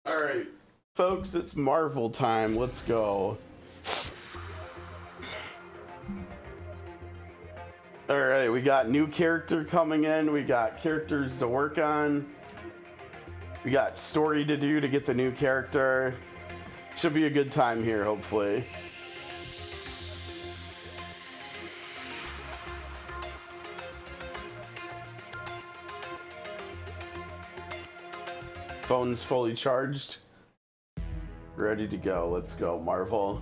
All right, folks, it's Marvel time. Let's go. All right, we got new character coming in. We got characters to work on. We got story to do to get the new character. Should be a good time here, hopefully. Phone's fully charged. Ready to go. Let's go, Marvel.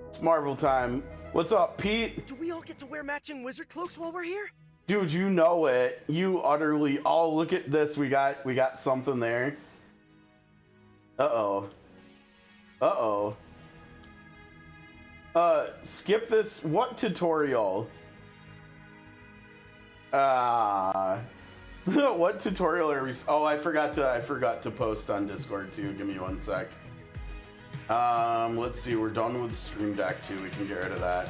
It's Marvel time. What's up, Pete? Do we all get to wear matching wizard cloaks while we're here? Dude, you know it. You utterly. Oh, look at this. We got something there. Uh-oh. Uh-oh. Skip this. What tutorial? What tutorial are we? Oh, I forgot to post on Discord too. Give me one sec. Let's see. We're done with Stream Deck too. We can get rid of that.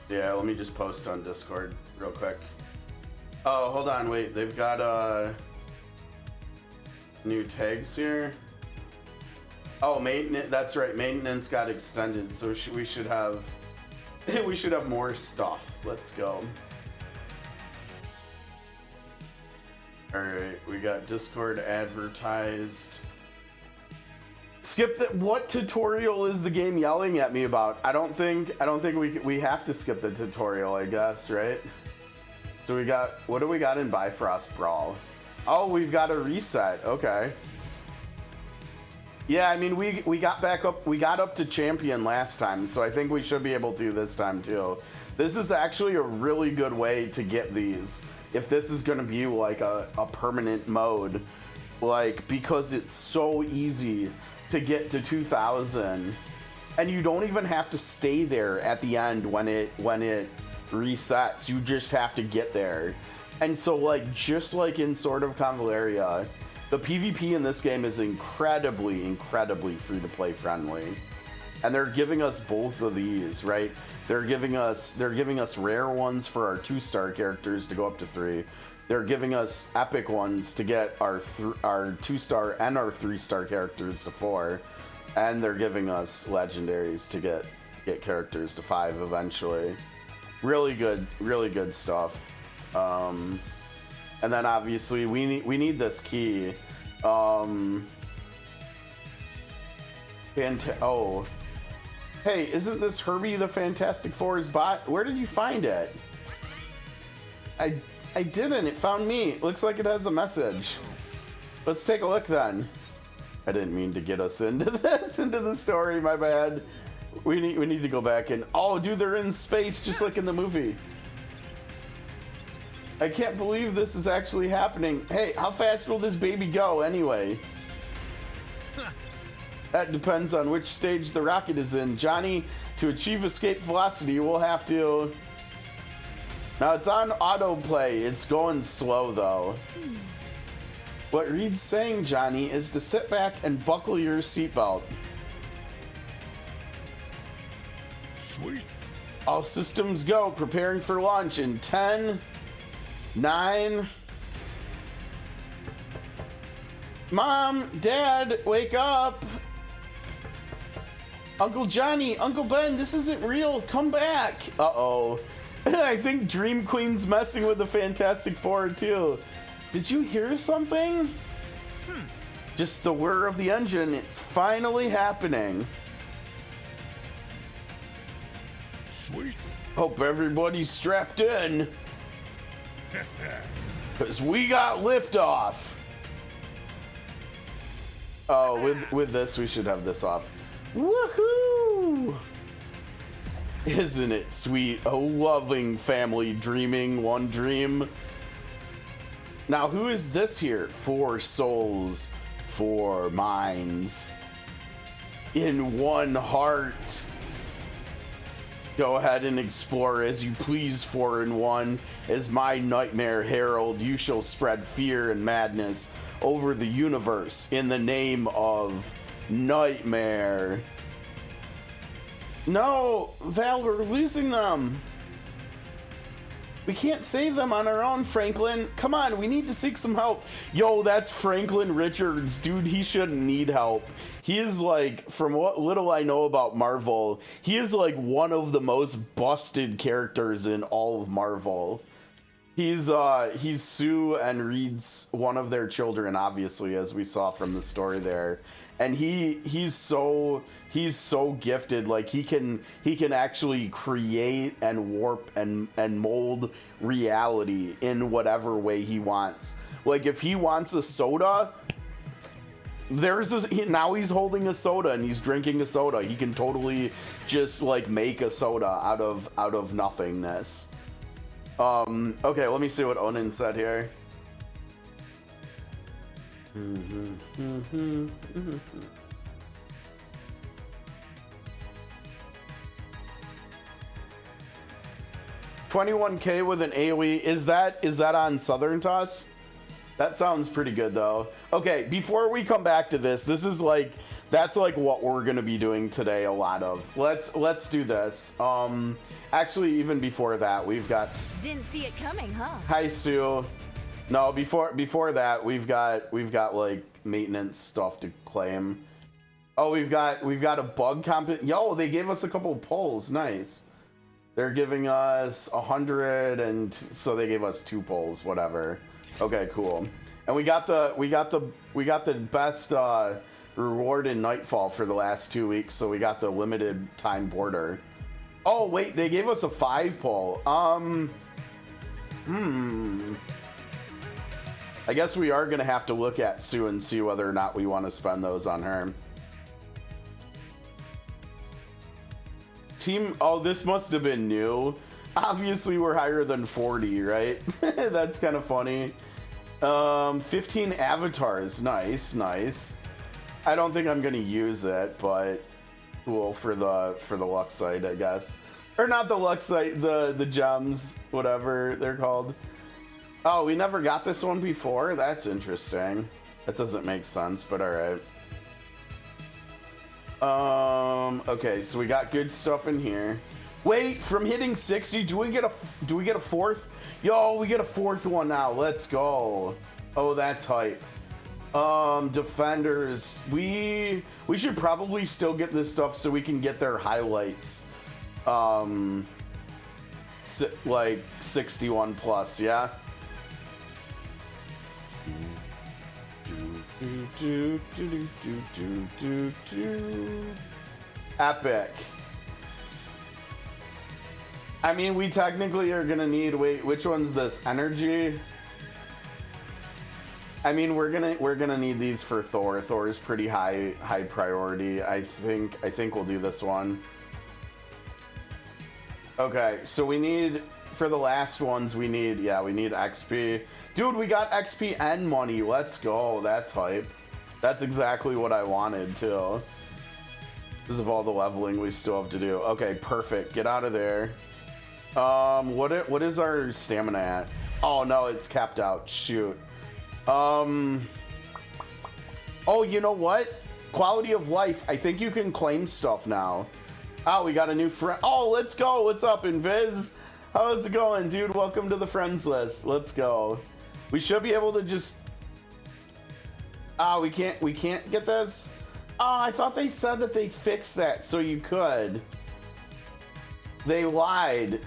Yeah, let me just post on Discord real quick. Oh, hold on. Wait, they've got new tags here. Oh, maintenance. That's right. Maintenance got extended, so we should have more stuff. Let's go. All right, we got Discord advertised. Skip that. What tutorial is the game yelling at me about? I don't think we have to skip the tutorial, I guess, right? So we got, what do we got in Bifrost Brawl? Oh, we've got a reset. Okay. Yeah, I mean, we got back up. We got up to champion last time, so I think we should be able to this time too. This is actually a really good way to get these. If this is going to be like a permanent mode, like, because it's so easy to get to 2000 and you don't even have to stay there at the end when it resets. You just have to get there. And so, like, just like in Sword of Convaleria, the PvP in this game is incredibly free to play friendly. And they're giving us both of these, right? They're giving us rare ones for our 2-star characters to go up to 3. They're giving us epic ones to get our 2-star and our 3-star characters to 4. And they're giving us legendaries to get characters to 5 eventually. Really good stuff. And then obviously we need this key. Oh. Hey, isn't this Herbie the Fantastic Four's bot? Where did you find it? I didn't. It found me. Looks like it has a message. Let's take a look then. I didn't mean to get us into this, into the story. My bad. We need to go back and, oh, dude, they're in space just like in the movie. I can't believe this is actually happening. Hey, how fast will this baby go anyway? That depends on which stage the rocket is in. Johnny, to achieve escape velocity, we'll have to... Now, it's on autoplay. It's going slow, though. What Reed's saying, Johnny, is to sit back and buckle your seatbelt. Sweet. All systems go. Preparing for launch in 10, 9... Mom, Dad, wake up! Uncle Johnny, Uncle Ben, this isn't real. Come back. Uh-oh. I think Dream Queen's messing with the Fantastic Four, too. Did you hear something? Just the whir of the engine. It's finally happening. Sweet. Hope everybody's strapped in. Because we got liftoff. Oh, with this, we should have this off. Woohoo! Isn't it sweet? A loving family dreaming one dream. Now, who is this here? 4 souls, 4 minds. In one heart. Go ahead and explore as you please, 4 in 1. As my nightmare herald, you shall spread fear and madness over the universe in the name of Nightmare. No, Val, we're losing them. We can't save them on our own, Franklin. Come on, we need to seek some help. Yo, that's Franklin Richards. Dude, he shouldn't need help. He is like, from what little I know about Marvel, he is like one of the most busted characters in all of Marvel. He's Sue and Reed's one of their children, obviously, as we saw from the story there. And he's so gifted. Like he can actually create and warp and mold reality in whatever way he wants. Like if he wants a soda, now he's holding a soda and he's drinking a soda. He can totally just like make a soda out of nothingness. Okay, let me see what Onin said here. 21K with an AoE. Is that on Southern Toss? That sounds pretty good though. Okay, before we come back to this is like that's like what we're gonna be doing today a lot of. Let's do this. Actually, even before that, we've got. Didn't see it coming, huh? Hi, Sue. No, before that, we've got like maintenance stuff to claim. Oh, we've got a bug comp. Yo, they gave us a couple polls. Nice. They're giving us 100, and so they gave us 2 polls. Whatever. Okay, cool. And we got the best reward in Nightfall for the last 2 weeks. So we got the limited time border. Oh wait, they gave us a 5 poll. I guess we are gonna have to look at Sue and see whether or not we want to spend those on her. Team, oh, this must have been new. Obviously, we're higher than 40, right? That's kind of funny. 15 avatars, nice. I don't think I'm gonna use it, but cool for the luck site, I guess. Or not the luck site, the gems, whatever they're called. Oh, we never got this one before? That's interesting. That doesn't make sense, but alright. Okay, so we got good stuff in here. Wait, from hitting 60, do we get a 4th? Yo, we get a 4th one now. Let's go. Oh, that's hype. Defenders, we should probably still get this stuff so we can get their highlights. Like 61 plus, yeah. Epic. I mean, we technically are gonna need. Wait, which one's this? Energy. I mean, we're gonna need these for Thor. Thor is pretty high priority. I think we'll do this one. Okay, so we need for the last ones. We need XP. Dude, we got XP and money. Let's go. That's hype. That's exactly what I wanted too. Because of all the leveling we still have to do. Okay, perfect. Get out of there. What is our stamina at? Oh no, it's capped out. Shoot. Oh, you know what? Quality of life. I think you can claim stuff now. Oh, we got a new friend. Oh, let's go. What's up, Invis? How's it going, dude? Welcome to the friends list. Let's go. We should be able to just. Oh, we can't get this. Oh, I thought they said that they fixed that so you could. They lied.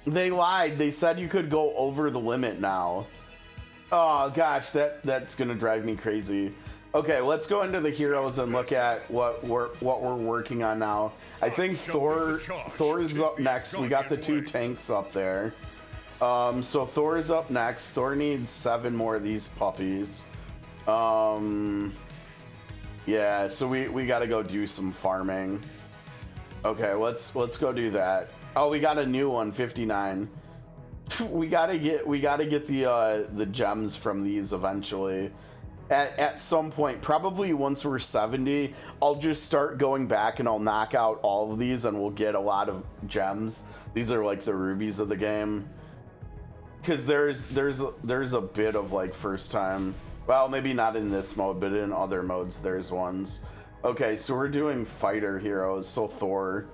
They said you could go over the limit now. Oh gosh, that's gonna drive me crazy. Okay, let's go into the heroes and look at what we're working on now. I think Thor's up next. We got the 2 tanks up there. So Thor's up next. Thor needs 7 more of these puppies. Yeah, so we got to go do some farming. Okay, let's go do that. Oh, we got a new one, 59. we gotta get the gems from these eventually. At some point, probably once we're 70, I'll just start going back and I'll knock out all of these and we'll get a lot of gems. These are like the rubies of the game. Because there's a bit of like first time. Well, maybe not in this mode, but in other modes there's ones. Okay, so we're doing fighter heroes. So Thor.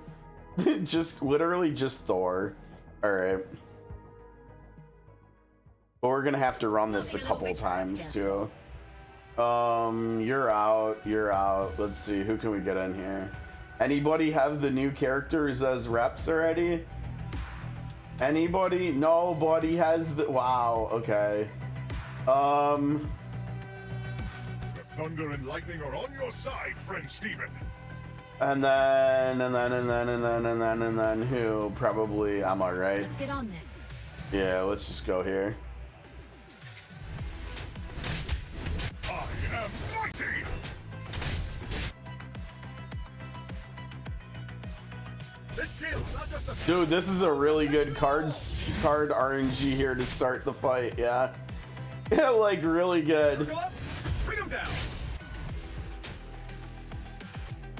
Just literally just Thor. All right. But we're gonna have to run this a couple times too. You're out. You're out. Let's see, who can we get in here? Anybody have the new characters as reps already? Anybody? Nobody has the. Wow. Okay. The thunder and lightning are on your side, friend Steven. And then who? Probably Emma, right? Let's get on this. Yeah, let's just go here. I am mighty. This shield's not just a Dude, this is a really good card RNG here to start the fight, yeah. Yeah, like really good. circle up, bring him down.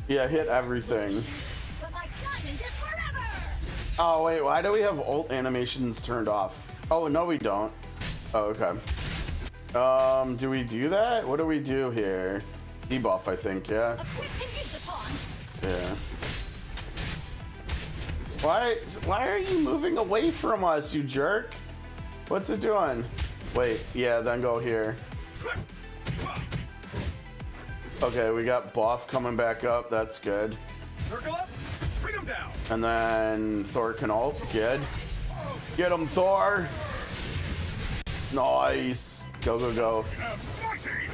Yeah, hit everything. But my diamond is forever! Oh wait, why do we have ult animations turned off? Oh no, we don't. Oh, okay. Do we do that? What do we do here? Debuff, I think, yeah. A quick and use upon. Yeah. Why are you moving away from us, you jerk? What's it doing? Wait, yeah, then go here. Okay, we got buff coming back up. That's good. Circle up, bring him down. And then Thor can ult. Good. Get him, Thor. Nice. Go, go, go. I am mighty.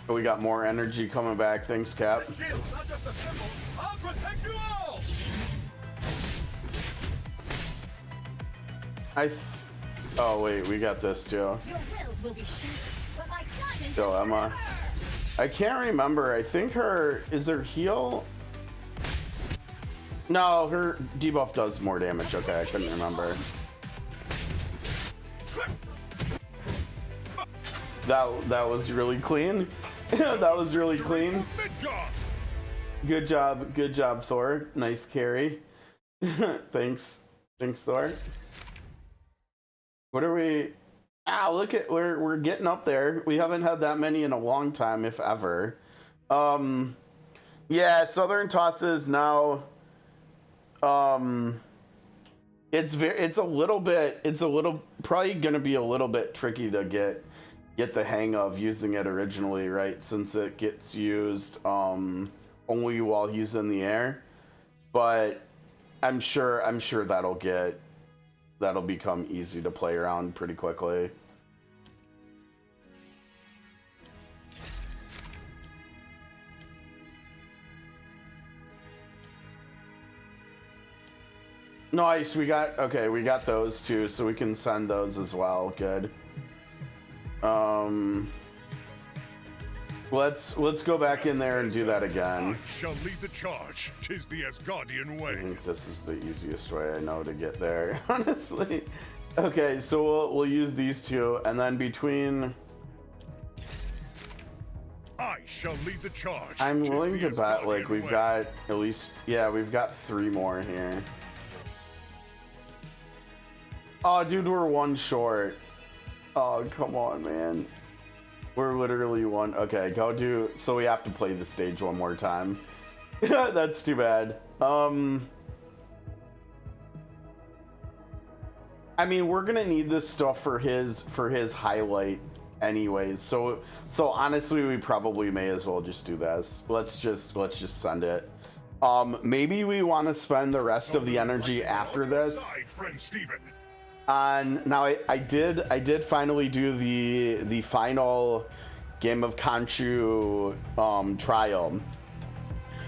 We got more energy coming back. Thanks, Cap. This shield's not just a symbol. I'll protect you all. Oh, wait, we got this too. Your wills will be shaken, but my diamond Go, is Emma. forever! I can't remember. I think is her heal? No, her debuff does more damage. Okay, I couldn't remember. That was really clean. That was really clean. Midgard. Good job, Thor. Nice carry. Thanks, Thor. What are we? Ah, look at we're getting up there. We haven't had that many in a long time, if ever. Yeah, Southern tosses now. It's a little probably gonna be a little bit tricky to get the hang of using it originally, right? Since it gets used only while he's in the air. But I'm sure that'll become easy to play around pretty quickly. Nice, we got those too, so we can send those as well. Good. Let's go back in there and do that again. I shall lead the charge. 'Tis the Asgardian I way. think this is the easiest way I know to get there, honestly. Okay, so we'll use these two, and then between. I shall lead the charge. I'm 'Tis willing the to bet Asgardian like we've way. got at least we've got 3 more here. Oh, dude, we're 1 short. Oh, come on, man. We're literally 1. Okay, go do. So we have to play the stage 1 more time. That's too bad. I mean, we're gonna need this stuff for his highlight, anyways. So honestly, we probably may as well just do this. Let's just send it. Maybe we want to spend the rest of the energy after this. Side, friend Steven. Now I did finally do the final game of Khonshu trial,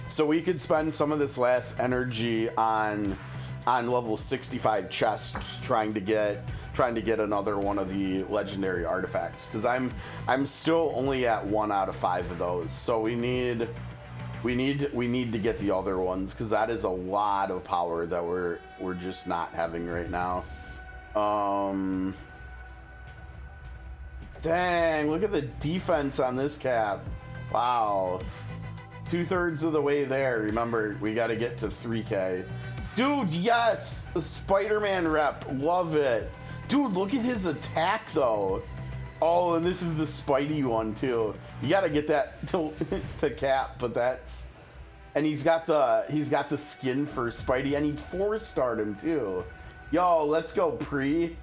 so we could spend some of this last energy on level 65 chests trying to get another one of the legendary artifacts, because I'm still only at 1 out of 5 of those, so we need to get the other ones, because that is a lot of power that we're just not having right now. Dang, look at the defense on this Cap. Wow. 2/3 of the way there. Remember, we got to get to 3K. Dude, yes! The Spider-Man rep. Love it. Dude, look at his attack, though. Oh, and this is the Spidey one, too. You got to get that to Cap, but that's And he's got the skin for Spidey, and he 4-starred him too. Yo, let's go, Pre.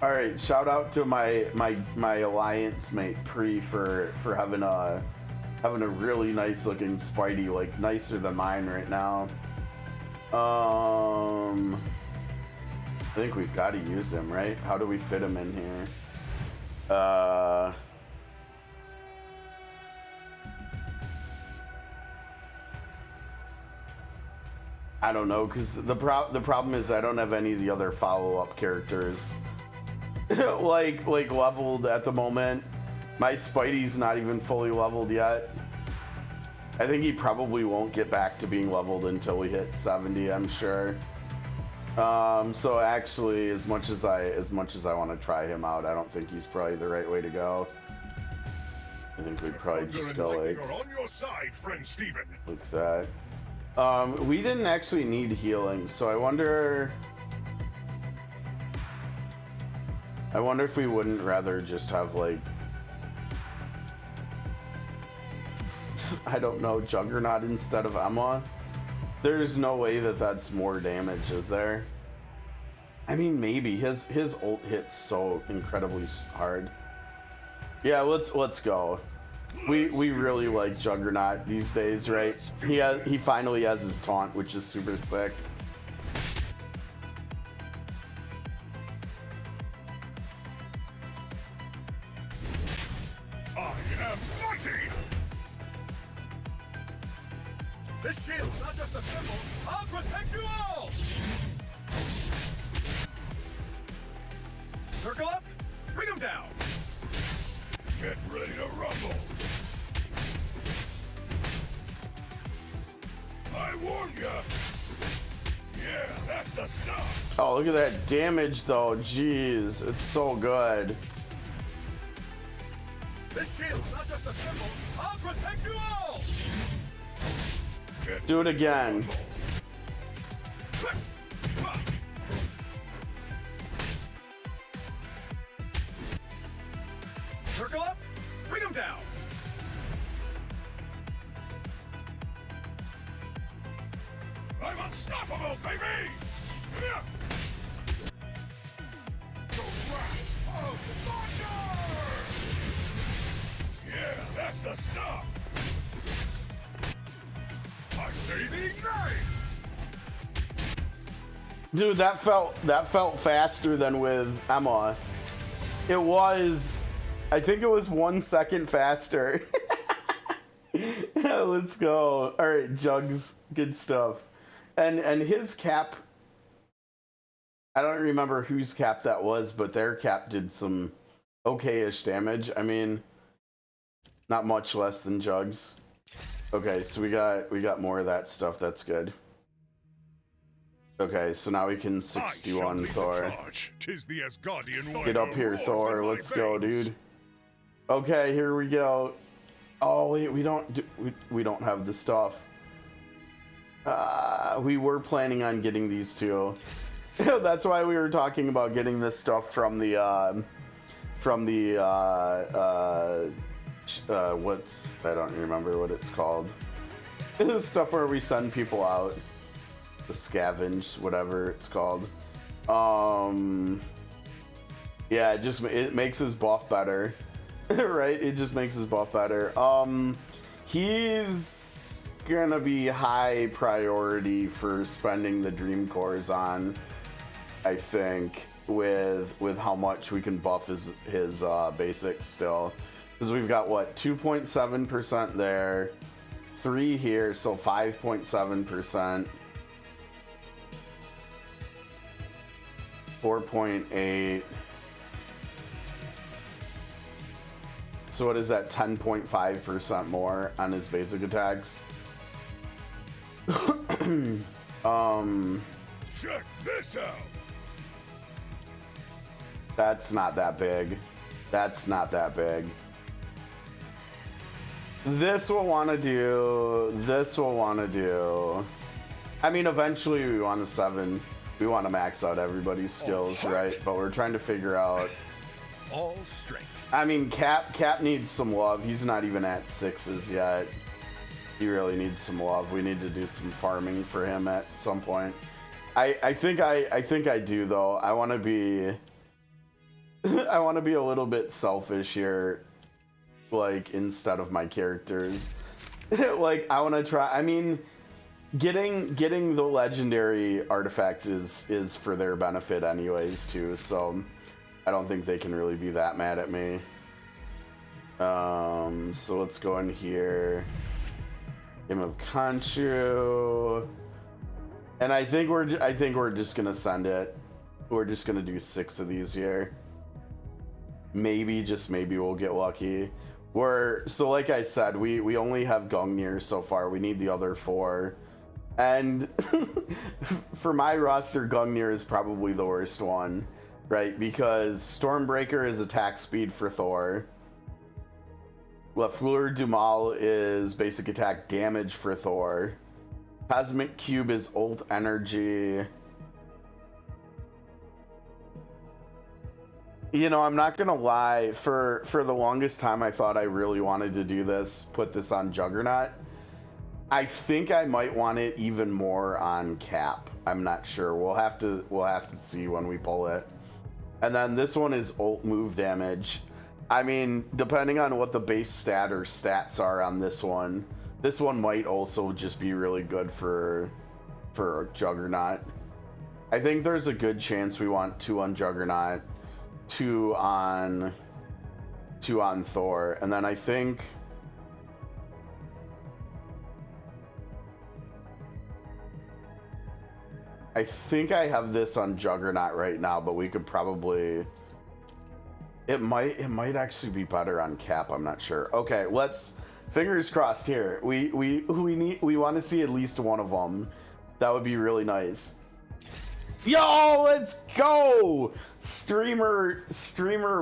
All right, shout out to my alliance mate Pre for having a really nice looking Spidey, like nicer than mine right now. I think we've got to use him, right? How do we fit him in here? I don't know, because the problem is I don't have any of the other follow-up characters like leveled at the moment. My Spidey's not even fully leveled yet. I think he probably won't get back to being leveled until we hit 70, I'm sure. So actually, as much as I want to try him out, I don't think he's probably the right way to go. I think we'd probably just go like on your side, friend Steven. Like that. We didn't actually need healing, so I wonder if we wouldn't rather just have like, I don't know, Juggernaut instead of Emma. There's no way that that's more damage, is there? I mean, maybe his ult hits so incredibly hard. Yeah, let's go. We really like Juggernaut these days, right? He finally has his taunt, which is super sick. I am mighty. This shield's not just a symbol. I'll protect you all. Circle up. Bring them down. Get ready to rumble. I warned ya. Yeah, that's the stuff. Oh, look at that damage, though. Jeez, it's so good. This shield's not just a symbol. I'll protect you all. Do it again. Circle up. Bring them down. I'm unstoppable, baby! The wrath of thunder! Yeah, that's the stuff! I say the ignite! Dude, that felt faster than with Emma. It was, I think it was 1 second faster. Let's go. All right, Jugs, good stuff. And his cap, I don't remember whose cap that was, but their cap did some okay-ish damage. I mean, not much less than Jugs. Okay, so we got more of that stuff. That's good. Okay, so now we can 61 Thor. Get up here, Thor. Let's go, dude. Okay, here we go. Oh wait, we don't have the stuff. We were planning on getting these two. That's why we were talking about getting this stuff from the what's, I don't remember what it's called. The stuff where we send people out. The scavenge, whatever it's called. Yeah, it makes his buff better. Right? It just makes his buff better. He's gonna be high priority for spending the dream cores on, I think, with how much we can buff his basics still, because we've got what, 2.7% there, 3 here, so 5.7%, 4.8. So what is that, 10.5% more on his basic attacks? Check this out. That's not that big. That's not that big. This we'll want to do. This we'll want to do. I mean, eventually we want to 7. We want to max out everybody's skills, right? But we're trying to figure out. All strength. I mean, Cap needs some love. He's not even at 6s yet. He really needs some love. We need to do some farming for him at some point. I think I do though. I want to be I want to be a little bit selfish here, like instead of my characters. Like I want to try. I mean, getting the legendary artifacts is for their benefit anyways too. So I don't think they can really be that mad at me. So let's go in here. Game of Conchu. And I think we're just gonna send it. We're just gonna do 6 of these here. Maybe, just maybe we'll get lucky. So like I said, we only have Gungnir so far. We need the other 4. And for my roster, Gungnir is probably the worst one, right? Because Stormbreaker is attack speed for Thor. Lafleur Dumal is basic attack damage for Thor. Cosmic Cube is ult energy. You know, I'm not gonna lie, for the longest time I thought I really wanted to do this, put this on Juggernaut. I think I might want it even more on Cap. I'm not sure. We'll have to see when we pull it. And then this one is ult move damage. I mean, depending on what the base stat or stats are on this one might also just be really good for Juggernaut. I think there's a good chance we want 2 on Juggernaut, 2 on Thor, and then I think I have this on Juggernaut right now, but we could probably it might actually be better on Cap. I'm not sure. Okay, let's fingers crossed here. We want to see at least one of them. That would be really nice. Yo, let's go! Streamer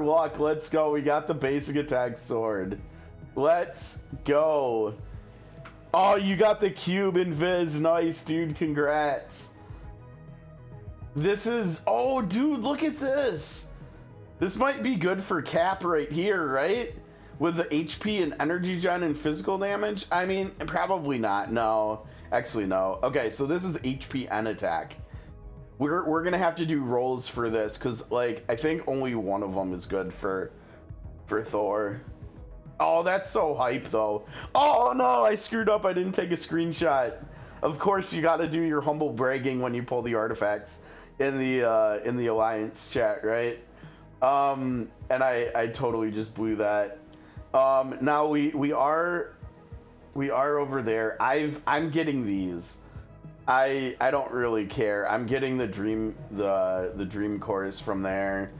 luck. Let's go. We got the basic attack sword. Let's go. Oh, you got the cube invis. Nice, dude. Congrats. This is, oh, dude, look at this. This might be good for Cap right here, right? With the HP and energy gen and physical damage? I mean, probably not. No. Actually, no. Okay, so this is HP and attack. We're gonna have to do rolls for this, because, like, I think only one of them is good for Thor. Oh, that's so hype, though. Oh, no, I screwed up. I didn't take a screenshot. Of course, you gotta do your humble bragging when you pull the artifacts in the Alliance chat, right? And I totally just blew that. Now we are over there. I'm getting these. I don't really care. I'm getting the dream cores from there,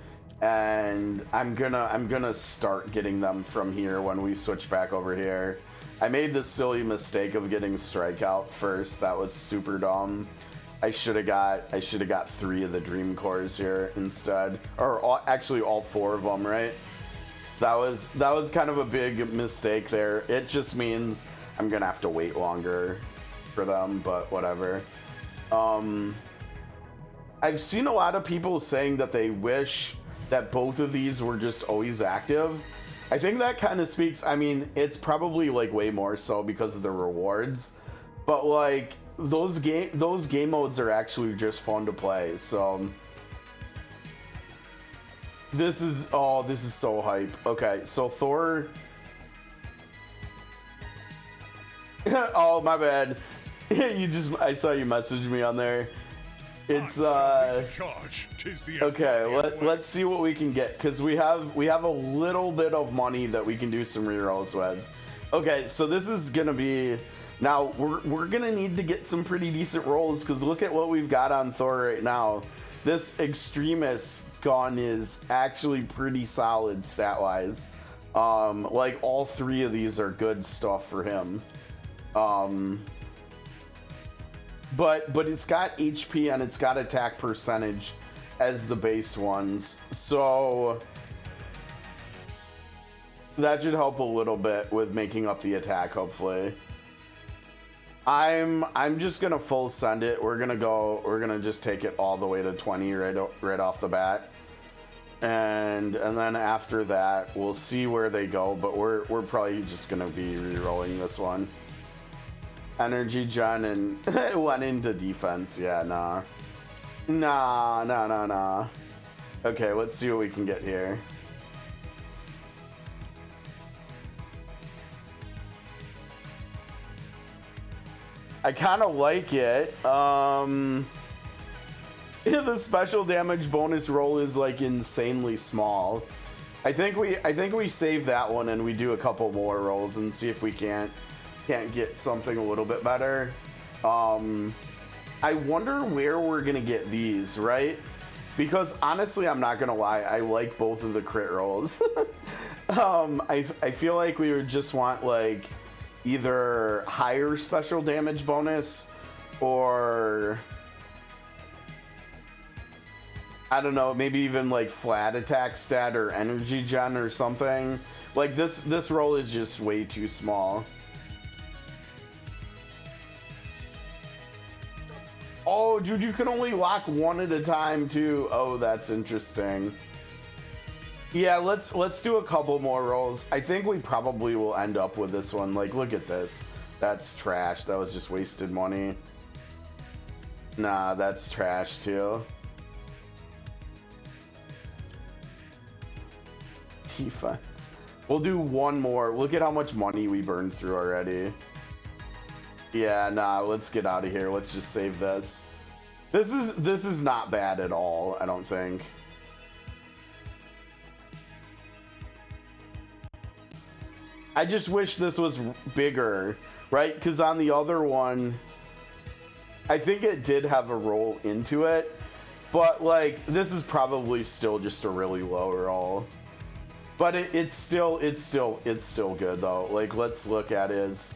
and I'm gonna start getting them from here when we switch back over here. I made the silly mistake of getting Strikeout first. That was super dumb. I should have got 3 of the dream cores here instead, or actually all 4 of them, right? That was kind of a big mistake there. It just means I'm gonna have to wait longer for them, but whatever. I've seen a lot of people saying that they wish that both of these were just always active. I think that kind of speaks, I mean, it's probably like way more so because of the rewards, but like those game modes are actually just fun to play. So this is so hype. Okay, so Thor. Oh, my bad. I saw you message me on there. It's okay, let's see what we can get, because we have a little bit of money that we can do some rerolls with. Okay, so this is gonna be, now we're gonna need to get some pretty decent rolls, because look at what we've got on Thor right now. This Extremis gun is actually pretty solid stat wise. Like all 3 of these are good stuff for him. But it's got HP and it's got attack percentage as the base ones, so that should help a little bit with making up the attack, hopefully. I'm just gonna full send it. We're gonna just take it all the way to 20 right off the bat, and then after that we'll see where they go. But we're probably just gonna be re-rolling this one. Energy gen and it went into defense. Yeah, nah. Nah. Okay, let's see what we can get here. I kind of like it. The special damage bonus roll is like insanely small. I think we save that one and we do a couple more rolls and see if we can't get something a little bit better. I wonder where we're gonna get these, right? Because honestly, I'm not gonna lie, I like both of the crit rolls. I feel like we would just want like either higher special damage bonus or I don't know, maybe even like flat attack stat or energy gen or something. Like this roll is just way too small. Oh, dude, you can only lock one at a time too. Oh, that's interesting. Yeah, let's do a couple more rolls. I think we probably will end up with this one. Like, look at this. That's trash. That was just wasted money. Nah, that's trash too. Defense. We'll do one more. Look at how much money we burned through already. Yeah, nah, let's get out of here. Let's just save this. This is not bad at all, I don't think. I just wish this was bigger, right? Because on the other one, I think it did have a roll into it, but like this is probably still just a really low roll. But it's still good though. Like let's look at his.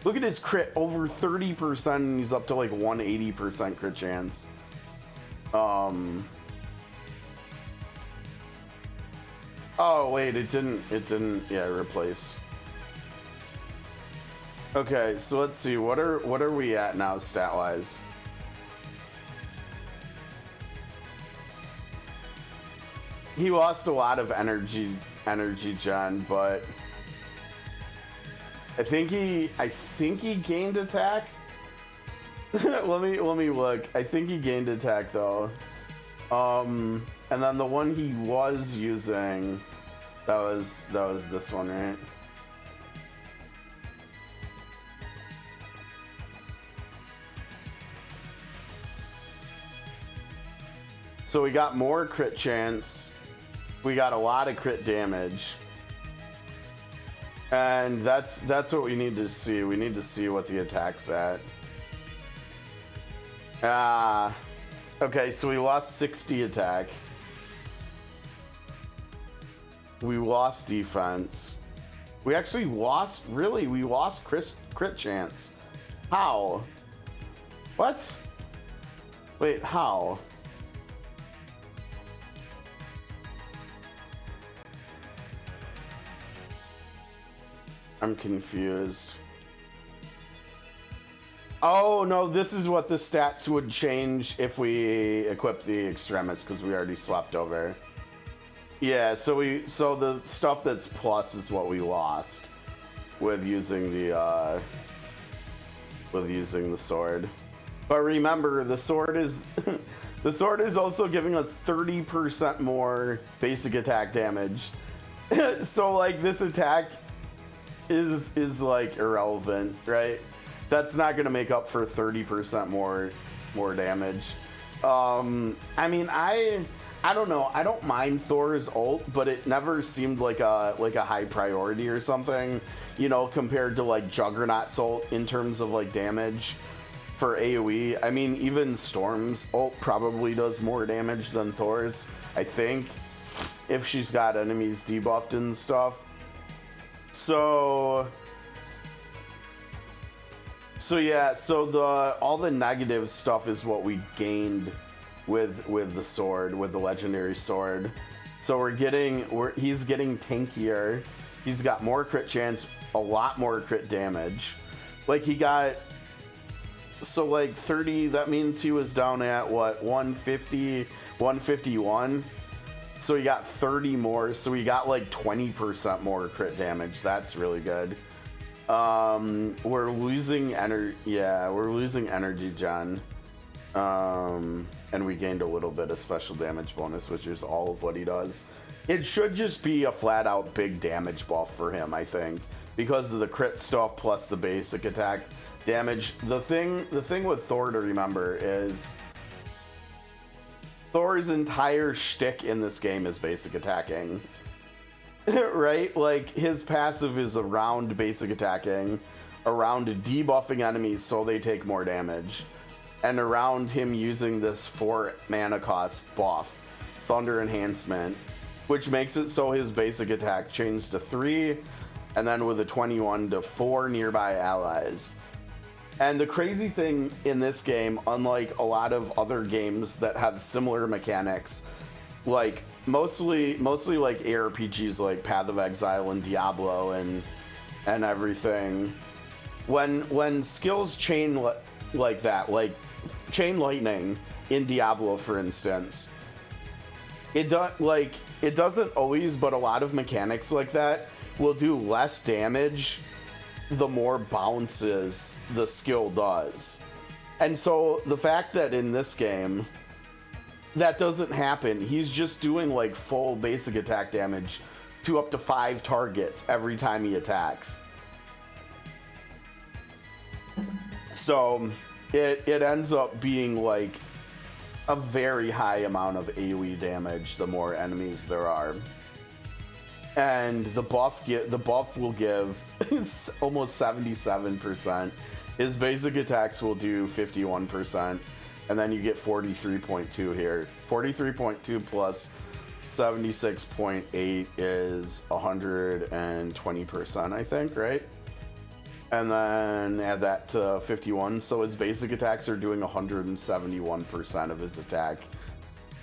Look at his crit, over 30%, and he's up to like 180% crit chance. Oh wait, it didn't, yeah, replace. Okay, so let's see, what are we at now stat-wise? He lost a lot of energy gen, but I think he gained attack. let me look. I think he gained attack though. And then the one he was using, that was this one, right? So we got more crit chance. We got a lot of crit damage. And that's what we need to see. We need to see what the attack's at. Okay, so we lost 60 attack. We lost defense. We actually lost, really, we lost crit chance. How? What? Wait, how? I'm confused. Oh no, this is what the stats would change if we equip the extremis, because we already swapped over. Yeah, so the stuff that's plus is what we lost with using the sword. But remember, the sword is the sword is also giving us 30% more basic attack damage. So like this attack is like irrelevant, right? That's not gonna make up for 30% more damage. I mean, I don't know. I don't mind Thor's ult, but it never seemed like a high priority or something, you know, compared to like Juggernaut's ult in terms of like damage for AoE. I mean, even Storm's ult probably does more damage than Thor's, I think, if she's got enemies debuffed and stuff. So yeah, so all the negative stuff is what we gained with the sword, with the legendary sword. So he's getting tankier. He's got more crit chance, a lot more crit damage. Like he got, so like 30, that means he was down at what, 150, 151. So he got 30 more, so he got like 20% more crit damage. That's really good. We're losing energy. Yeah, we're losing energy, John. And we gained a little bit of special damage bonus, which is all of what he does. It should just be a flat out big damage buff for him, I think, because of the crit stuff plus the basic attack damage. The thing with Thor to remember is Thor's entire shtick in this game is basic attacking. Right? Like, his passive is around basic attacking, around debuffing enemies so they take more damage, and around him using this 4 mana cost buff, Thunder Enhancement, which makes it so his basic attack changes to 3, and then with a 21 to 4 nearby allies. And the crazy thing in this game, unlike a lot of other games that have similar mechanics, like mostly like Arpgs like Path of Exile and Diablo and everything, when skills chain like that, like Chain Lightning in Diablo, for instance, it doesn't always, but a lot of mechanics like that will do less damage the more bounces the skill does. And so the fact that in this game that doesn't happen, he's just doing like full basic attack damage to up to 5 targets every time he attacks. So it ends up being like a very high amount of AoE damage the more enemies there are. And the buff will give almost 77%. His basic attacks will do 51%, and then you get 43.2 here. 43.2 plus 76.8 is 120%, I think, right? And then add that to 51, so his basic attacks are doing 171% of his attack.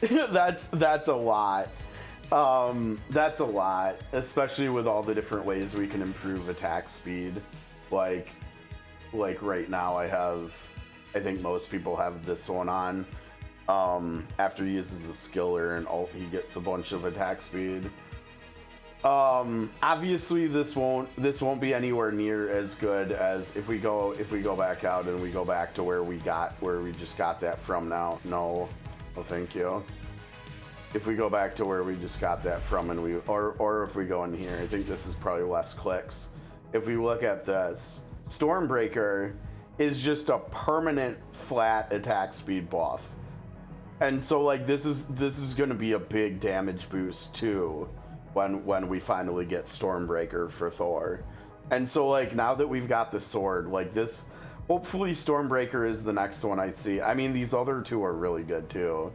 That's a lot. That's a lot, especially with all the different ways we can improve attack speed. Like right now I think most people have this one on. After he uses a skill or an ult, he gets a bunch of attack speed. Obviously this won't be anywhere near as good as if we go back out and we go back to where we just got that from now. No, thank you. If we go back to where we just got that from and or if we go in here, I think this is probably less clicks. If we look at this, Stormbreaker is just a permanent flat attack speed buff. And so like this is going to be a big damage boost too when we finally get Stormbreaker for Thor. And so like now that we've got the sword, like this, hopefully Stormbreaker is the next one I see. I mean, these other two are really good too.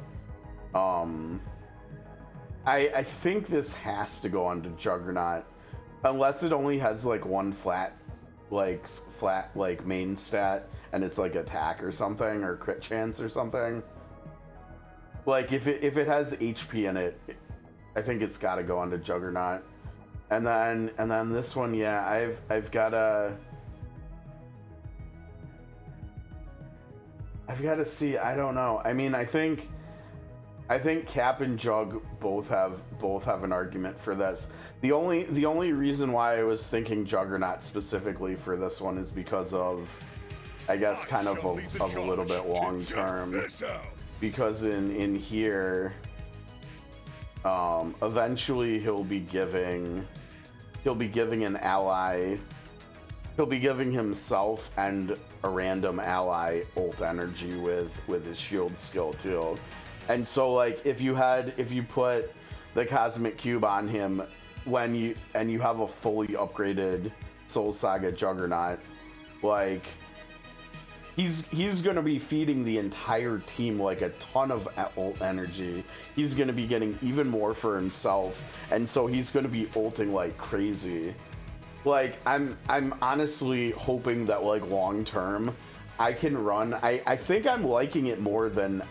I think this has to go on to Juggernaut, unless it only has like one flat main stat, and it's like attack or something, or crit chance or something. Like if it has HP in it, I think it's got to go on to Juggernaut. And then this one, yeah, I've got to see. I don't know. I mean, I think Cap and Jug both have an argument for this. The only reason why I was thinking Juggernaut specifically for this one is because of, I guess, kind of a little bit long term. Because in here, eventually he'll be giving an ally. He'll be giving himself and a random ally ult energy with his shield skill too. And so like if you put the Cosmic Cube on him when you have a fully upgraded Soul Saga Juggernaut, like he's gonna be feeding the entire team like a ton of ult energy. He's gonna be getting even more for himself, and so he's gonna be ulting like crazy. Like I'm honestly hoping that like long term I can run. I think I'm liking it more than.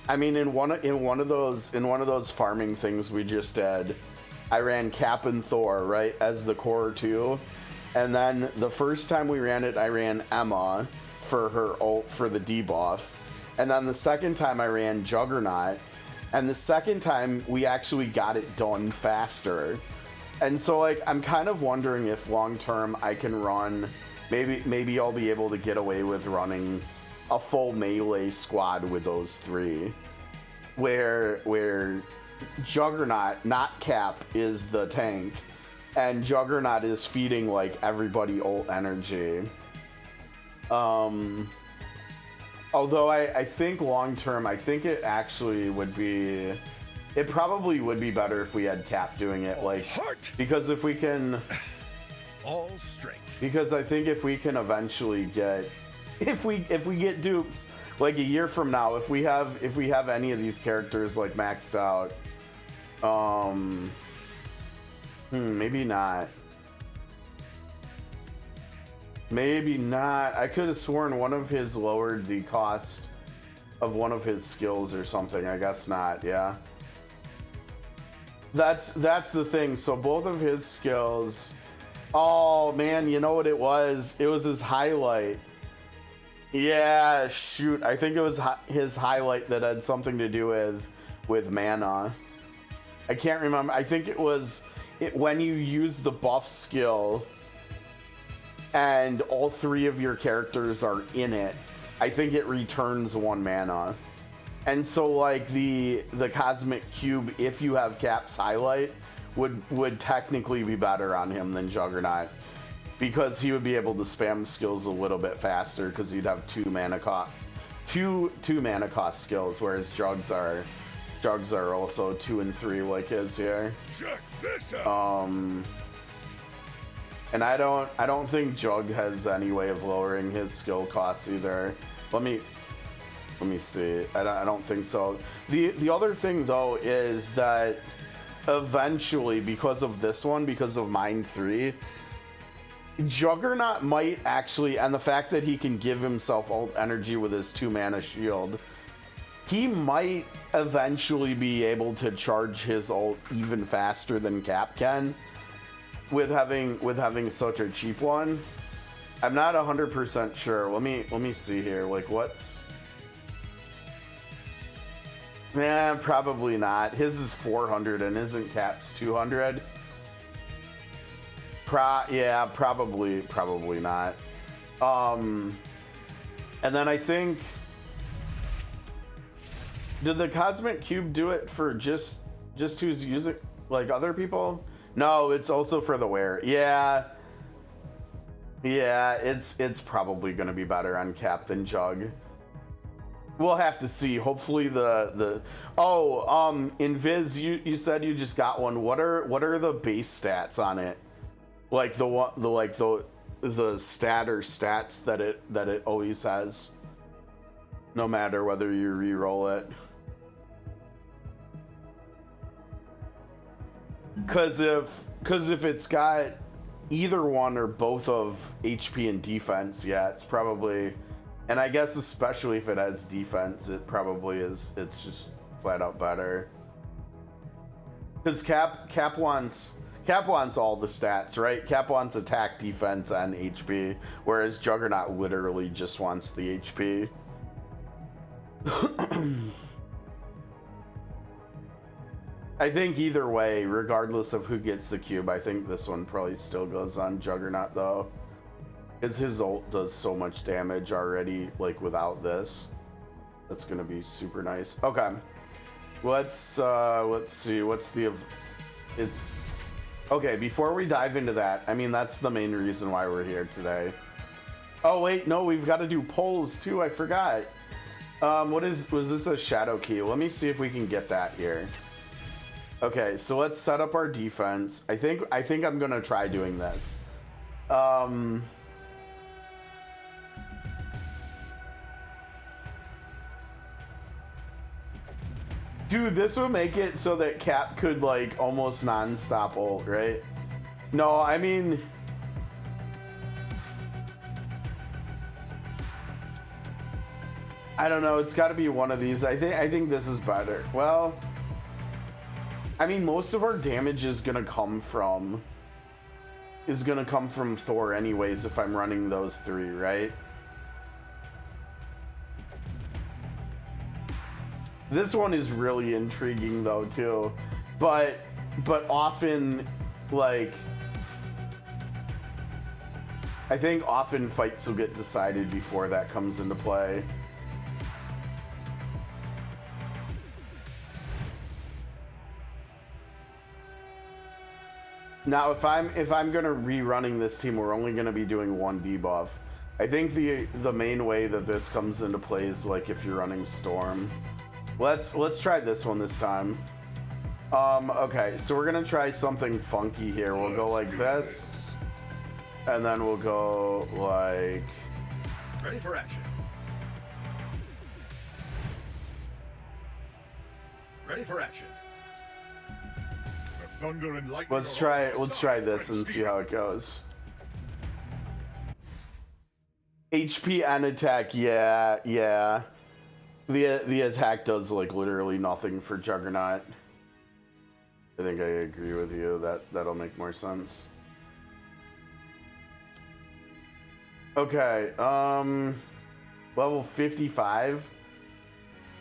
I mean, in one of those farming things we just did, I ran Cap and Thor, right, as the core 2, and then the first time we ran it, I ran Emma for her ult for the debuff, and then the second time I ran Juggernaut, and the second time we actually got it done faster. And so like I'm kind of wondering if long term I can run, maybe I'll be able to get away with running a full melee squad with those three, where Juggernaut, not Cap, is the tank, and Juggernaut is feeding like everybody ult energy. Although I think long term, I think it actually would be, it probably would be better if we had Cap doing it, like, because if we can, All strength. because I think if we can eventually get, if we get dupes, like a year from now, if we have any of these characters like maxed out, maybe not. Maybe not. I could have sworn one of his lowered the cost of one of his skills or something. I guess not. Yeah. That's the thing. So both of his skills. Oh man, you know what it was? It was his highlight. Yeah, shoot. I think it was his highlight that had something to do with mana. I can't remember. I think it was when you use the buff skill and all three of your characters are in it, I think it returns 1 mana. And so like the Cosmic Cube, if you have Cap's highlight, would technically be better on him than Juggernaut, because he would be able to spam skills a little bit faster because he'd have 2 mana cost skills, whereas Jugs are also 2 and 3 like his here. Check this out. And I don't think Jug has any way of lowering his skill costs either. Let me see. I don't think so. The other thing though is that eventually, because of this one, because of Mine 3, Juggernaut might actually, and the fact that he can give himself ult energy with his 2 mana shield, he might eventually be able to charge his ult even faster than Cap can, with having such a cheap one. I'm not 100% sure. Let me see here. Like what's... Nah, probably not. His is 400 and isn't Cap's 200. Yeah, probably not. And then I think, did the Cosmic Cube do it for just who's using, like other people? No, it's also for the wearer. Yeah, it's probably gonna be better on Cap than Jug. We'll have to see. Hopefully Invis, you said you just got one. What are the base stats on it? Like the stat or stats that it always has, no matter whether you re-roll it. Cause if it's got either one or both of HP and defense, yeah, it's probably, and I guess especially if it has defense, it probably is. It's just flat out better. Because Cap wants all the stats, right? Cap wants attack, defense, and HP, whereas Juggernaut literally just wants the HP. I think either way, regardless of who gets the cube, I think this one probably still goes on Juggernaut though, because his ult does so much damage already, like without this. That's gonna be super nice. Okay, let's see. Okay, before we dive into that, I mean, that's the main reason why we're here today. Oh wait, no, we've got to do polls too. I forgot. Was this a shadow key? Let me see if we can get that here. Okay, so let's set up our defense. I think I'm gonna try doing this. Dude, this would make it so that Cap could like almost non-stop ult, right? No, I mean, I don't know. It's got to be one of these. I think this is better. Well, I mean, most of our damage is gonna come from Thor anyways if I'm running those 3, right? This one is really intriguing though too, but often like, I think often fights will get decided before that comes into play. Now, if I'm gonna rerunning this team, we're only gonna be doing one debuff. I think the main way that this comes into play is like if you're running Storm. Let's try this one this time. Okay, so we're gonna try something funky here. We'll go like this, and then we'll go like. Ready for action. Ready for action. The thunder and lightning. Let's try this and see how it goes. HP and attack, yeah. The attack does like literally nothing for Juggernaut. I think I agree with you. That'll make more sense. Okay, level 55,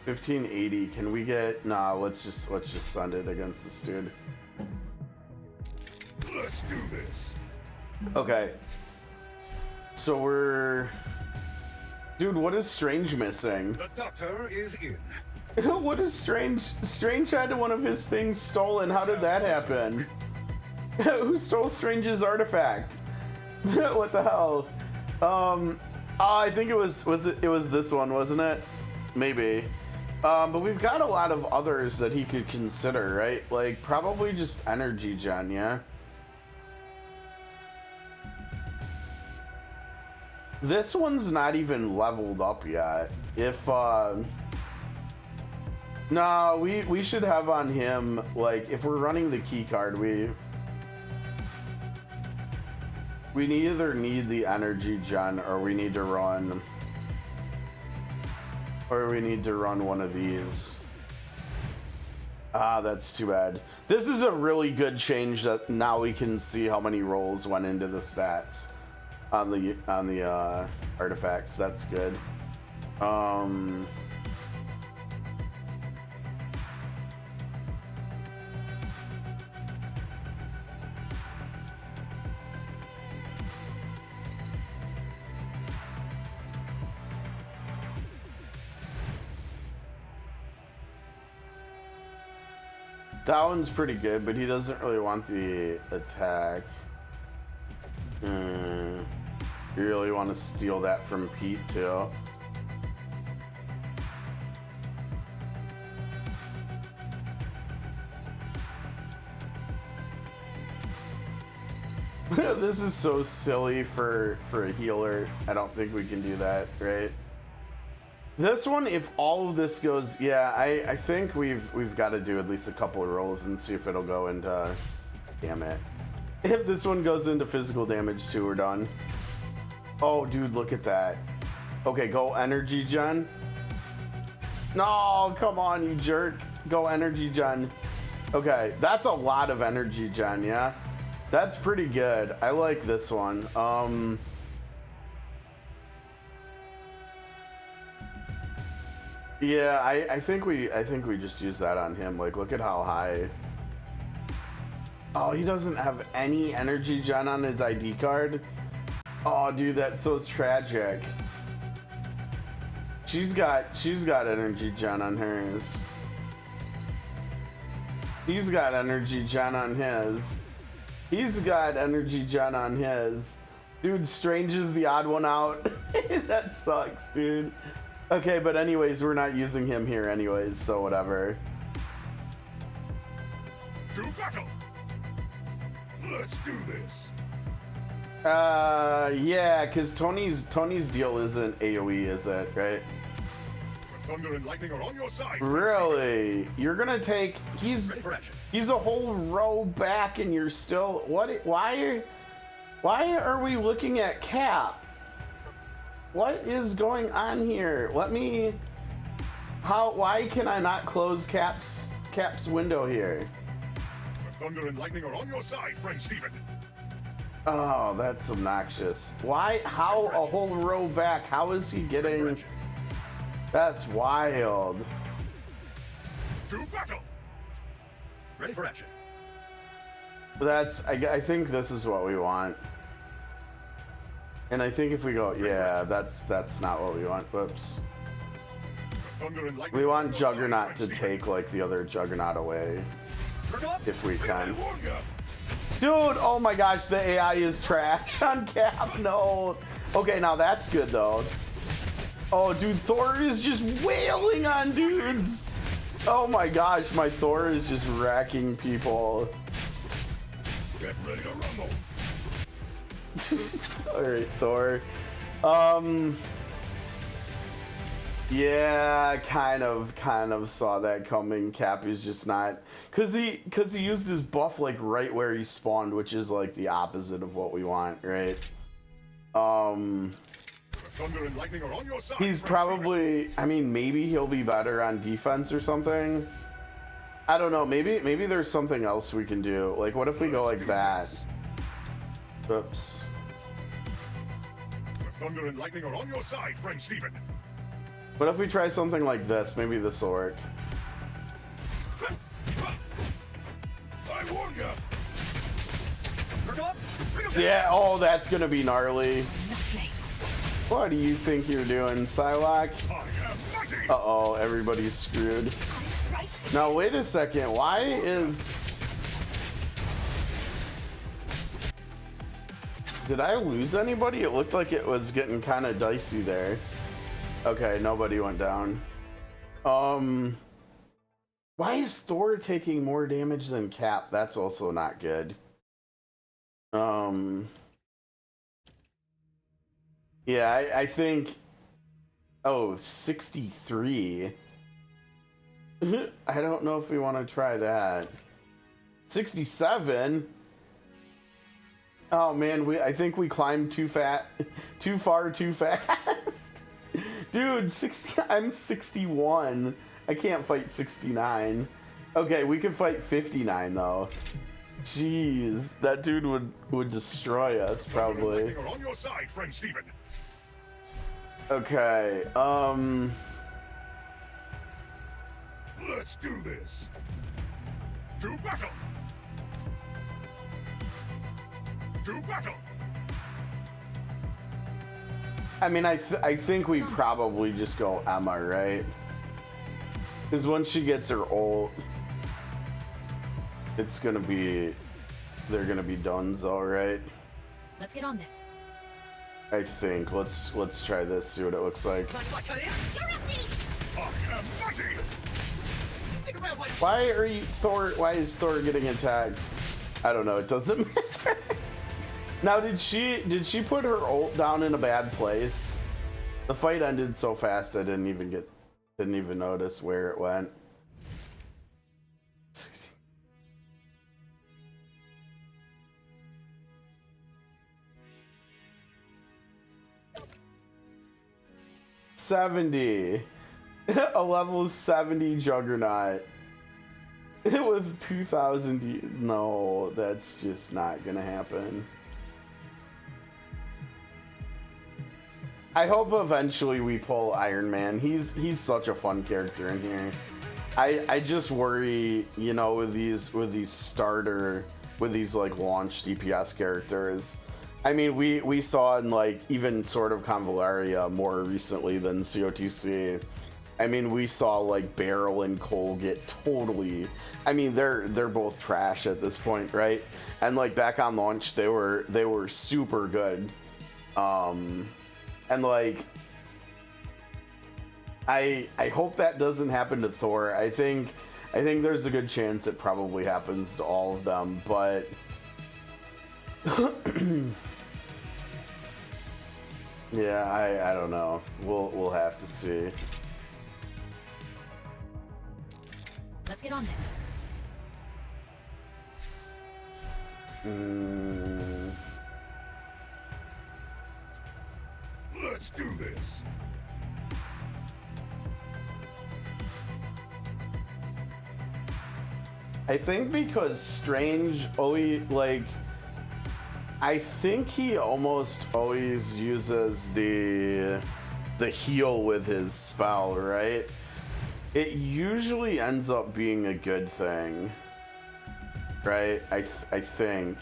1580. Can we get? Nah, let's just send it against this dude. Let's do this. Okay. So we're... Dude, what is Strange missing? The doctor is in. What is Strange? Strange had one of his things stolen. How did that happen? Who stole Strange's artifact? What the hell? I think it was this one, wasn't it? Maybe. But we've got a lot of others that he could consider, right? Like, probably just energy gen, yeah? This one's not even leveled up yet. If, no, we should have on him, like, if we're running the key card, we either need the energy gen or we need to run one of these. Ah, that's too bad. This is a really good change that now we can see how many rolls went into the stats on the artifacts. That's good. That one's pretty good, but he doesn't really want the attack. You really want to steal that from Pete, too. This is so silly for a healer. I don't think we can do that, right? This one, if all of this goes, yeah, I think we've got to do at least a couple of rolls and see if it'll go into, damn it. If this one goes into physical damage too, we're done. Oh, dude, look at that. Okay, go energy gen. No, come on, you jerk. Go energy gen. Okay, that's a lot of energy gen, yeah? That's pretty good. I like this one. Yeah, I think we just use that on him. Like, look at how high. Oh, he doesn't have any energy gen on his ID card. Oh, dude, that's so tragic. She's got energy gen on hers. He's got energy gen on his. He's got energy gen on his. Dude, Strange is the odd one out. That sucks, dude. Okay, but anyways, we're not using him here anyways, so whatever. To battle. Let's do this. Yeah, because Tony's deal isn't AoE, is it, right? The thunder and lightning are on your side. Really? You're gonna take... He's a whole row back and you're still... What? Why are we looking at Cap? What is going on here? Let me... Why can I not close Cap's window here? The thunder and lightning are on your side, friend Steven. Oh, that's obnoxious. Why? How a whole row back? How is he getting... That's wild. To battle. Ready for action. I think this is what we want. And I think if we go, yeah, that's not what we want. Whoops. We want Juggernaut to take like the other Juggernaut away if we can. Dude, oh my gosh, the AI is trash on Cap. No. Okay, now that's good though. Oh, dude, Thor is just wailing on dudes. Oh my gosh, my Thor is just racking people. Get ready to rumble. All right, Thor. Yeah, kind of saw that coming. Cappy's just not, cause he used his buff like right where he spawned, which is like the opposite of what we want, right? Thunder and lightning are on your side. He's probably, I mean, maybe he'll be better on defense or something. I don't know. Maybe there's something else we can do. Like, what if we go like that? Oops. Thunder and lightning are on your side, friend Steven. What if we try something like this? Maybe this will work. I warn ya. Yeah, oh, that's gonna be gnarly. What do you think you're doing, Psylocke? Uh-oh, everybody's screwed. Now, wait a second. Why is... Did I lose anybody? It looked like it was getting kind of dicey there. Okay, nobody went down. Why is Thor taking more damage than Cap? That's also not good. Yeah, I think... Oh, 63. I don't know if we want to try that. 67? Oh man, I think we climbed too far too fast. Dude, I'm 61. I can't fight 69. Okay, we can fight 59 though. Jeez, that dude would destroy us probably. On your side, friend Steven. Okay, Let's do this. To battle. To battle. I mean, I think we probably just go Emma, right? Because once she gets her ult, it's gonna be, they're gonna be donezo, right? Let's get on this. I think. Let's try this, see what it looks like. I am mighty. Why is Thor getting attacked? I don't know, it doesn't matter. Now did she put her ult down in a bad place? The fight ended so fast I didn't even notice where it went. $70. A level 70 Juggernaut. With 2,000. No, that's just not gonna happen. I hope eventually we pull Iron Man. He's such a fun character in here. I just worry, you know, with these like launch DPS characters. I mean, we saw in like even sort of Convalaria more recently than COTC. I mean, we saw like Beryl and Cole get totally. I mean, they're both trash at this point, right? And like back on launch, they were super good. And like, I hope that doesn't happen to Thor. I think there's a good chance it probably happens to all of them, but yeah, I don't know. We'll have to see. Let's get on this. Let's do this. I think because Strange always I think he almost always uses the heal with his spell, right? It usually ends up being a good thing. right? I think.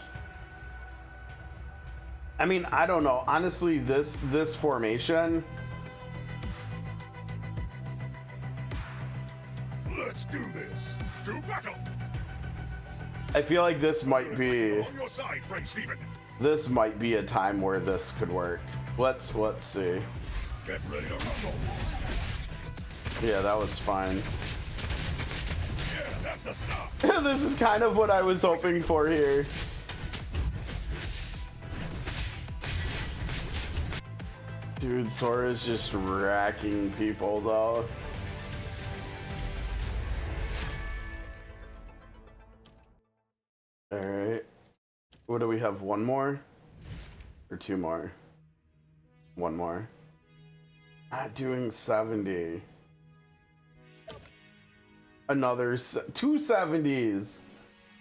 I mean, I don't know. Honestly, this formation. Let's do this. To battle. I feel like this might be. On your side, friend Steven. This might be a time where this could work. Let's see. Get ready to rumble. Yeah, that was fine. Yeah, that's the stuff. This is kind of what I was hoping for here. Dude, Thor is just racking people though. Alright. What do we have? One more? Or two more? One more. Not doing 70. Another two 70s.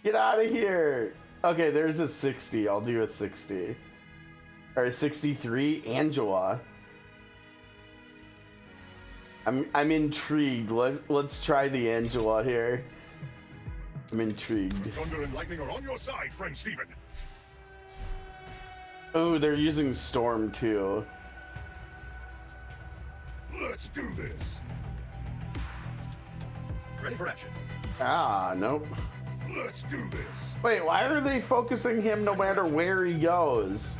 Get out of here. Okay, there's a 60. I'll do a 60. Or 63. Angela. I'm intrigued. Let's try the Angela here. I'm intrigued. Thunder and lightning are on your side, friend Steven. Oh, they're using Storm too. Let's do this. Ready for action. Ah, nope. Let's do this. Wait, why are they focusing him no matter where he goes?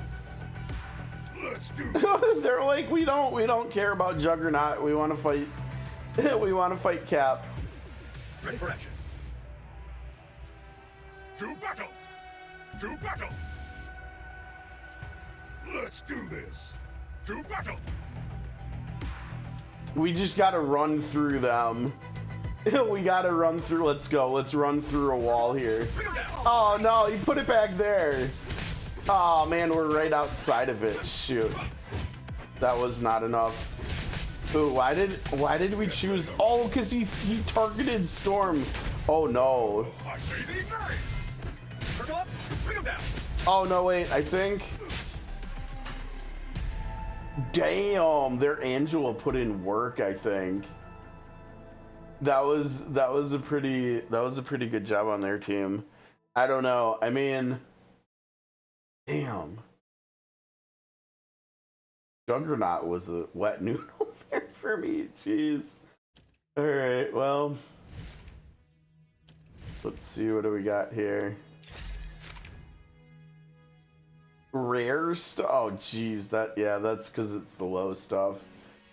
Let's do this. They're like, we don't care about Juggernaut. We want to fight. We want to fight Cap. Ready for action. To battle. To battle. Let's do this. To battle. We just gotta run through them. We gotta run through. Let's go. Let's run through a wall here. Oh no, he put it back there. Oh man, we're right outside of it. Shoot, that was not enough. Ooh, why did we choose? Oh, because he targeted Storm. Oh no. I say the ignite. Circle up. Bring him down. Oh no, wait. I think. Damn, their Angela put in work. I think that was a pretty good job on their team. I don't know. I mean, damn. Juggernaut was a wet noodle there for me. Jeez. All right. Well, let's see. What do we got here? Rare stuff. Oh, geez. That's because it's the low stuff.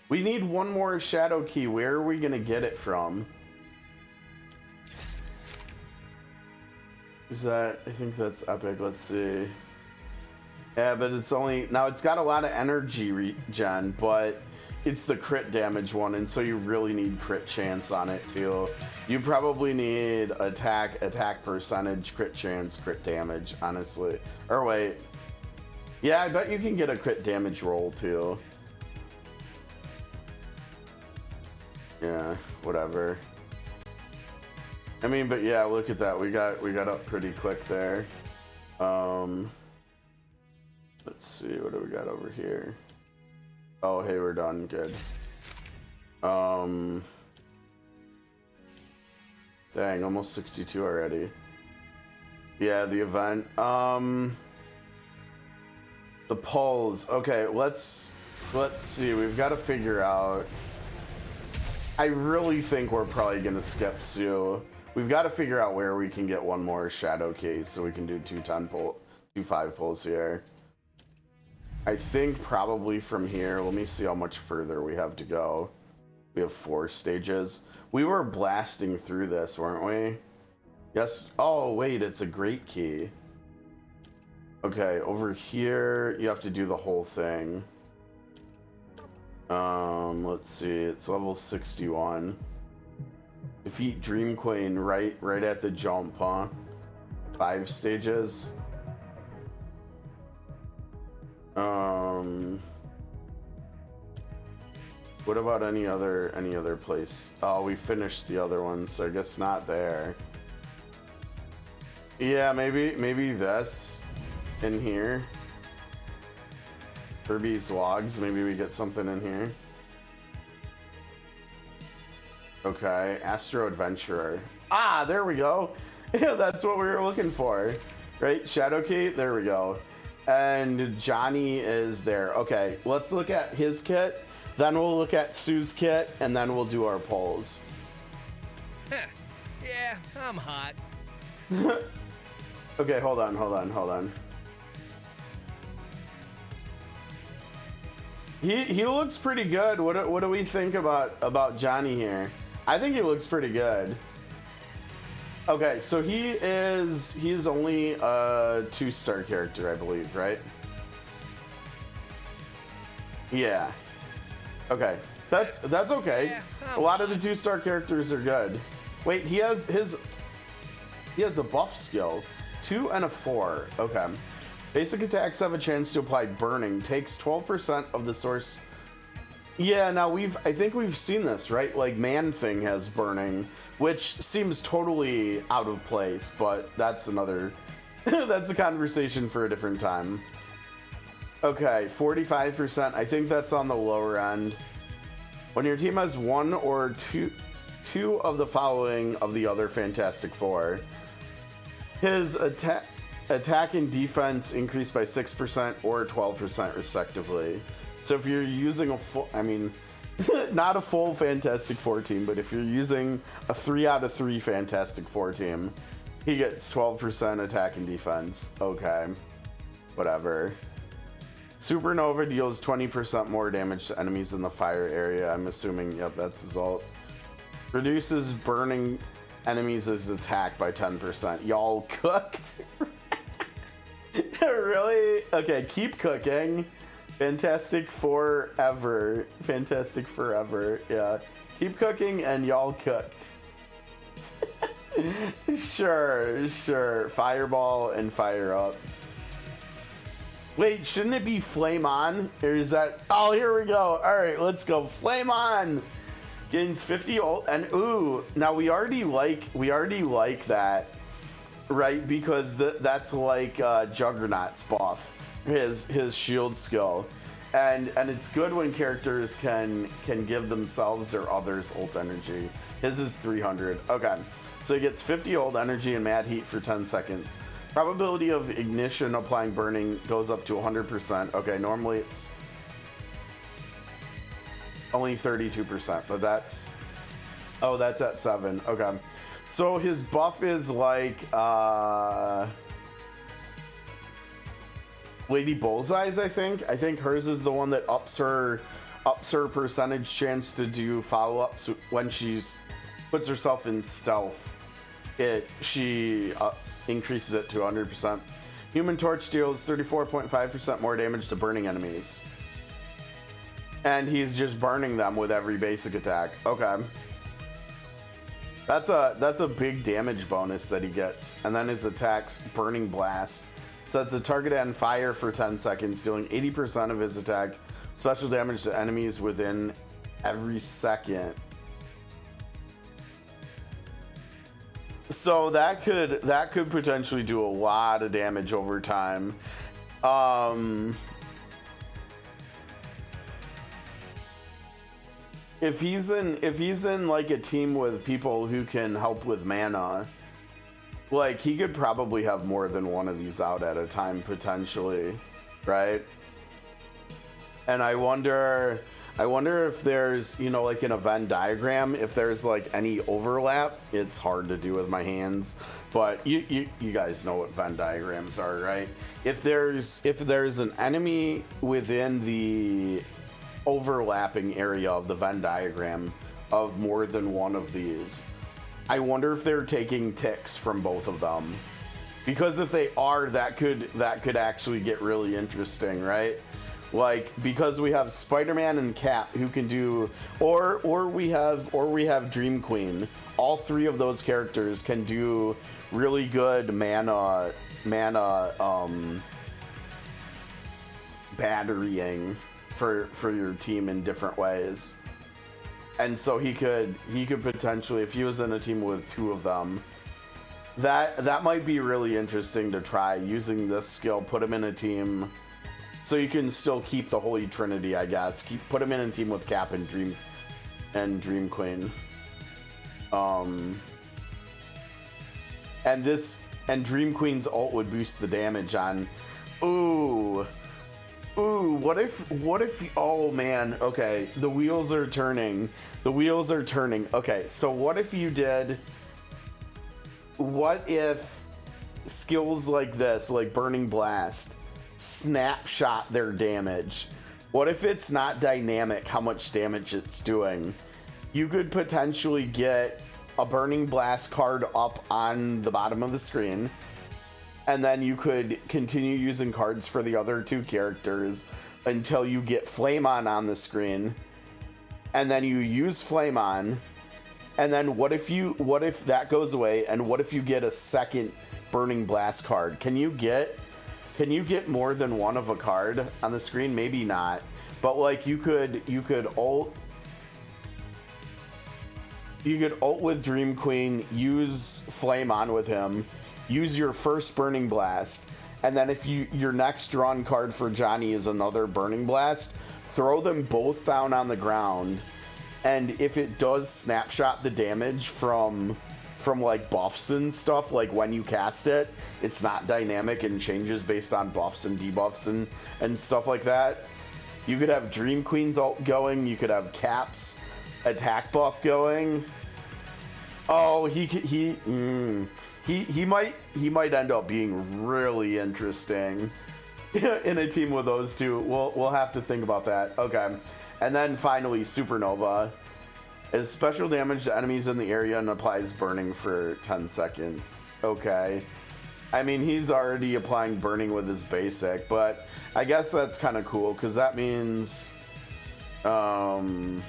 We need one more shadow key. Where are we gonna get it from? Is that? I think that's epic. Let's see. Yeah, but it's only now. It's got a lot of energy regen, but it's the crit damage one, and so you really need crit chance on it too. You probably need attack percentage, crit chance, crit damage. Honestly, or wait. Yeah, I bet you can get a crit damage roll too. Yeah, whatever. I mean, but yeah, look at that. We got up pretty quick there. Let's see, what do we got over here? Oh, hey, we're done. Good. Dang, almost 62 already. Yeah, the event. The polls. Okay, let's see. We've got to figure out. I really think we're probably gonna skip Sue. We've got to figure out where we can get one more shadow case so we can do 2 5 pulls here. I think probably from here. Let me see how much further we have to go. We have 4 stages. We were blasting through this, weren't we? Yes. Oh wait, it's a great key. Okay, over here, you have to do the whole thing. Let's see, it's level 61. Defeat Dream Queen right at the jump, huh? 5 stages. What about any other place? Oh, we finished the other one, so I guess not there. Yeah, maybe this. In here. Kirby's logs. Maybe we get something in here. Okay. Astro Adventurer. Ah, there we go. Yeah, that's what we were looking for, right? Shadowkey, there we go. And Johnny is there. Okay, let's look at his kit. Then we'll look at Sue's kit, and then we'll do our polls. Yeah, I'm hot. Okay, hold on. He looks pretty good. What do we think about Johnny here? I think he looks pretty good. Okay, so he's only a 2-star character, I believe, right? Yeah. Okay. That's okay. Yeah, A lot of the 2-star characters are good. Wait, he has a buff skill. 2 and a 4. Okay. Basic attacks have a chance to apply burning. Takes 12% of the source. Yeah, now I think we've seen this, right? Like Man-Thing has burning, which seems totally out of place, but that's another that's a conversation for a different time. Okay, 45%. I think that's on the lower end. When your team has one or two of the following of the other Fantastic Four, his attack and defense increase by 6% or 12% respectively. So if you're using a full, I mean, not a full Fantastic Four team, but if you're using a 3 out of 3 Fantastic Four team, he gets 12% attack and defense. Okay, whatever. Supernova deals 20% more damage to enemies in the fire area. I'm assuming, yep, that's his ult. Reduces burning enemies' attack by 10%. Y'all cooked? Really? Okay, keep cooking. Fantastic forever. Fantastic forever. Yeah. Keep cooking and y'all cooked. Sure. Fireball and fire up. Wait, shouldn't it be flame on? Or is that... Oh, here we go. All right, let's go. Flame on. Gains 50 ult. And ooh, now we already like that, right? Because that's like Juggernaut's buff. His shield skill, and it's good when characters can give themselves or others ult energy. His is 300. Okay, so he gets 50 ult energy and mad heat for 10 seconds. Probability of ignition applying burning goes up to 100%. Okay, normally it's only 32%, but that's at 7. Okay, so his buff is like Lady Bullseye's, I think. I think hers is the one that ups her percentage chance to do follow-ups when she's puts herself in stealth. She increases it to 100%. Human Torch deals 34.5% more damage to burning enemies. And he's just burning them with every basic attack. Okay. That's a big damage bonus that he gets. And then his attacks, Burning Blast. Sets the target on fire for 10 seconds, dealing 80% of his attack special damage to enemies within every second. So that could potentially do a lot of damage over time. If he's in like a team with people who can help with mana, like he could probably have more than one of these out at a time potentially, right? And I wonder if there's, you know, like in a Venn diagram, if there's like any overlap. It's hard to do with my hands, but you guys know what Venn diagrams are, right? If there's an enemy within the overlapping area of the Venn diagram of more than one of these, I wonder if they're taking ticks from both of them. Because if they are, that could actually get really interesting, right? Like, because we have Spider-Man and Cap who can do, or we have Dream Queen. All three of those characters can do really good mana batterying for your team in different ways. And so he could potentially, if he was in a team with two of them, that might be really interesting to try using this skill. Put him in a team, so you can still keep the Holy Trinity, I guess. Put him in a team with Cap and Dream Queen. and Dream Queen's ult would boost the damage on. Ooh, what if? Oh man, okay, the wheels are turning. Okay, so what if you did? What if skills like this, like Burning Blast, snapshot their damage? What if it's not dynamic how much damage it's doing? You could potentially get a Burning Blast card up on the bottom of the screen, and then you could continue using cards for the other two characters until you get Flame on the screen, and then you use Flame On, and then what if that goes away, and what if you get a second Burning Blast card? Can you get more than one of a card on the screen? Maybe not, but like you could ult with Dream Queen, use Flame On with him, use your first Burning Blast, and then if your next drawn card for Johnny is another Burning Blast, throw them both down on the ground, and if it does snapshot the damage from like buffs and stuff, like when you cast it, it's not dynamic and changes based on buffs and debuffs and stuff like that. You could have Dream Queen's ult going, you could have Cap's attack buff going. Oh, he might end up being really interesting in a team with those two. We'll have to think about that. Okay, and then finally, Supernova is special damage to enemies in the area and applies burning for 10 seconds. Okay, I mean he's already applying burning with his basic, but I guess that's kind of cool because that means, I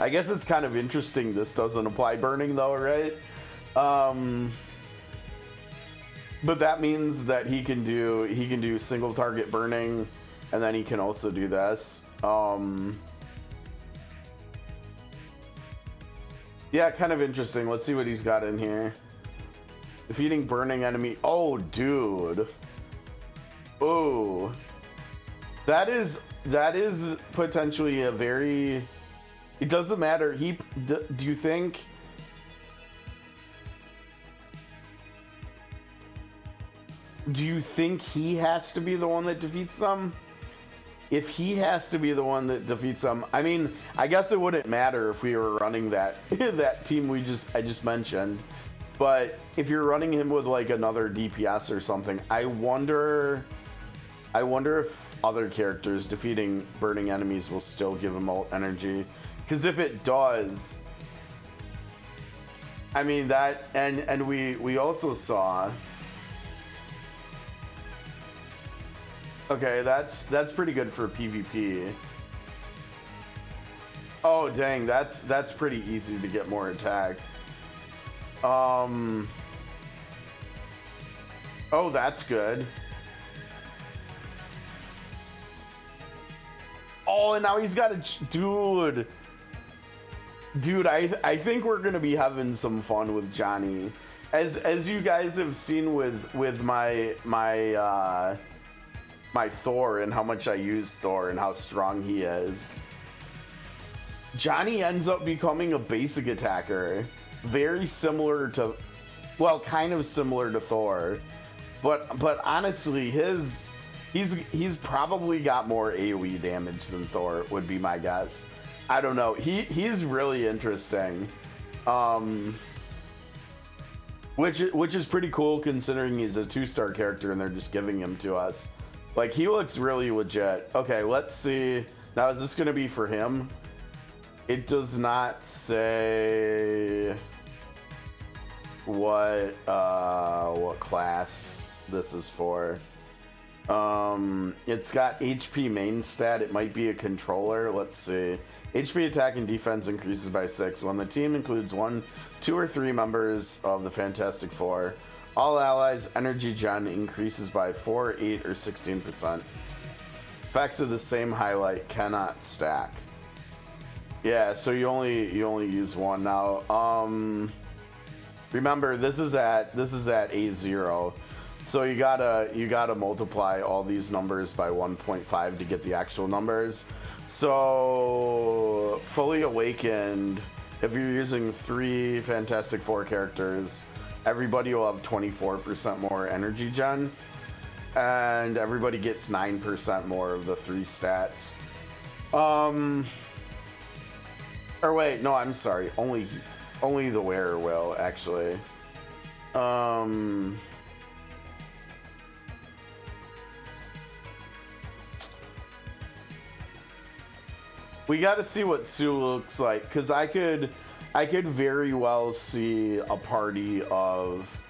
guess it's kind of interesting this doesn't apply burning though, right? But that means that he can do single target burning, and then he can also do this. Yeah, kind of interesting. Let's see what he's got in here. Defeating burning enemy. Oh, dude. Oh, that is potentially a very. It doesn't matter. Do you think? Do you think he has to be the one that defeats them? If he has to be the one that defeats them, I mean, I guess it wouldn't matter if we were running that that team I just mentioned. But if you're running him with like another DPS or something, I wonder if other characters defeating burning enemies will still give him ult energy. Because if it does, I mean that, and we also saw. Okay, that's pretty good for PvP. Oh dang, that's pretty easy to get more attack. Oh, that's good. Oh, and now he's got a dude. I think we're gonna be having some fun with Johnny, as you guys have seen with my Thor and how much I use Thor and how strong he is. Johnny ends up becoming a basic attacker, very similar to, well, kind of similar to Thor, but honestly, he's probably got more AoE damage than Thor, would be my guess. I don't know. He's really interesting, which is pretty cool considering he's a 2-star character and they're just giving him to us. Like, he looks really legit. Okay, let's see. Now, is this going to be for him? It does not say what class this is for. It's got HP main stat. It might be a controller. Let's see. HP attack and defense increases by 6 when the team includes 1, 2, or 3 members of the Fantastic Four. All allies' energy gen increases by 4, 8, or 16%. Effects of the same highlight cannot stack. Yeah, so you only use one now. Remember, this is at A0, so you gotta multiply all these numbers by 1.5 to get the actual numbers. So fully awakened, if you're using 3 Fantastic Four characters, everybody will have 24% more energy gen, and everybody gets 9% more of the 3 stats. Or wait, no, I'm sorry. Only the wearer will, actually. We got to see what Sue looks like, because I could very well see a party of,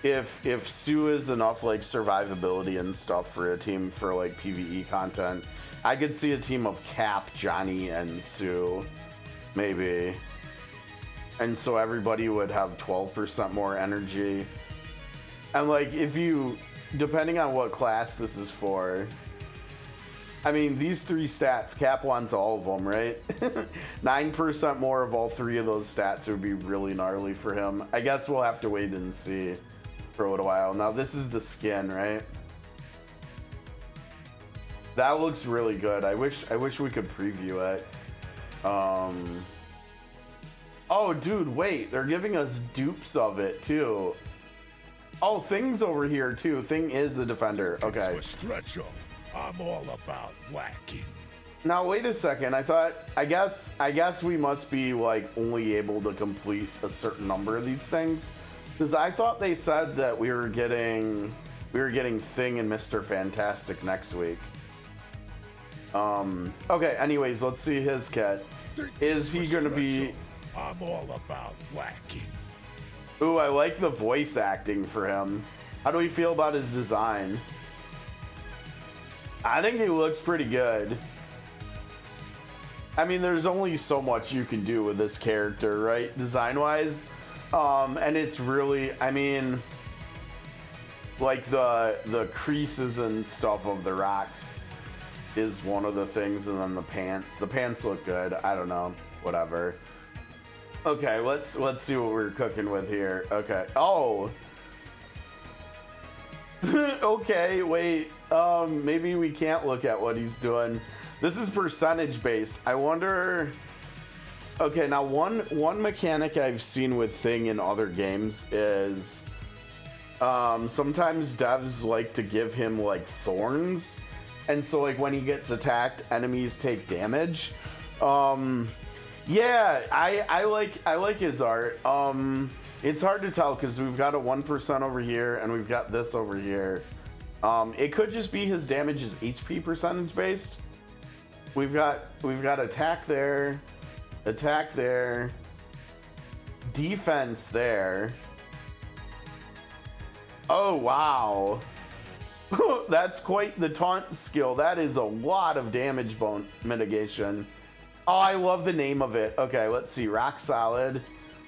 if Sue is enough like survivability and stuff for a team for like PvE content, I could see a team of Cap, Johnny, and Sue, maybe. And so everybody would have 12% more energy. And like, if you, depending on what class this is for, I mean, these 3 stats, Cap wants all of them, right? 9% more of all 3 of those stats would be really gnarly for him. I guess we'll have to wait and see for a little while. Now, this is the skin, right? That looks really good. I wish we could preview it. Oh, dude, wait. They're giving us dupes of it, too. Oh, Thing's over here, too. Thing is the defender. Okay. Stretch 'em. I'm all about whacking. Now wait a second. I guess we must be like only able to complete a certain number of these things, because I thought they said that we were getting Thing and Mr. Fantastic next week. Okay. Anyways, let's see his kit. Is he gonna be? I'm all about whacking. Ooh, I like the voice acting for him. How do we feel about his design? I think he looks pretty good. I mean, there's only so much you can do with this character, right? Design-wise. And it's really, I mean, like the creases and stuff of the rocks is one of the things, and then the pants. The pants look good. I don't know. Whatever. Okay, let's see what we're cooking with here. Okay. Oh. Okay, wait. Maybe we can't look at what he's doing. This is percentage based. I wonder. Okay, now one mechanic I've seen with Thing in other games is sometimes devs like to give him like thorns, and so like when he gets attacked, enemies take damage. Yeah, I like his art. It's hard to tell because we've got a 1% over here and we've got this over here. It could just be his damage is HP percentage based. We've got attack there, defense there. Oh wow, that's quite the taunt skill. That is a lot of damage bone mitigation. Oh, I love the name of it. Okay, let's see. Rock Solid,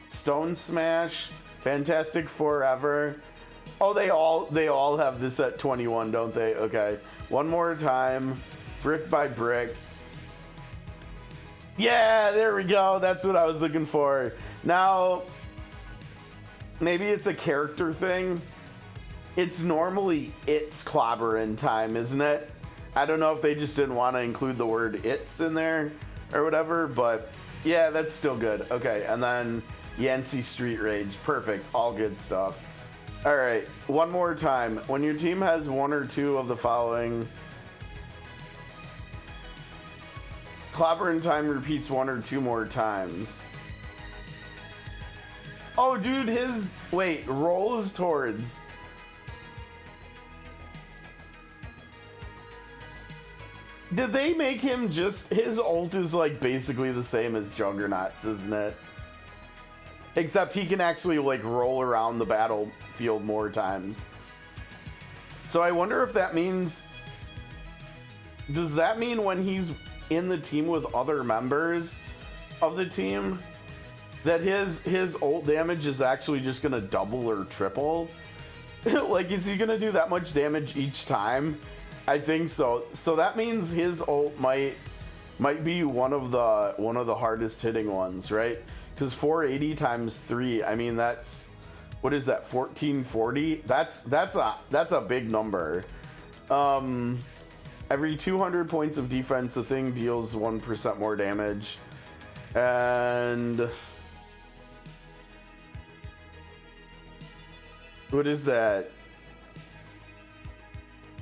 Stone Smash, Fantastic Forever. Oh, they all have this at 21, don't they? Okay. One more time. Brick by brick. Yeah, there we go. That's what I was looking for. Now, maybe it's a character thing. It's normally it's clobbering time, isn't it? I don't know if they just didn't want to include the word it's in there or whatever, but yeah, that's still good. Okay, and then Yancey Street Rage. Perfect. All good stuff. All right, one more time. When your team has 1 or 2 of the following, clobbering time repeats 1 or 2 more times. Oh, dude, wait, rolls towards. Did they make him just, his ult is like basically the same as Juggernaut's, isn't it? Except he can actually like roll around the battlefield more times. So I wonder if that means, does that mean when he's in the team with other members of the team that his ult damage is actually just gonna double or triple? Like, is he gonna do that much damage each time? I think so. So that means his ult might be one of the hardest hitting ones, right? Because 480 times 3, I mean, that's, what is that, 1440? That's a big number. Every 200 points of defense, the thing deals 1% more damage. And What is that?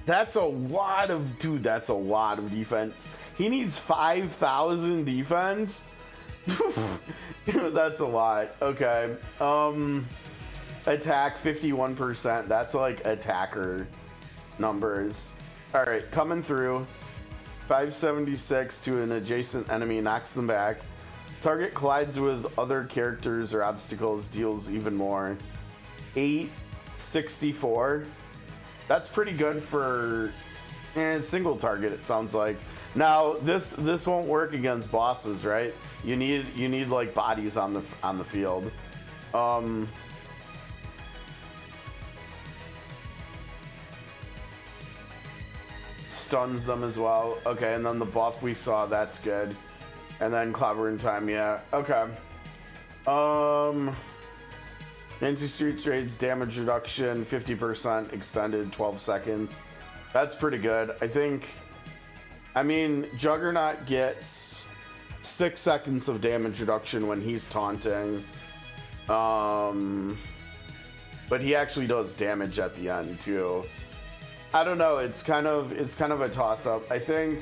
That's a lot of, dude, that's a lot of defense. He needs 5,000 defense? That's a lot. Okay. Attack 51%. That's like attacker numbers. All right, coming through. 576 to an adjacent enemy, knocks them back. Target collides with other characters or obstacles, deals even more. 864. That's pretty good for single target, it sounds like. Now this won't work against bosses, right? You need like bodies on the field. Stuns them as well. Okay, and then the buff we saw, that's good. And then clobbering time, yeah. Okay. Anti-street trades damage reduction 50% extended 12 seconds. That's pretty good. I mean, Juggernaut gets 6 seconds of damage reduction when he's taunting. But he actually does damage at the end too. I don't know, it's kind of a toss-up. I think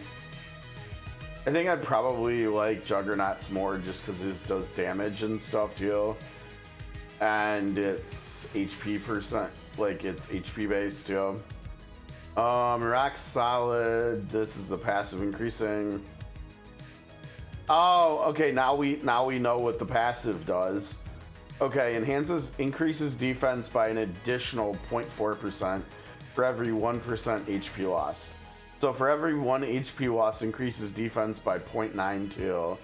I'd probably like Juggernauts more just because his does damage and stuff too. And it's HP percent, like it's HP based too. Rock Solid, this is a passive increasing. Oh, okay, now we know what the passive does. Okay, increases defense by an additional 0.4% for every 1% HP lost. So for every 1 HP loss, increases defense by 0.92.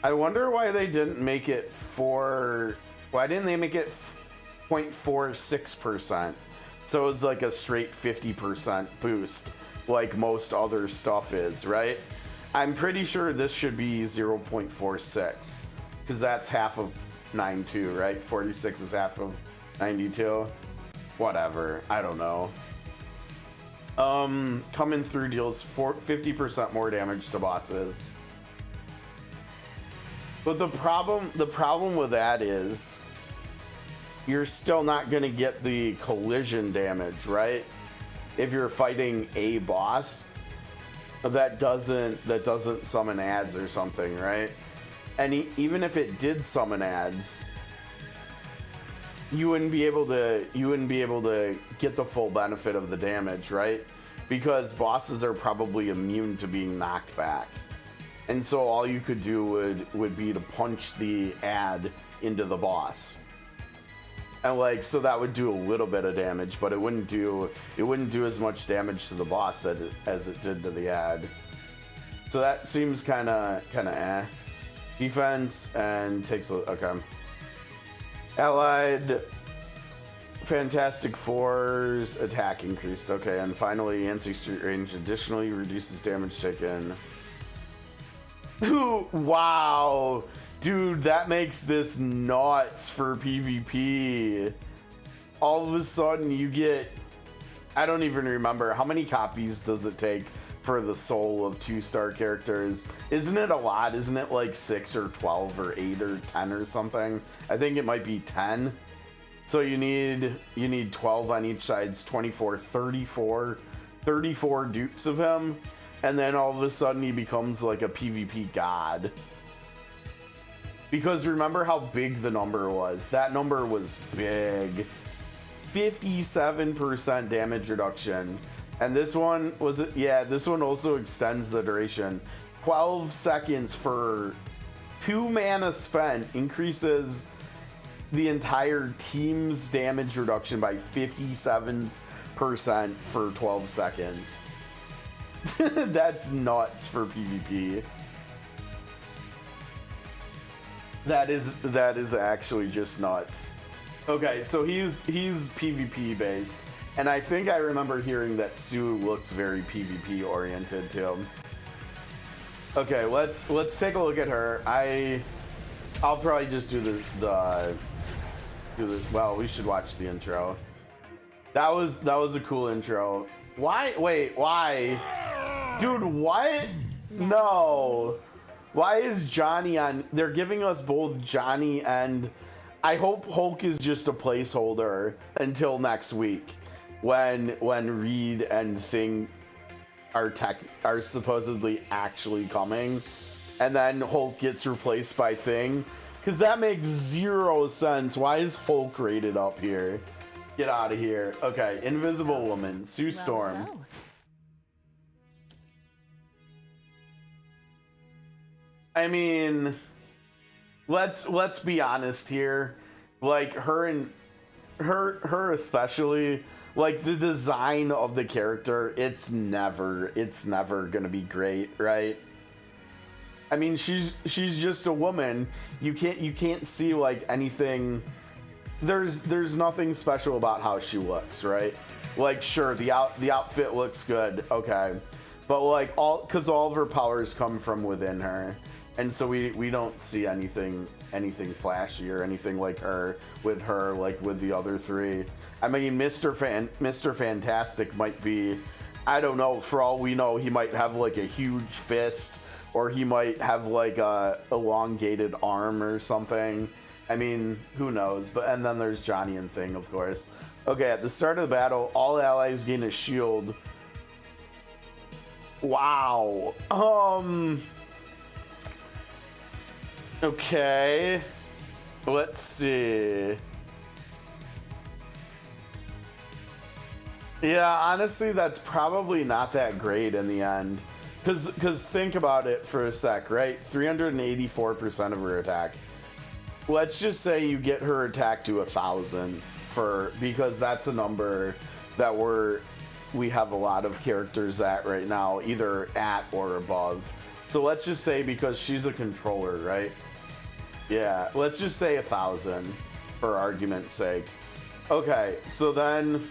I wonder why they didn't make it why didn't they make it 0.46%? So it's like a straight 50% boost, like most other stuff is, right? I'm pretty sure this should be 0.46, because that's half of 92, right? 46 is half of 92. Whatever, I don't know. Coming through deals 50% more damage to bosses. But the problem with that is you're still not going to get the collision damage, right? If you're fighting a boss that doesn't summon ads or something, right? And even if it did summon ads, you wouldn't be able to get the full benefit of the damage, right? Because bosses are probably immune to being knocked back. And so all you could do would be to punch the ad into the boss. And like, so that would do a little bit of damage, but it wouldn't do as much damage to the boss as it did to the ad. So that seems kind of eh. Defense and takes okay. Allied Fantastic Four's attack increased. Okay, and finally anti-street range additionally reduces damage taken. Wow, dude, that makes this nuts for PvP. All of a sudden you get, I don't even remember, how many copies does it take for the soul of 2-star characters? Isn't it a lot? Isn't it like 6 or 12 or 8 or 10 or something? I think it might be 10. So you need 12 on each side. It's 24, 34 dupes of him. And then all of a sudden he becomes like a PvP god. Because remember how big the number was. That number was big. 57% damage reduction. And this one this one also extends the duration. 12 seconds for 2 mana spent increases the entire team's damage reduction by 57% for 12 seconds. That's nuts for PvP. That is actually just nuts. Okay, so he's PvP based, and I think I remember hearing that Sue looks very PvP oriented too. Okay, let's take a look at her. I'll probably just do the well, we should watch the intro. That was a cool intro. Why? Wait, why? Dude, what? No. Why is Johnny on? They're giving us both Johnny and I hope Hulk is just a placeholder until next week when Reed and Thing are supposedly actually coming, and then Hulk gets replaced by Thing, because that makes zero sense. Why is Hulk rated up here? Get out of here. Okay, Invisible Woman, Sue Storm. Well. I mean, let's be honest here. Like her especially, like the design of the character, it's never gonna be great, right? I mean, she's just a woman. You can't see like anything. There's nothing special about how she looks, right? Like, sure, the outfit looks good, okay, but like because all of her powers come from within her, and so we don't see anything flashy or anything like her like with the other three. I mean, Mr. Fantastic might be, I don't know, for all we know, he might have like a huge fist, or he might have like a elongated arm or something. I mean, who knows? And then there's Johnny and Thing, of course. Okay, at the start of the battle, all allies gain a shield. Wow. Okay. Let's see. Yeah, honestly, that's probably not that great in the end. Because think about it for a sec, right? 384% of her attack. Let's just say you get her attack to 1,000 because that's a number that we have a lot of characters at right now, either at or above. So let's just say, because she's a controller, right? Yeah, let's just say 1,000 for argument's sake. Okay, so then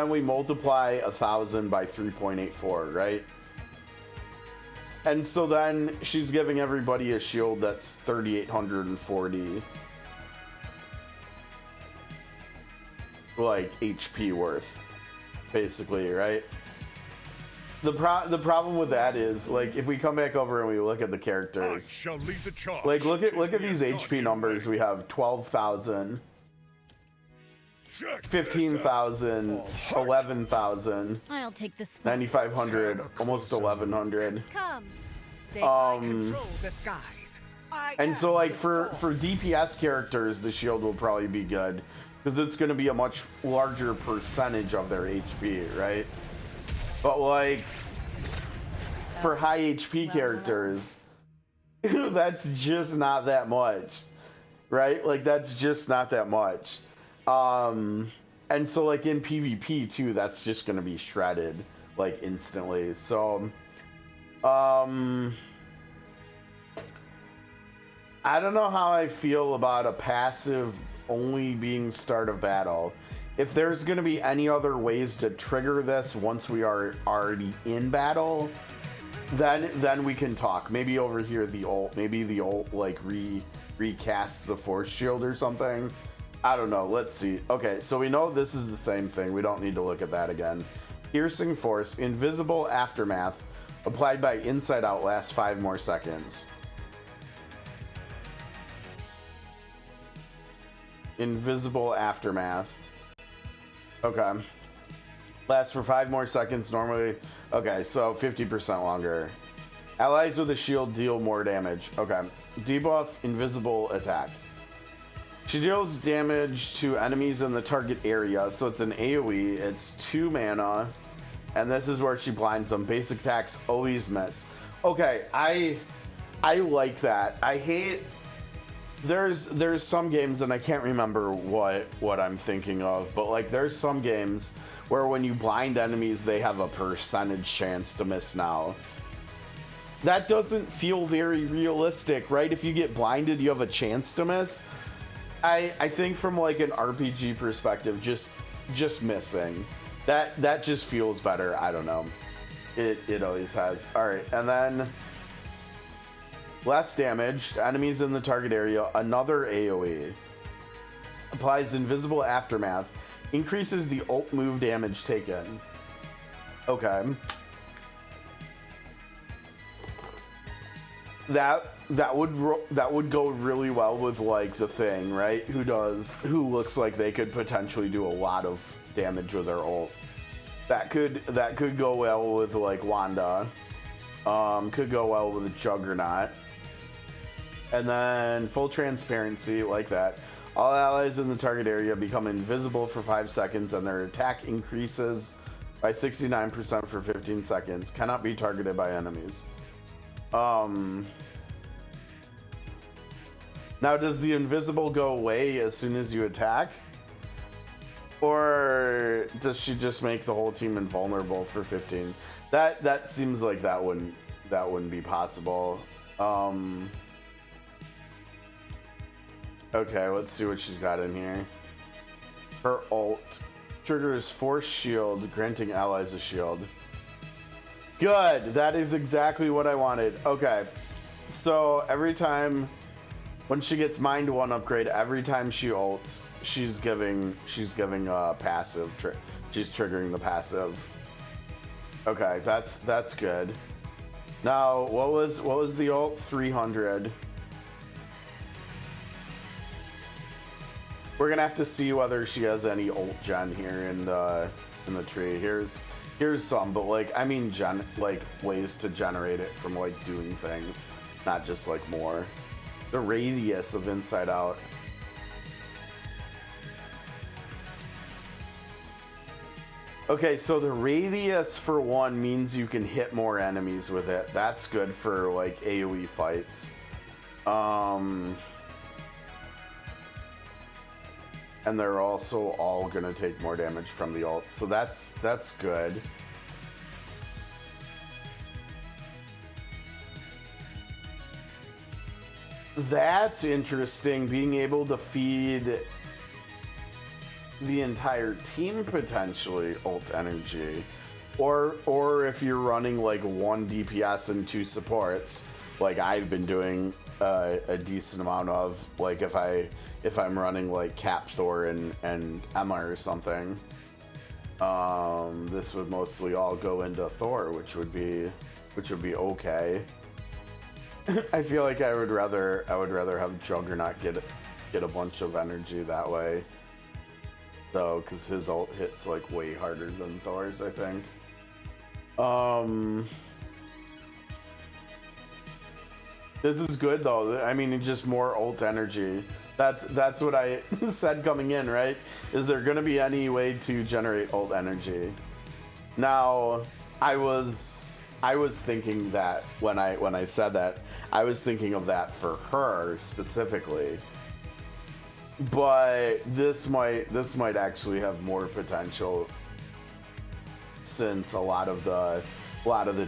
we multiply 1,000 by 3.84, right? And so then she's giving everybody a shield that's 3,840 like HP worth, basically, right? The problem with that is, like, if we come back over and we look at the characters, I shall lead the charge. like, look at Tis these the HP numbers. We have 12,000, 15,000, 11,000, I'll take the spot. 9,500, almost 1,100. Come. Stay Control the skies. And so, like, for DPS characters, the shield will probably be good, because it's going to be a much larger percentage of their HP, right? But, like, for high HP characters, that's just not that much, right? Like, that's just not that much. And so, like, in PvP, too, that's just going to be shredded, like, instantly. So, I don't know how I feel about a passive only being start of battle. If there's going to be any other ways to trigger this once we are already in battle, then we can talk. Maybe over here the ult, like recasts the force shield or something. I don't know. Let's see. Okay, so we know this is the same thing. We don't need to look at that again. Piercing force, invisible aftermath, applied by inside out, lasts 5 more seconds. Invisible aftermath. Okay. Lasts for 5 more seconds normally. Okay, so 50% longer. Allies with a shield deal more damage. Okay. Debuff invisible attack. She deals damage to enemies in the target area, so it's an AoE. It's 2 mana, and this is where she blinds them. Basic attacks always miss. Okay, I like that. I hate. There's some games, and I can't remember what I'm thinking of, but like there's some games where when you blind enemies, they have a percentage chance to miss now. That doesn't feel very realistic, right? If you get blinded, you have a chance to miss. I think from like an RPG perspective, just missing. That just feels better. I don't know. It always has. Alright, and then less damage to enemies in the target area, another AoE. Applies invisible aftermath. Increases the ult move damage taken. Okay. that would go really well with like the Thing, right? Who looks like they could potentially do a lot of damage with their ult. That could go well with like Wanda. Could go well with Juggernaut. And then full transparency like that. All allies in the target area become invisible for 5 seconds and their attack increases by 69% for 15 seconds. Cannot be targeted by enemies. Now does the invisible go away as soon as you attack? Or does she just make the whole team invulnerable for 15? That seems like that wouldn't be possible. Okay, let's see what she's got in here. Her ult triggers Force Shield, granting allies a shield. Good, that is exactly what I wanted. Okay, so every time when she gets Mind 1 upgrade, every time she ults, she's giving a passive. She's triggering the passive. Okay, that's good. Now, what was the ult? 300. We're gonna have to see whether she has any ult gen here in the tree. Here's some, but like I mean like ways to generate it from like doing things, not just like more. The radius of Inside Out. Okay, so the radius for one means you can hit more enemies with it. That's good for like AoE fights. And they're also all gonna take more damage from the ult, so that's good. That's interesting, being able to feed the entire team potentially ult energy, or if you're running like 1 DPS and 2 supports, like I've been doing a decent amount of, like if I'm running like Cap, Thor, and Emma or something, this would mostly all go into Thor, which would be okay. I feel like I would rather have Juggernaut get a bunch of energy that way, though, because his ult hits like way harder than Thor's, I think. This is good though. I mean, it's just more ult energy. That's what I said coming in, right? Is there gonna be any way to generate ult energy? Now, I was thinking that when I said that, I was thinking of that for her specifically. But this might actually have more potential, since a lot of the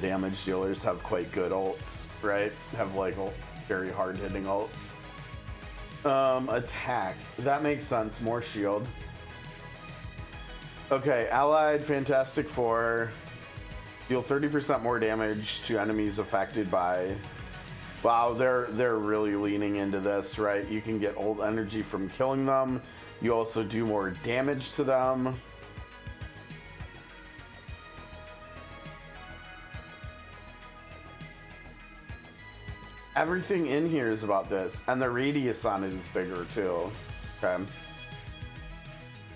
damage dealers have quite good ults, right? Have like very hard hitting ults. Attack. That makes sense. More shield. Okay, allied Fantastic Four. Deal 30% more damage to enemies affected by. Wow, they're really leaning into this, right? You can get ult energy from killing them. You also do more damage to them. Everything in here is about this, and the radius on it is bigger too. Okay.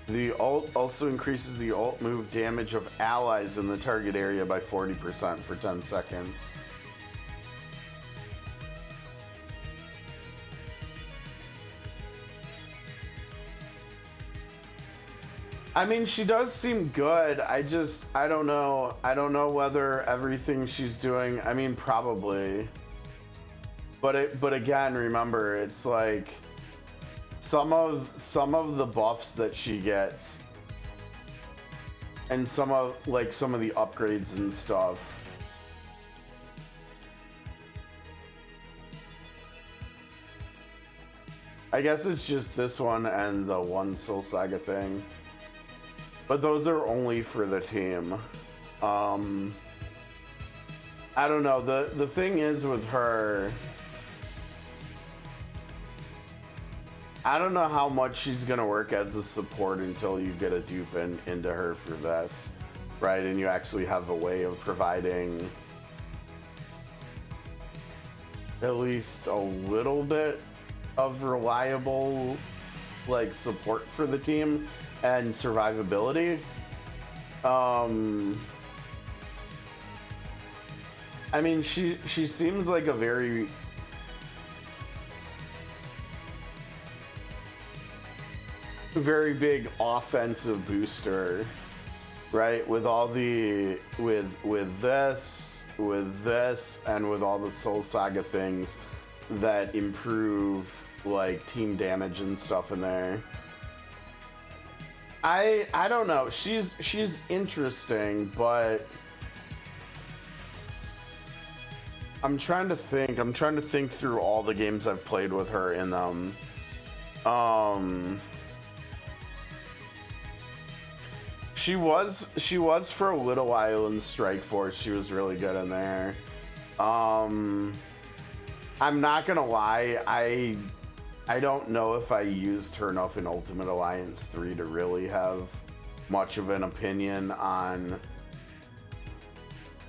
The ult also increases the ult move damage of allies in the target area by 40% for 10 seconds. I mean, she does seem good. I don't know. I don't know whether everything she's doing, I mean, probably. But again, remember, it's like some of the buffs that she gets, and some of the upgrades and stuff. I guess it's just this one and the one Soul Saga thing. But those are only for the team. I don't know. The thing is with her, I don't know how much she's gonna work as a support until you get a dupe into her for this, right? And you actually have a way of providing at least a little bit of reliable like support for the team and survivability. I mean, she seems like a very big offensive booster, right? With all the with this, and with all the Soul Saga things that improve like team damage and stuff in there. I don't know. She's interesting, but I'm trying to think. I'm trying to think through all the games I've played with her in them. She was for a little while in Strike Force. She was really good in there. I'm not gonna lie. I don't know if I used her enough in Ultimate Alliance 3 to really have much of an opinion on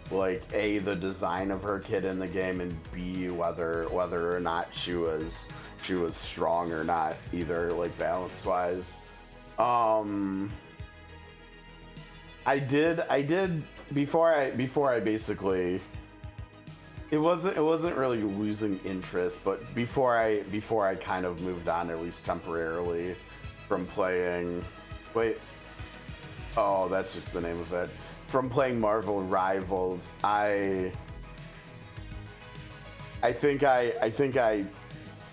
like A, the design of her kit in the game, and B, whether or not she was strong or not, either like balance wise. I did before I basically, it wasn't really losing interest, but before I kind of moved on, at least temporarily, from playing, oh, that's just the name of it, from playing Marvel Rivals, I think I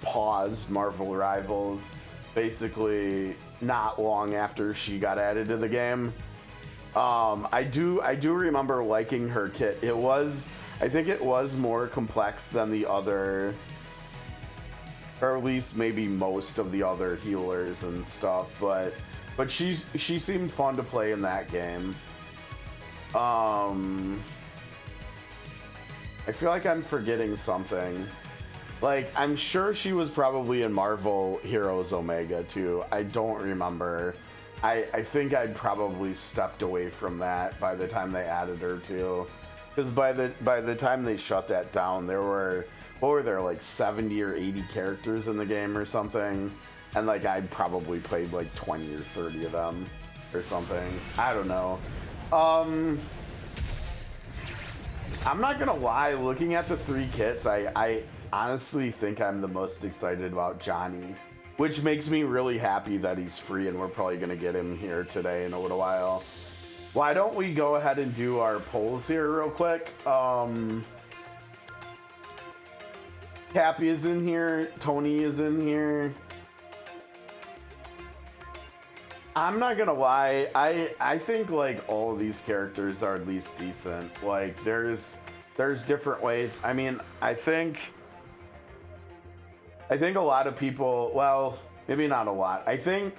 paused Marvel Rivals basically not long after she got added to the game. I do remember liking her kit. I think it was more complex than the other, or at least maybe most of the other healers and stuff, but she seemed fun to play in that game. I feel like I'm forgetting something. Like, I'm sure she was probably in Marvel Heroes Omega too. I don't remember. I think I'd probably stepped away from that by the time they added her too. Because by the time they shut that down, there were, what were there, like 70 or 80 characters in the game or something? And like I'd probably played like 20 or 30 of them or something. I don't know. I'm not gonna lie, looking at the 3 kits, I honestly think I'm the most excited about Johnny, which makes me really happy that he's free and we're probably gonna get him here today in a little while. Why don't we go ahead and do our polls here real quick? Cappy is in here, Tony is in here. I'm not gonna lie, I think like all of these characters are at least decent. Like there's different ways. I mean, I think a lot of people, well, maybe not a lot. I think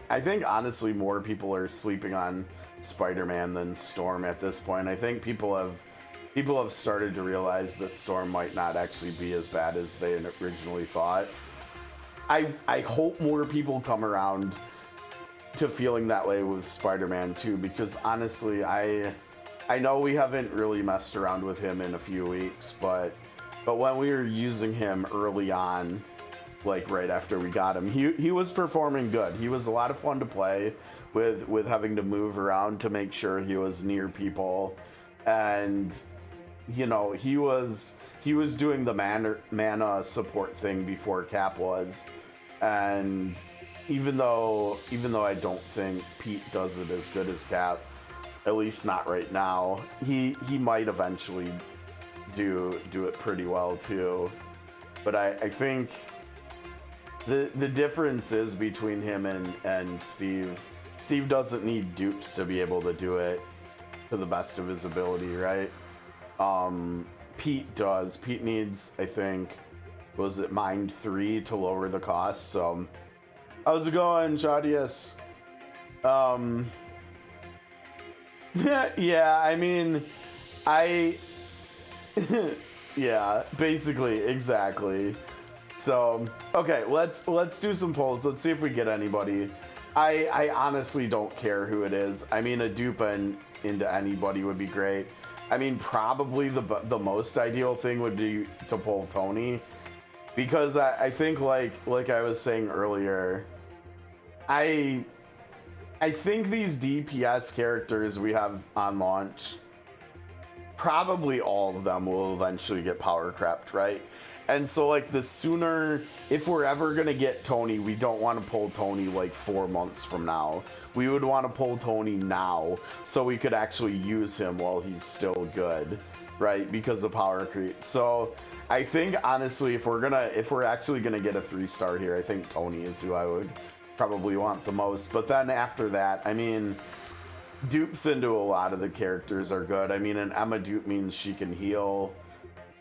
honestly more people are sleeping on Spider-Man than Storm at this point. I think people have started to realize that Storm might not actually be as bad as they originally thought. I hope more people come around to feeling that way with Spider-Man too, because honestly, I know we haven't really messed around with him in a few weeks, but when we were using him early on, like right after we got him, he was performing good. He was a lot of fun to play with having to move around to make sure he was near people, and you know, he was doing the mana support thing before Cap was, and even though I don't think Pete does it as good as Cap, at least not right now, he might eventually do it pretty well too. But I think the difference is between him and Steve. Steve doesn't need dupes to be able to do it to the best of his ability, right? Pete does. Pete needs, I think, was it Mind 3 to lower the cost, so how's it going, Shadius? Yeah, I mean, yeah, basically, exactly. So, okay, let's do some polls. Let's see if we get anybody. I honestly don't care who it is. I mean, a dupe into anybody would be great. I mean, probably the most ideal thing would be to pull Tony, because I think like I was saying earlier, I think these DPS characters we have on launch, probably all of them will eventually get power crept, right? And so like the sooner, if we're ever gonna get Tony, we don't want to pull Tony like 4 months from now. We would want to pull Tony now so we could actually use him while he's still good, right? Because of power creep. So I think honestly, if we're actually gonna get a 3-star here, I think Tony is who I would probably want the most. But then after that, I mean, dupes into a lot of the characters are good. I mean, an Emma dupe means she can heal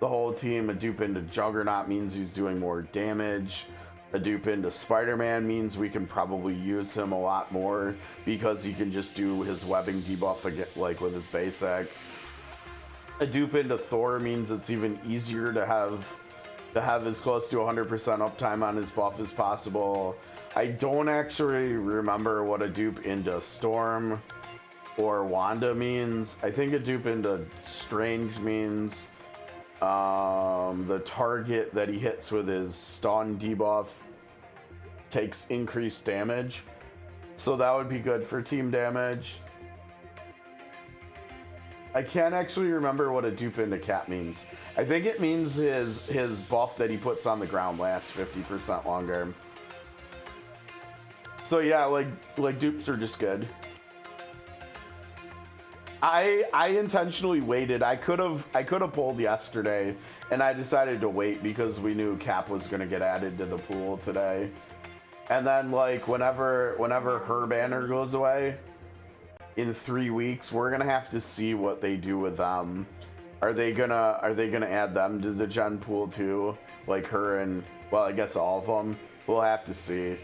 the whole team. A dupe into Juggernaut means he's doing more damage. A dupe into Spider-Man means we can probably use him a lot more because he can just do his webbing debuff again, like with his basic. A dupe into Thor means it's even easier to have as close to 100% uptime on his buff as possible. I don't actually remember what a dupe into Storm or Wanda means. I think a dupe into Strange means the target that he hits with his stun debuff takes increased damage, so that would be good for team damage. I can't actually remember what a dupe into Cat means. I think it means his buff that he puts on the ground lasts 50% longer. So yeah, like dupes are just good. I intentionally waited. I could have pulled yesterday, and I decided to wait because we knew Cap was gonna get added to the pool today. And then like whenever her banner goes away in 3 weeks, we're gonna have to see what they do with them. Are they gonna add them to the gen pool too? Like her and, well, I guess all of them. We'll have to see.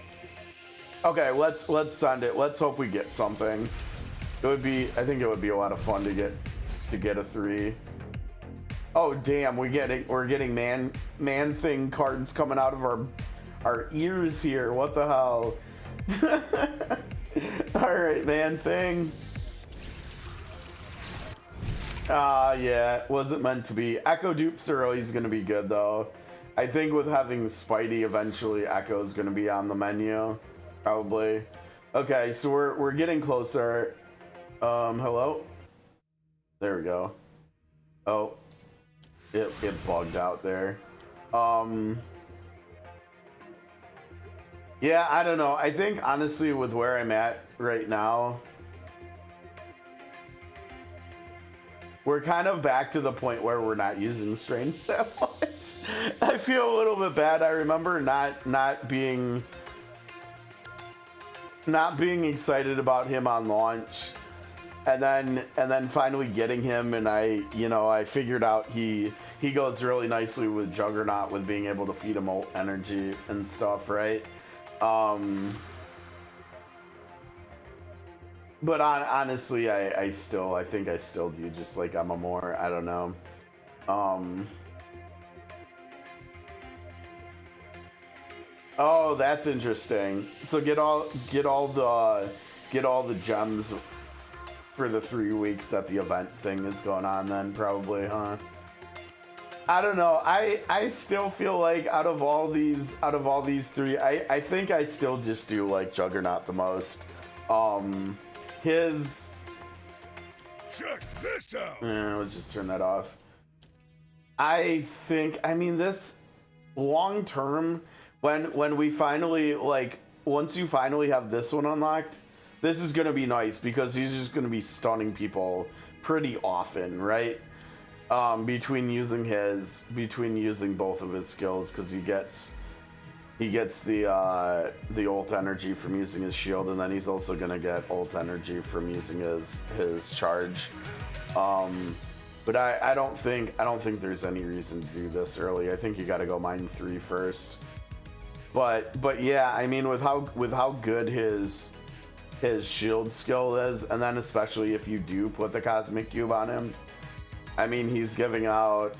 Okay, let's send it. Let's hope we get something. I think it would be a lot of fun to get a 3. Oh damn, we're getting man thing cards coming out of our ears here. What the hell? All right, man thing. Yeah, wasn't meant to be. Echo dupes are always gonna be good though. I think with having Spidey, eventually Echo's gonna be on the menu, probably. Okay, so we're getting closer. Hello? There we go. Oh, it bugged out there. Yeah, I don't know. I think honestly with where I'm at right now, we're kind of back to the point where we're not using Strange that much. I feel a little bit bad. I remember not being excited about him on launch. And then finally getting him, and I figured out he goes really nicely with Juggernaut with being able to feed him ult energy and stuff, right? But honestly, I think I still do just like Emma more. I don't know. Oh, that's interesting. So get all the gems for the 3 weeks that the event thing is going on then, probably, huh? I don't know. I still feel like out of all these 3, I think I still just do like Juggernaut the most. His Check this out. let's just turn that off. I mean this long term, when we finally, like, once you finally have this one unlocked, this is gonna be nice because he's just gonna be stunning people pretty often, right? Between using both of his skills, because he gets the ult energy from using his shield, and then he's also gonna get ult energy from using his charge. But I don't think there's any reason to do this early. I think you got to go mine 3 first. But yeah, I mean with how good his shield skill is, and then especially if you do put the Cosmic Cube on him, I mean he's giving out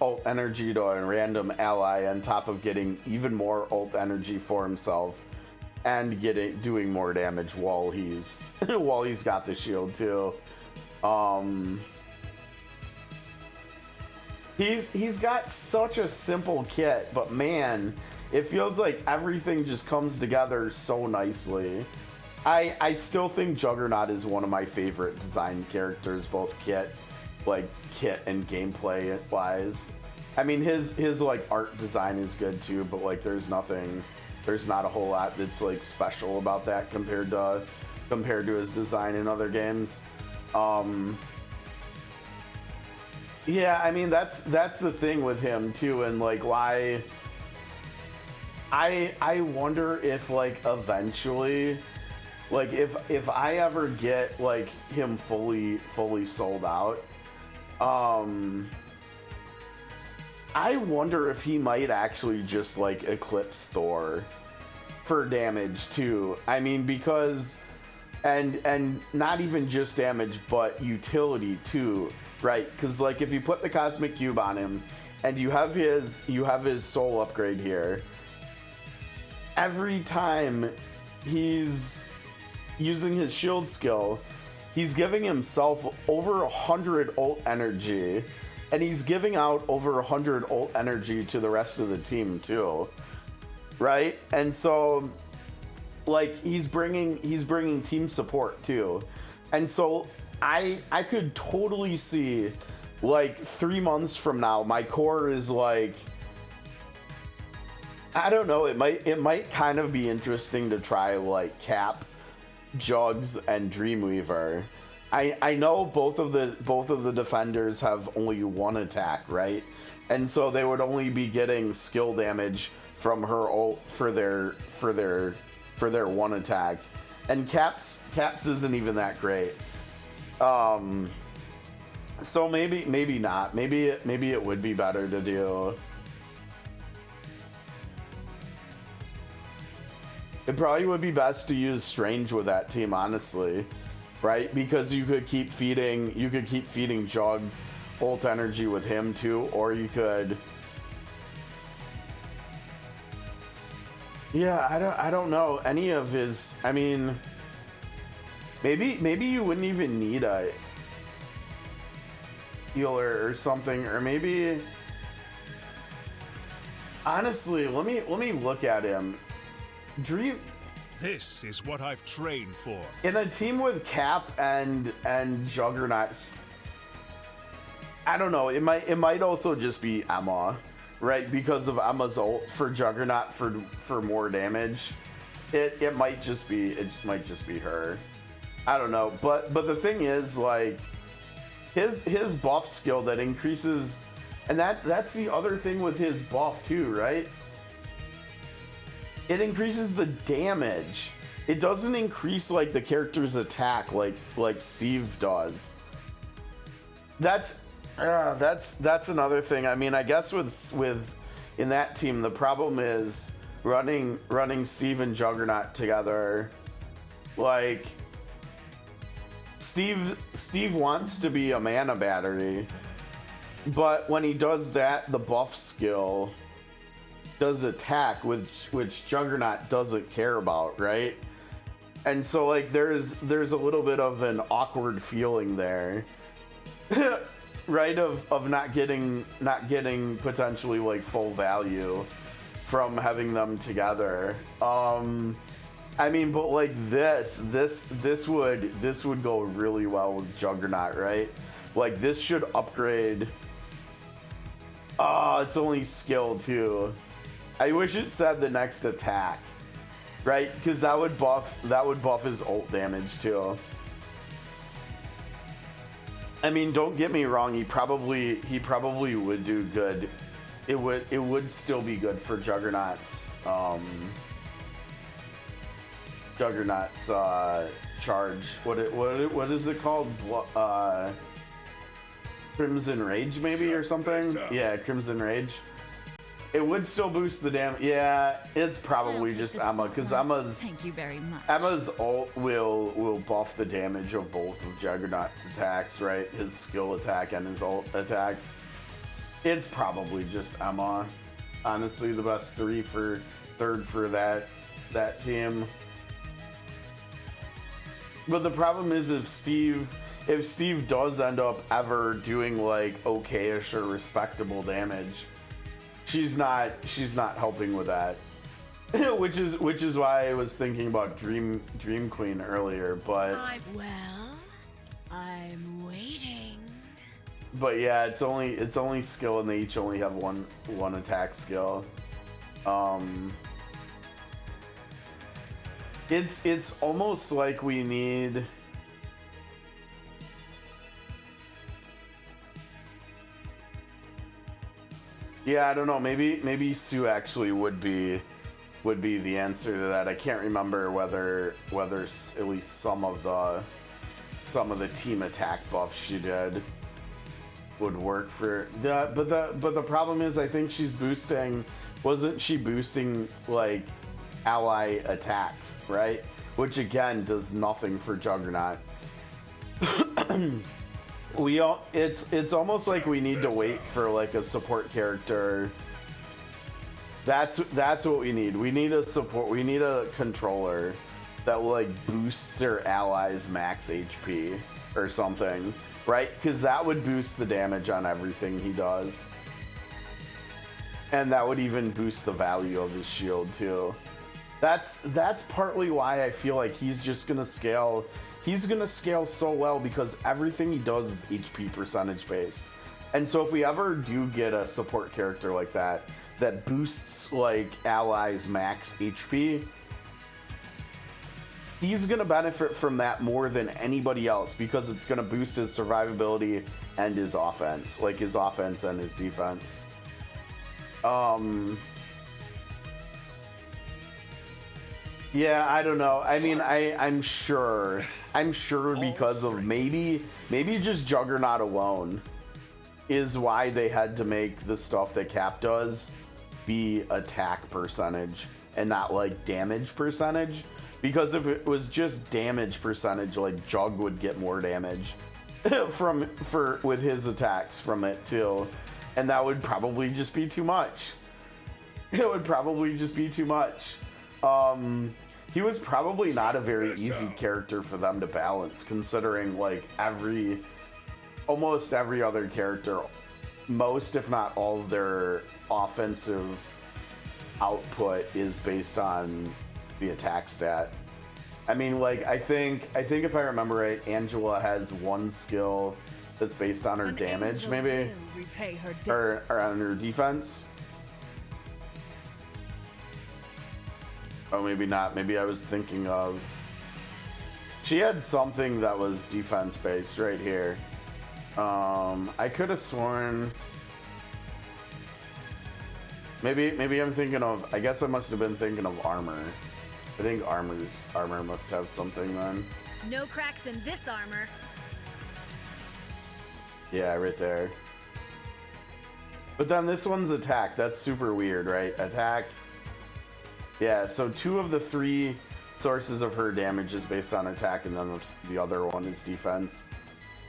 ult energy to a random ally on top of getting even more ult energy for himself and doing more damage while he's got the shield too. He's got such a simple kit, but man, it feels like everything just comes together so nicely. I still think Juggernaut is one of my favorite design characters, both kit and gameplay wise. I mean, his like art design is good too, but like there's not a whole lot that's like special about that compared to his design in other games. Yeah, I mean that's the thing with him too, and like why I wonder if like eventually, like if I ever get like him fully sold out, I wonder if he might actually just like eclipse Thor for damage too. I mean, because and not even just damage, but utility too, right? Because like if you put the Cosmic Cube on him and you have his soul upgrade here, every time he's using his shield skill, he's giving himself over 100 ult energy, and he's giving out over 100 ult energy to the rest of the team too, right? And so like he's bringing team support too, and so I could totally see like 3 months from now my core is like, I don't know, it might kind of be interesting to try like Cap, Jugs, and Dreamweaver. I know both of the defenders have only one attack, right? And so they would only be getting skill damage from her ult for their one attack. And Caps isn't even that great. So maybe not. Maybe it would be better to do. It probably would be best to use Strange with that team, honestly, right? Because you could keep feeding Jug ult energy with him too, or you could. Yeah, I don't know any of his. I mean, maybe you wouldn't even need a healer or something, or maybe. Honestly, let me look at him. This is what I've trained for. In a team with Cap and Juggernaut, I don't know. It might also just be Emma, right? Because of Emma's ult for Juggernaut for more damage. It might just be her. I don't know. But the thing is, like, his buff skill that increases, and that's the other thing with his buff too, right? It increases the damage. It doesn't increase like the character's attack like Steve does. That's another thing. I mean, I guess with in that team the problem is running Steve and Juggernaut together. Like Steve wants to be a mana battery, but when he does that, the buff skill does attack, which Juggernaut doesn't care about, right? And so like there's a little bit of an awkward feeling there, right? Of not getting potentially like full value from having them together. I mean, but like this would go really well with Juggernaut, right? Like this should upgrade. Oh, it's only skill too. I wish it said the next attack, right? Because that would buff his ult damage too. I mean, don't get me wrong. He probably would do good. It would still be good for Juggernaut's charge. What is it called? Crimson Rage maybe or something? Yeah, Crimson Rage. It would still boost the damage. Yeah, it's probably just Emma, because Thank you very much. Emma's ult will buff the damage of both of Juggernaut's attacks, right? His skill attack and his ult attack. It's probably just Emma. Honestly, the best third for that team. But the problem is if Steve if Steve does end up ever doing like okayish or respectable damage, she's not helping with that. which is why I was thinking about Dream Queen earlier, but I'm waiting. But yeah, it's only skill, and they each only have one attack skill. It's almost like we need. Yeah, I don't know. Maybe Sue actually would be the answer to that. I can't remember whether at least some of the team attack buffs she did would work for that. But the problem is, I think wasn't she boosting like ally attacks, right? Which again does nothing for Juggernaut. It's almost like we need to wait for like a support character. That's what we need. We need a controller that will like boost their allies max HP or something, right? Because that would boost the damage on everything he does, and that would even boost the value of his shield too. That's partly why I feel like he's just gonna scale. He's gonna scale so well because everything he does is HP percentage based. And so if we ever do get a support character like that boosts like allies max HP, he's gonna benefit from that more than anybody else because it's gonna boost his survivability and his offense, like his offense and his defense. Yeah, I don't know. I mean, I'm sure because of maybe just Juggernaut alone is why they had to make the stuff that Cap does be attack percentage and not like damage percentage. Because if it was just damage percentage, like Jug would get more damage with his attacks from it too, and that would probably just be too much. It would probably just be too much. He was probably not a very easy character for them to balance, considering like almost every other character, most if not all of their offensive output is based on the attack stat. I mean, like I think if I remember right, Angela has one skill that's based on her damage, maybe, or on her defense. Oh, maybe not. Maybe I was thinking of... She had something that was defense-based right here. I could have sworn... Maybe I'm thinking of... I guess I must have been thinking of armor. I think armor must have something then. No cracks in this armor. Yeah, right there. But then this one's attack. That's super weird, right? Attack... Yeah, so 2 of the 3 sources of her damage is based on attack, and then the other one is defense.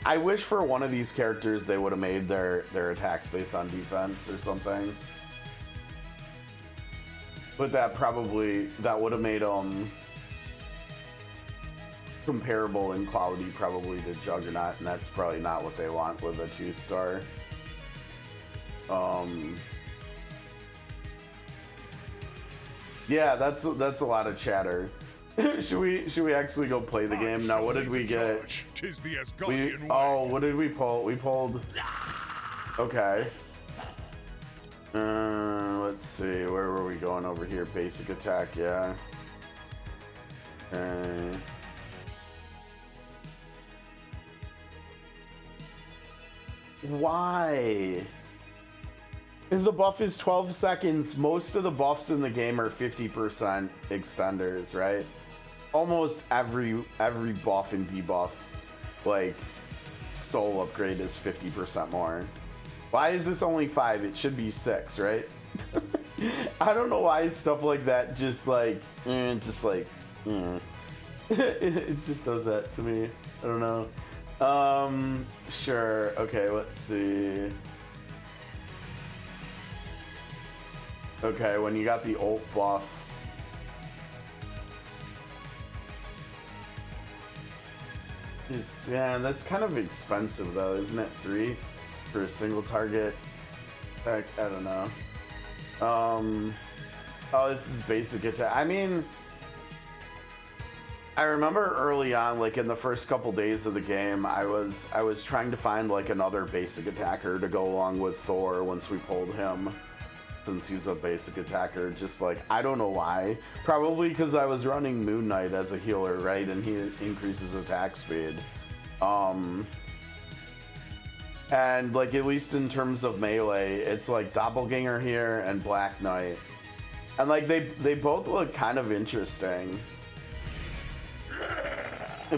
I wish for one of these characters they would have made their attacks based on defense or something. But that would have made them comparable in quality probably to Juggernaut, and that's probably not what they want with a 2-star. Yeah, that's a lot of chatter. should we actually go play the game now? What did we get? What did we pull? We pulled. Okay. Let's see. Where were we going over here? Basic attack. Yeah. Why? The buff is 12 seconds. Most of the buffs in the game are 50% extenders, right? Almost every buff and debuff, like soul upgrade, is 50% more. Why is this only 5? It should be 6, right? I don't know why stuff like that just like, it just does that to me. I don't know. Sure. Okay, let's see. Okay, when you got the ult buff. Yeah, that's kind of expensive though, isn't it? 3 for a single target. I don't know. Oh, this is basic attack. I mean, I remember early on, like in the first couple days of the game, I was trying to find like another basic attacker to go along with Thor once we pulled him, since he's a basic attacker. Just like, I don't know why. Probably because I was running Moon Knight as a healer, right? And he increases attack speed. And like, at least in terms of melee, it's like Doppelganger here and Black Knight. And like, they both look kind of interesting.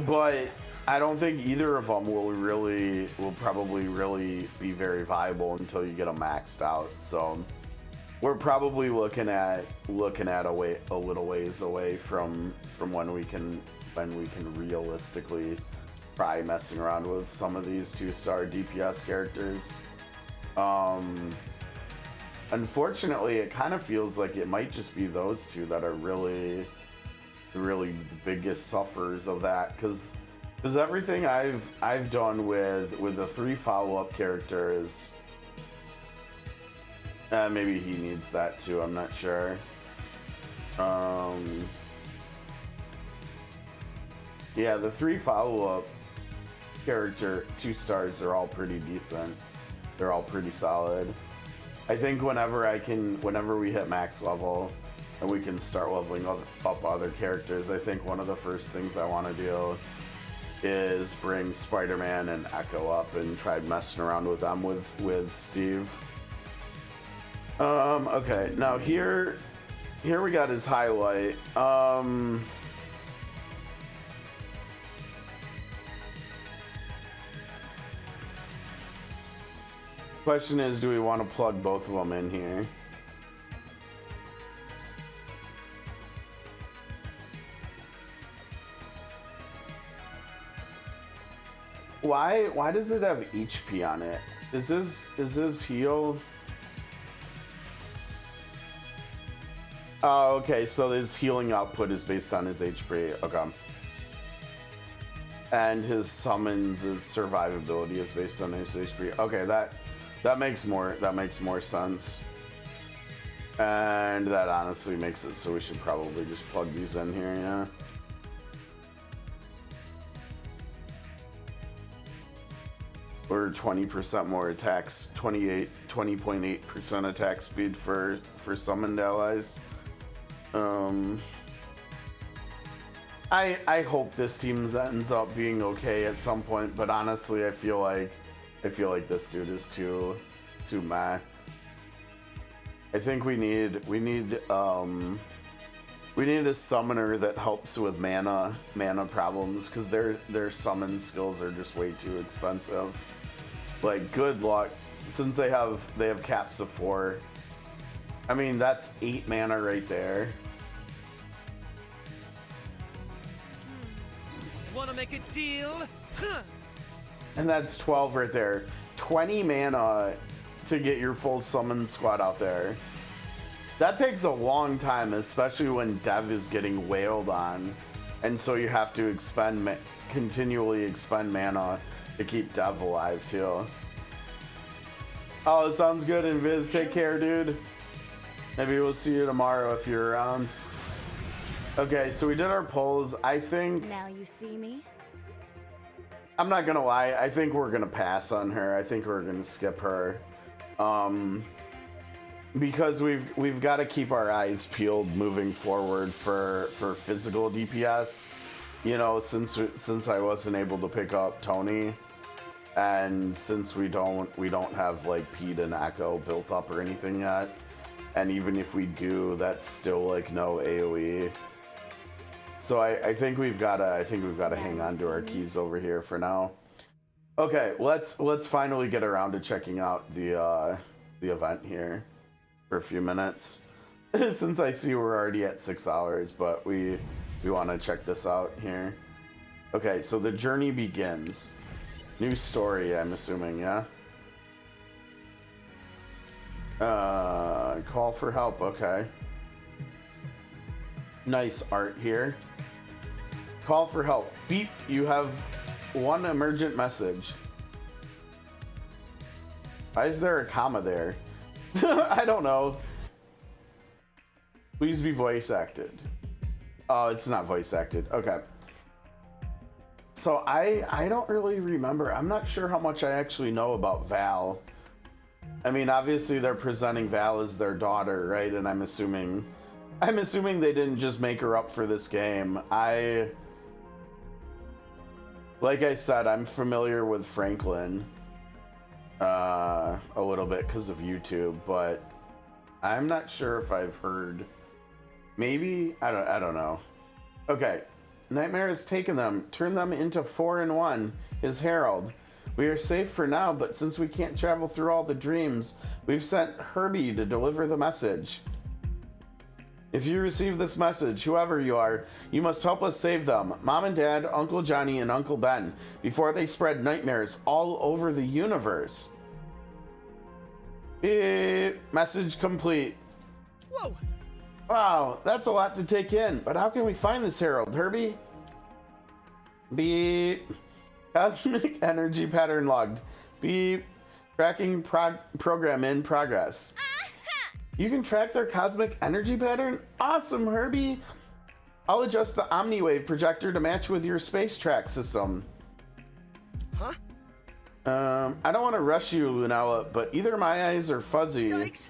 But I don't think either of them will probably really be very viable until you get them maxed out. So we're probably looking at a little ways away from when we can realistically try messing around with some of these 2-star DPS characters. Unfortunately, it kind of feels like it might just be those two that are really the biggest sufferers of that, because everything I've done with the 3 follow-up characters, maybe he needs that too, I'm not sure. Yeah, the 3 follow-up character 2-stars are all pretty decent. They're all pretty solid. I think whenever we hit max level and we can start leveling up other characters, I think one of the first things I want to do is bring Spider-Man and Echo up and try messing around with them with Steve. Okay, now here we got his highlight. Question is, do we want to plug both of them in here? Why does it have HP on it? Is this heal? Oh, okay, so his healing output is based on his HP. Okay. And his summons, his survivability is based on his HP. Okay, that makes more sense. And that honestly makes it so we should probably just plug these in here, yeah. Or 20% more attacks, 20.8% attack speed for summoned allies. I hope this team ends up being okay at some point, but honestly, I feel like this dude is too meh. I think we need a summoner that helps with mana problems, because their summon skills are just way too expensive. Like, good luck, since they have caps of 4. I mean, that's 8 mana right there. Wanna make a deal? Huh. And that's 12 right there. 20 mana to get your full summon squad out there. That takes a long time, especially when Dev is getting wailed on. And so you have to continually expend mana to keep Dev alive too. Oh, sounds good, Invis. Take care, dude. Maybe we'll see you tomorrow if you're around. Okay, so we did our polls. I think... Now you see me? I'm not gonna lie, I think we're gonna pass on her. I think we're gonna skip her. Because we've got to keep our eyes peeled moving forward for physical DPS. You know, since I wasn't able to pick up Tony, and since we don't have like Pete and Echo built up or anything yet, and even if we do, that's still like no AoE. So I think we've got to hang on to our keys over here for now. Okay, let's finally get around to checking out the event here for a few minutes. Since I see we're already at 6 hours, but we want to check this out here. Okay, so the journey begins. New story, I'm assuming, yeah? Call for help, okay. Nice art here. Call for help. Beep, you have one emergent message. Why is there a comma there? I don't know. Please be voice acted. Oh, it's not voice acted. Okay. So I don't really remember. I'm not sure how much I actually know about Val. I mean, obviously they're presenting Val as their daughter, right? And I'm assuming they didn't just make her up for this game. Like I said, I'm familiar with Franklin a little bit because of YouTube, but I'm not sure if I've heard. Maybe I don't know. Okay, Nightmare has taken them, turned them into 4-in-1. His Herald. We are safe for now, but since we can't travel through all the dreams, we've sent Herbie to deliver the message. If you receive this message, whoever you are, you must help us save them, Mom and Dad, Uncle Johnny, and Uncle Ben, before they spread nightmares all over the universe. Beep. Message complete. Whoa! Wow, that's a lot to take in, but how can we find this Herald, Herbie? Beep. Cosmic energy pattern logged. Beep. Tracking program in progress. You can track their cosmic energy pattern? Awesome, Herbie! I'll adjust the OmniWave projector to match with your space track system. Huh? I don't want to rush you, Lunella, but either my eyes are fuzzy, Yikes!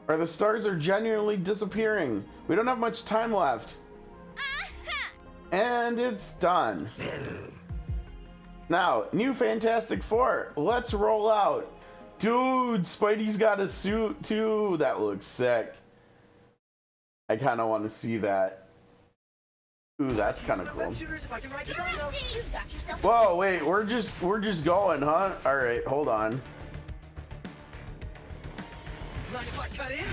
or the stars are genuinely disappearing. We don't have much time left. And it's done. Now, new Fantastic Four. Let's roll out. Dude, Spidey's got a suit too. That looks sick. I kind of want to see that. Ooh, that's kind of cool. Whoa, wait, we're just going, huh? All right, hold on. Mind if I cut in?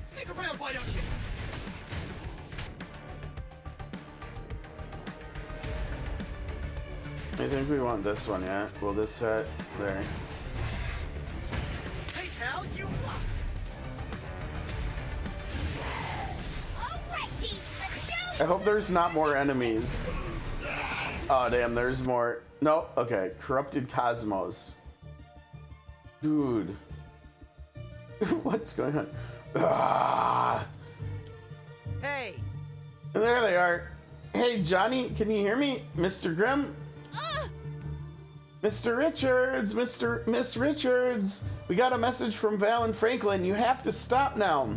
Stick around, why don't you? I think we want this one, yeah? Will this set there? Hey, pal, you rock! I hope there's not more enemies. Oh, damn, there's more. No, okay. Corrupted Cosmos. Dude. What's going on? Ah. Hey! And there they are. Hey, Johnny, can you hear me? Mr. Grimm? Mr. Richards, Miss Richards, we got a message from Val and Franklin. You have to stop now.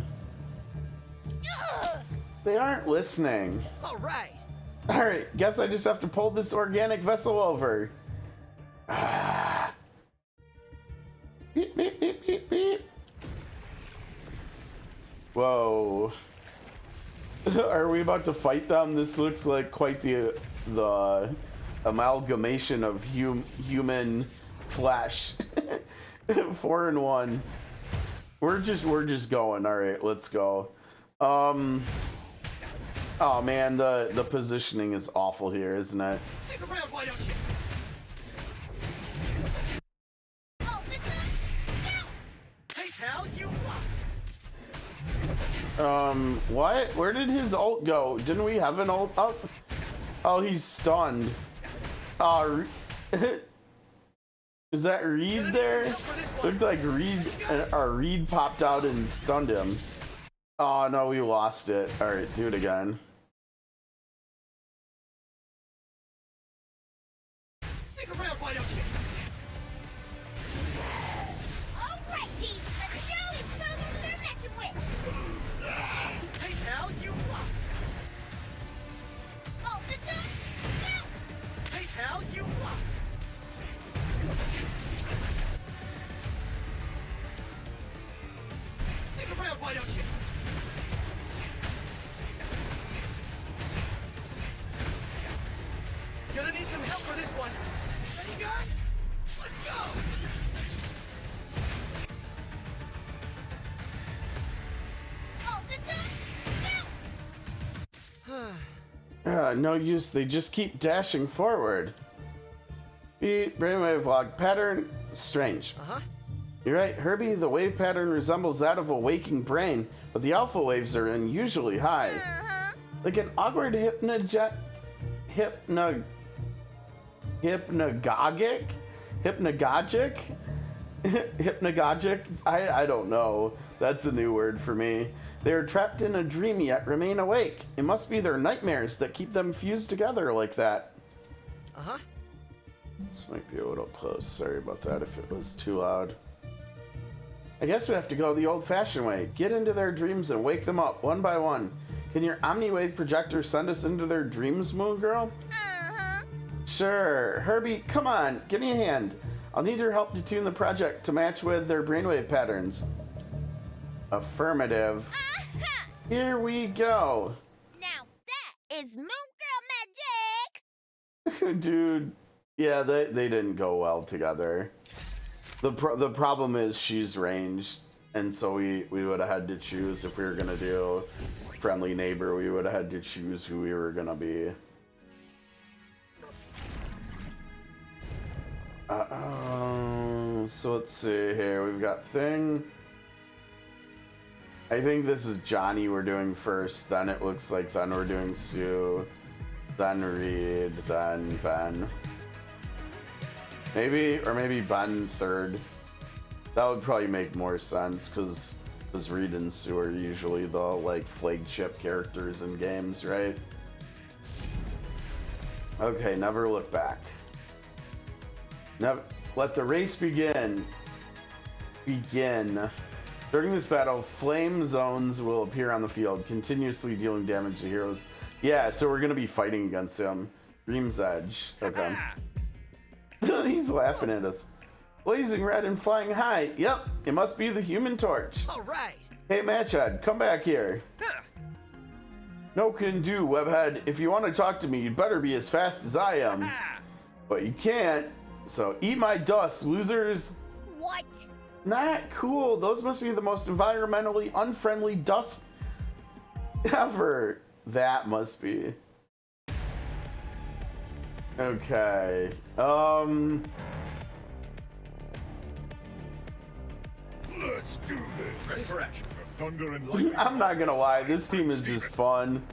They aren't listening. All right. All right, guess I just have to pull this organic vessel over. Ah. Beep, beep, beep, beep, beep. Whoa. Are we about to fight them? This looks like quite the amalgamation of human flesh. 4-in-1. We're just going. All right, let's go. Oh man, the positioning is awful here, isn't it? Stick around, why don't you? Hey, pal, you rock! What? Where did his ult go? Didn't we have an ult up? Oh, he's stunned. Is that Reed there? Looked like Reed popped out and stunned him. Oh no, we lost it. All right, do it again. Stick around, why don't you? Hey, pal, you rock! Hey, pal, you rock! Stick around, why don't you? Gonna need some help for this one. Ready, guys? Let's go! No use, they just keep dashing forward. Brainwave log pattern, strange. Uh-huh. You're right, Herbie, the wave pattern resembles that of a waking brain, but the alpha waves are unusually high. Like an awkward hypnagogic? Hypnagogic? I don't know. That's a new word for me. They are trapped in a dream yet remain awake. It must be their nightmares that keep them fused together like that. Uh-huh. This might be a little close. Sorry about that if it was too loud. I guess we have to go the old-fashioned way. Get into their dreams and wake them up one by one. Can your Omniwave projector send us into their dreams, Moon Girl? Uh-huh. Sure. Herbie, come on. Give me a hand. I'll need your help to tune the project to match with their brainwave patterns. Affirmative. Uh-huh. Here we go. Now that is Moon Girl magic! Dude, yeah, they didn't go well together. The problem is she's ranged, and so we would have had to choose if we were gonna do friendly neighbor. We would have had to choose who we were gonna be. So let's see here. We've got Thing. I think this is Johnny we're doing first. Then it looks like then we're doing Sue. Then Reed. Then Ben. Maybe Ben third. That would probably make more sense because Reed and Sue are usually the like flagship characters in games, right? Okay, never look back. Never let the race begin. During this battle, flame zones will appear on the field, continuously dealing damage to heroes. Yeah, so we're gonna be fighting against him. Dream's Edge. Okay. He's laughing at us. Blazing red and flying high. Yep, it must be the Human Torch. All right. Hey, Matchhead, come back here. No can do, Webhead. If you want to talk to me, you'd better be as fast as I am. But you can't, so eat my dust, losers. What? Not cool. Those must be the most environmentally unfriendly dust ever. That must be. Okay. Let's do this. Ready for action. Thunder and lightning. I'm not gonna lie, this team is just fun.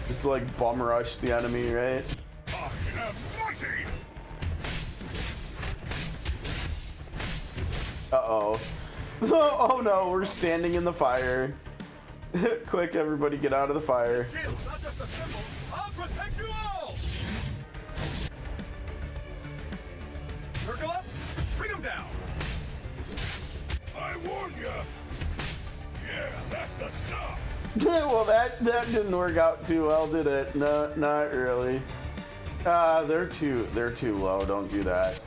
Just like bum rush the enemy, right? I am mighty. Uh-oh. Oh no, we're standing in the fire. Quick, everybody get out of the fire. Shield's not just a symbol. I'll protect you all. Circle up. Bring them down. I warn ya. Yeah, that's the stuff. Well, that didn't work out too well, did it? No, not really. They're too low. Don't do that.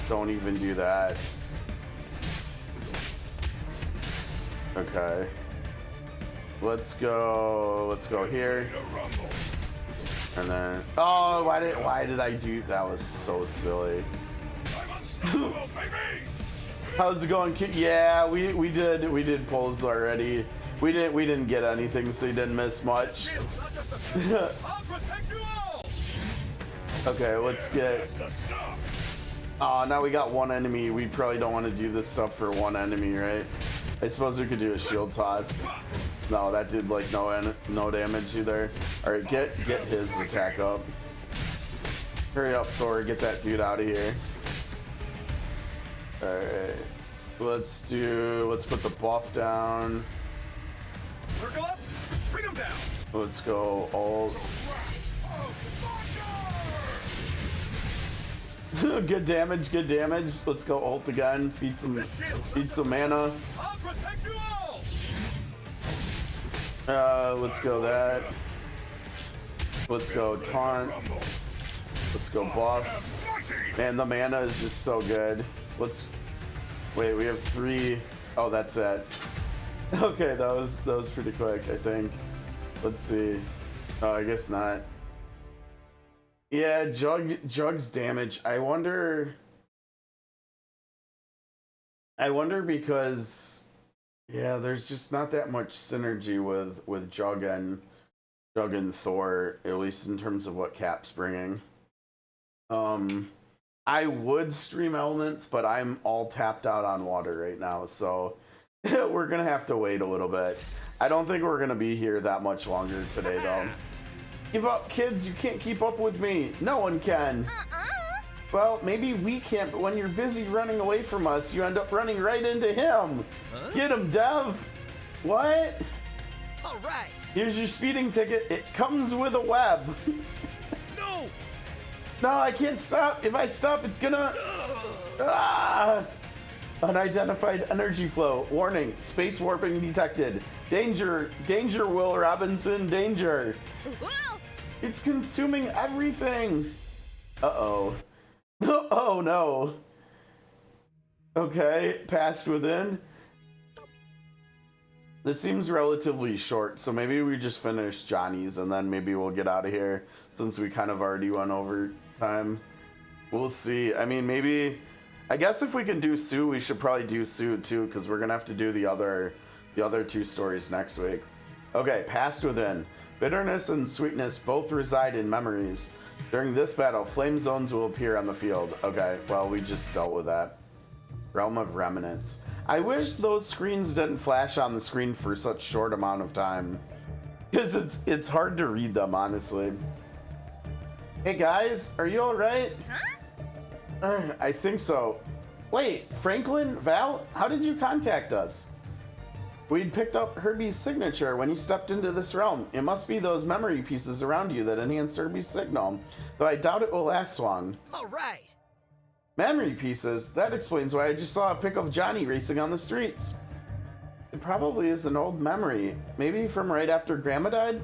Don't even do that. Okay. Let's go here. And then why did I do that? Was so silly. I'm unstoppable, baby. How's it going, kid? Yeah, we did pulls already. We didn't get anything, so you didn't miss much. Shield's not just a symbol. I'll protect you all. Okay, let's get. That's the stuff. Oh, now we got one enemy. We probably don't want to do this stuff for one enemy, right? I suppose we could do a shield toss. No, that did like no damage either. All right, get his attack up. Hurry up, Thor! Get that dude out of here. All right, let's put the buff down. Circle up. Bring them down. Let's go ult. Good damage, good damage. Let's go ult again. Feed some mana. I'll protect you all. Let's go that. Let's go taunt. Let's go buff. Man, the mana is just so good. Wait, we have 3. Oh, that's it. Okay, that was pretty quick, I think. Let's see. Oh, I guess not. Yeah, Jrpgs damage. I wonder because yeah, there's just not that much synergy with Jug and Thor, at least in terms of what Cap's bringing. I would stream Elements, but I'm all tapped out on water right now, so we're gonna have to wait a little bit. I don't think we're gonna be here that much longer today, though. Give up, kids. You can't keep up with me. No one can. Well, maybe we can't, but when you're busy running away from us, you end up running right into him. Huh? Get him, Dev. What? All right. Here's your speeding ticket. It comes with a web. No. No, I can't stop. If I stop, it's gonna... Ah! Unidentified energy flow. Warning. Space warping detected. Danger. Danger, Will Robinson. Danger. It's consuming everything. Uh-oh. Oh, no. Okay. Passed within. This seems relatively short, so maybe we just finish Johnny's and then maybe we'll get out of here since we kind of already went over time. We'll see. I mean, maybe... I guess if we can do Sue, we should probably do Sue too, because we're going to have to do the other two stories next week. Okay, Past Within. Bitterness and sweetness both reside in memories. During this battle, flame zones will appear on the field. Okay, well, we just dealt with that. Realm of Remnants. I wish those screens didn't flash on the screen for such short amount of time. Because it's hard to read them, honestly. Hey guys, are you alright? I think so. Wait, Franklin, Val, how did you contact us? We'd picked up Herbie's signature when you stepped into this realm. It must be those memory pieces around you that enhance Herbie's signal, though I doubt it will last long. All right. Memory pieces? That explains why I just saw a pic of Johnny racing on the streets. It probably is an old memory, maybe from right after Grandma died?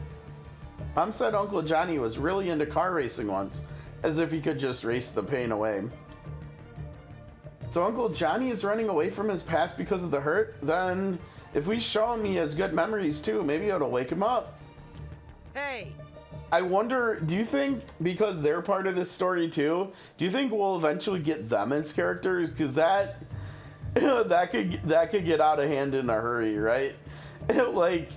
Mom said Uncle Johnny was really into car racing once, as if he could just race the pain away. So Uncle Johnny is running away from his past because of the hurt? Then, if we show him he has good memories too, maybe it'll wake him up. Hey. I wonder, do you think, because they're part of this story too, do you think we'll eventually get them as characters? Because that could get out of hand in a hurry, right? Like,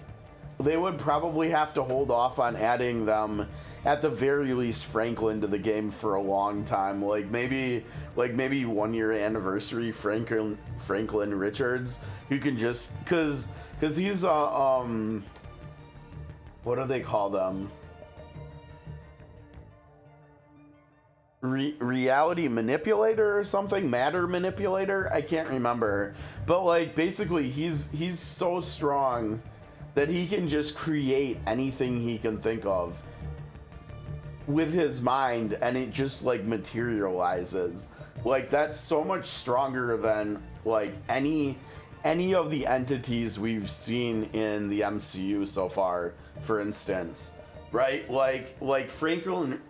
they would probably have to hold off on adding them, at the very least, Franklin to the game for a long time. Like maybe 1 year anniversary Franklin Richards, who can just because he's what do they call them? Reality manipulator or something, matter manipulator, I can't remember, but like basically he's so strong that he can just create anything he can think of with his mind, and it just like materializes. Like that's so much stronger than like any of the entities we've seen in the MCU so far, for instance, right? Like Franklin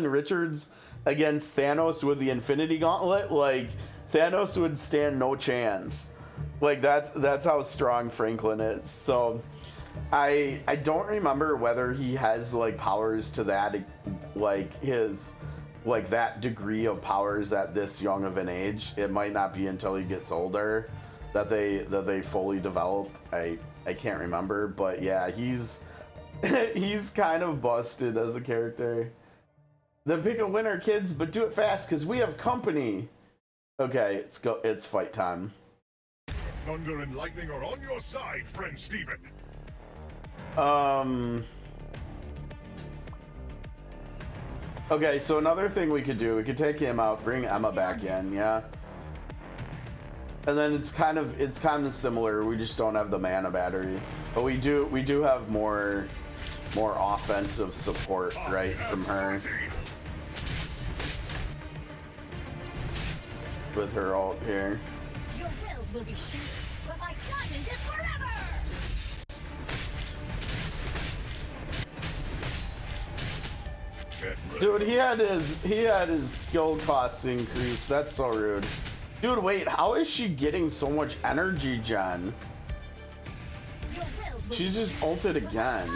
Richards against Thanos with the Infinity Gauntlet, like Thanos would stand no chance. Like that's how strong Franklin is. So I don't remember whether he has like powers to that, like his like that degree of powers at this young of an age. It might not be until he gets older that they fully develop. I can't remember, but yeah, he's he's kind of busted as a character. Then pick a winner, kids, but do it fast because we have company. Okay, it's fight time. Thunder and lightning are on your side, friend Steven. Okay, so another thing we could do, we could take him out, bring Emma back in, yeah. And then it's kind of similar. We just don't have the mana battery, but we do have more offensive support, right, from her with her ult here. Your wills will be shattered, but my diamond is forever! Dude, he had his skill costs increased. That's so rude. Dude, wait, how is she getting so much energy, Jen? She just ulted again.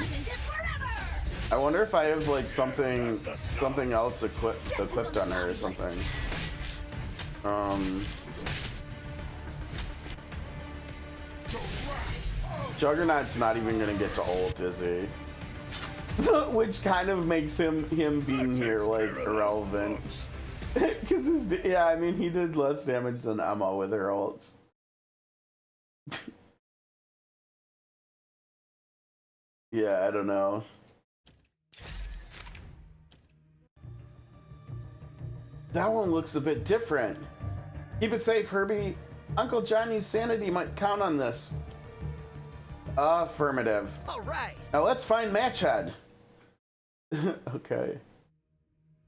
I wonder if I have like something else equipped on her or something. Juggernaut's not even gonna get to ult, is he? Which kind of makes him being here like irrelevant. Because yeah, I mean he did less damage than Emma with her ults. Yeah, I don't know. That one looks a bit different. Keep it safe, Herbie. Uncle Johnny's sanity might count on this. Affirmative. All right. Now let's find Matchhead. Okay.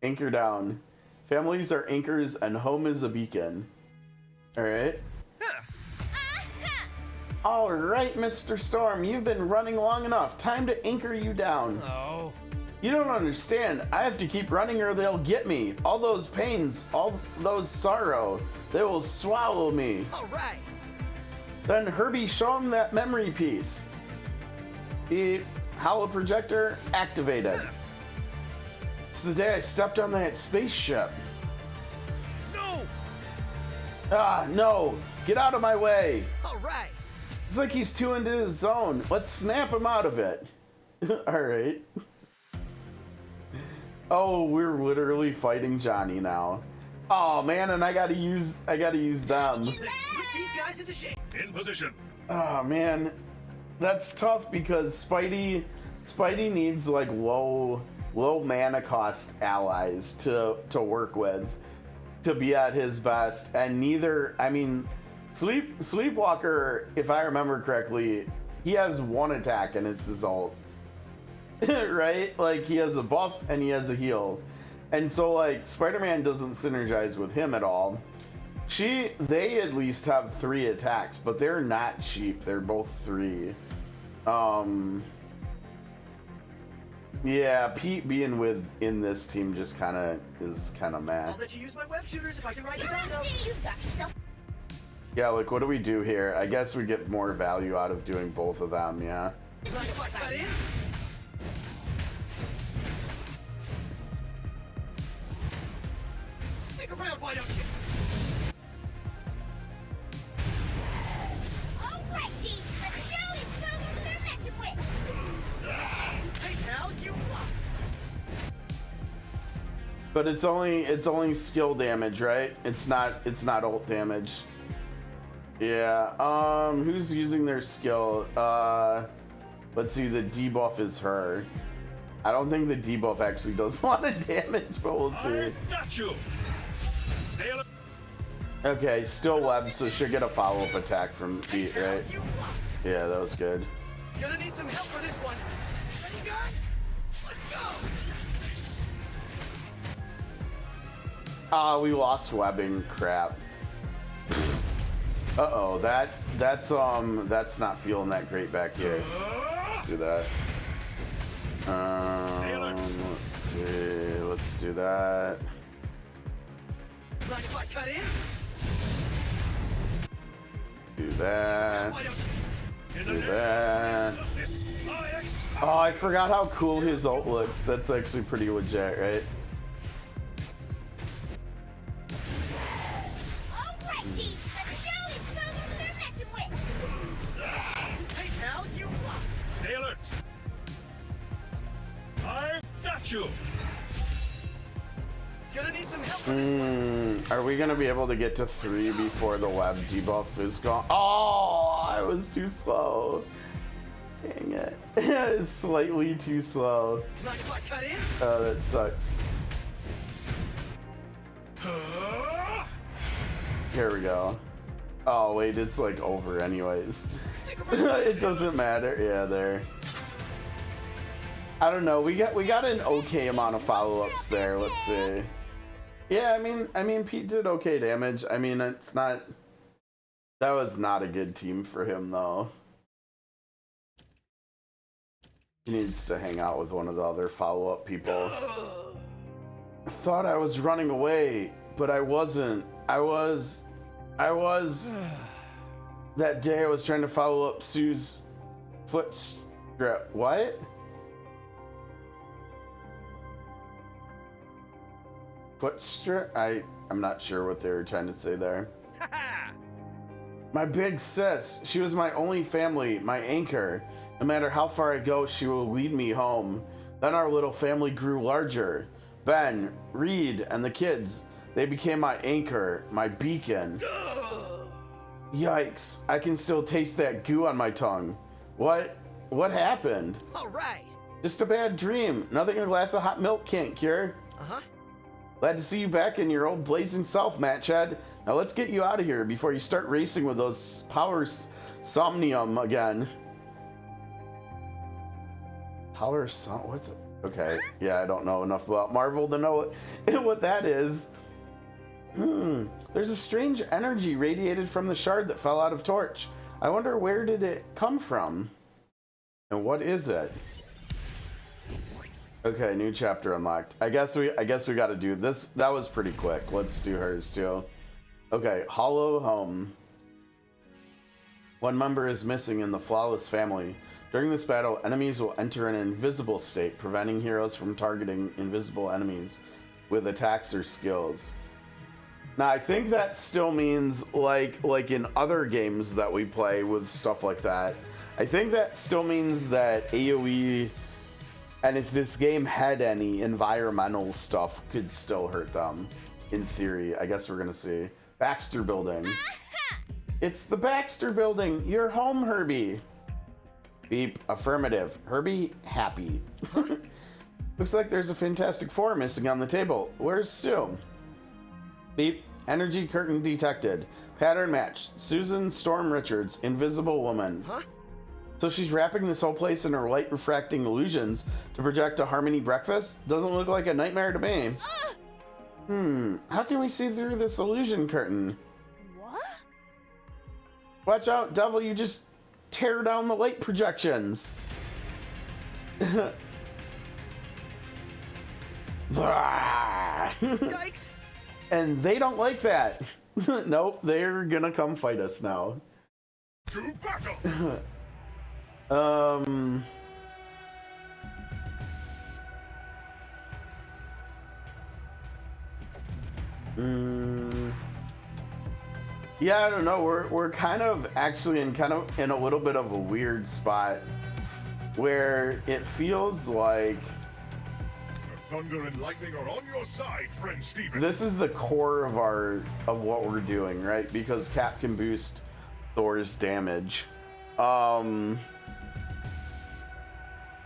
Anchor down. Families are anchors and home is a beacon. Alright. Alright, Mr. Storm. You've been running long enough. Time to anchor you down. Oh. You don't understand. I have to keep running or they'll get me. All those pains, all those sorrow, they will swallow me. All right. Then Herbie, show him that memory piece. The Hollow projector activated. It's the day I stepped on that spaceship. No. Ah, no. Get out of my way. All right. It's like he's too into his zone. Let's snap him out of it. All right. Oh, we're literally fighting Johnny now. Oh man, and I gotta use them. Let's whip these guys into shape. In position. Oh man, that's tough because Spidey needs like low mana cost allies to work with to be at his best, and neither. I mean, Sleepwalker, if I remember correctly, he has one attack and it's his ult. Right? Like he has a buff and he has a heal. And so like Spider-Man doesn't synergize with him at all. They at least have 3 attacks, but they're not cheap. They're both 3. Yeah, Pete being in this team just is kinda mad. I'll let you use my web shooters if I can write you down though. You got yourself. Yeah, like what do we do here? I guess we get more value out of doing both of them, yeah. Mind if I cut in? Stick around, why don't you? Alrighty, let's show these fools who they're messing with. Hey pal, you rock. But it's only skill damage, right? It's not ult damage. Yeah, who's using their skill? Let's see, the debuff is her. I don't think the debuff actually does a lot of damage, but we'll see. I got you. Stay alert. Okay, still web, so she'll get a follow-up attack from Pete, Pal, right? you rock. Yeah, that was good. Gonna need some help for this one. Ready, guys? Let's go. Ah, we lost webbing. Crap. Uh-oh, that's not feeling that great back here. Let's do that. Let's see. Let's do that. Mind if I cut in? Do that. Why don't you? Do that. Justice. Oh, I forgot how cool his ult looks. That's actually pretty legit, right? Alrighty, let's show these fools who they're messing with. Hey pal, you rock. Stay alert. I've got you. Gonna need some help for this one. Are we gonna be able to get to 3 before the web debuff is gone? Oh, I was too slow. Dang it. It's slightly too slow. Mind if I cut in? Oh, that sucks. Here we go. Oh, wait, it's like over anyways. Stick around. It doesn't matter. Yeah, there. I don't know. We got an okay amount of follow-ups there. Let's see. Yeah, I mean, Pete did okay damage. I mean, it's not. That was not a good team for him, though. He needs to hang out with one of the other follow-up people. I thought I was running away, but I wasn't. I was. That day I was trying to follow up Sue's foot strap. What? Foot strip? I'm not sure what they were trying to say there. My big sis. She was my only family, my anchor. No matter how far I go, she will lead me home. Then our little family grew larger. Ben, Reed, and the kids. They became my anchor, my beacon. Yikes, I can still taste that goo on my tongue. What happened? All right. Just a bad dream. Nothing a glass of hot milk can't cure. Uh-huh. Glad to see you back in your old blazing self, Matt Chad. Now let's get you out of here before you start racing with those power somnium again. Power what the? Okay, yeah, I don't know enough about Marvel to know what that is. There's a strange energy radiated from the shard that fell out of Torch. I wonder, where did it come from? And what is it? Okay, new chapter unlocked. I guess we got to do this. That was pretty quick. Let's do hers too. Okay, Hollow Home. One member is missing in the Flawless family. During this battle, enemies will enter an invisible state, preventing heroes from targeting invisible enemies with attacks or skills. Now, I think that still means, like in other games that we play with stuff like that, I think that still means that AoE, and if this game had any environmental stuff, could still hurt them, in theory. I guess we're gonna see. Baxter Building. It's the Baxter Building. You're home, Herbie. Beep. Affirmative. Herbie, happy. Looks like there's a Fantastic Four missing on the table. Where's Sue? Beep. Energy curtain detected. Pattern match. Susan Storm Richards, Invisible Woman. Huh? So she's wrapping this whole place in her light refracting illusions to project a Harmony breakfast? Doesn't look like a nightmare to me. How can we see through this illusion curtain? What? Watch out, devil, you just tear down the light projections. Yikes! And they don't like that. Nope, they're gonna come fight us now. To battle! Yeah, I don't know. We're kind of actually in a little bit of a weird spot where it feels like The thunder and lightning are on your side, friend Steven. this is the core of what we're doing, right? Because Cap can boost Thor's damage.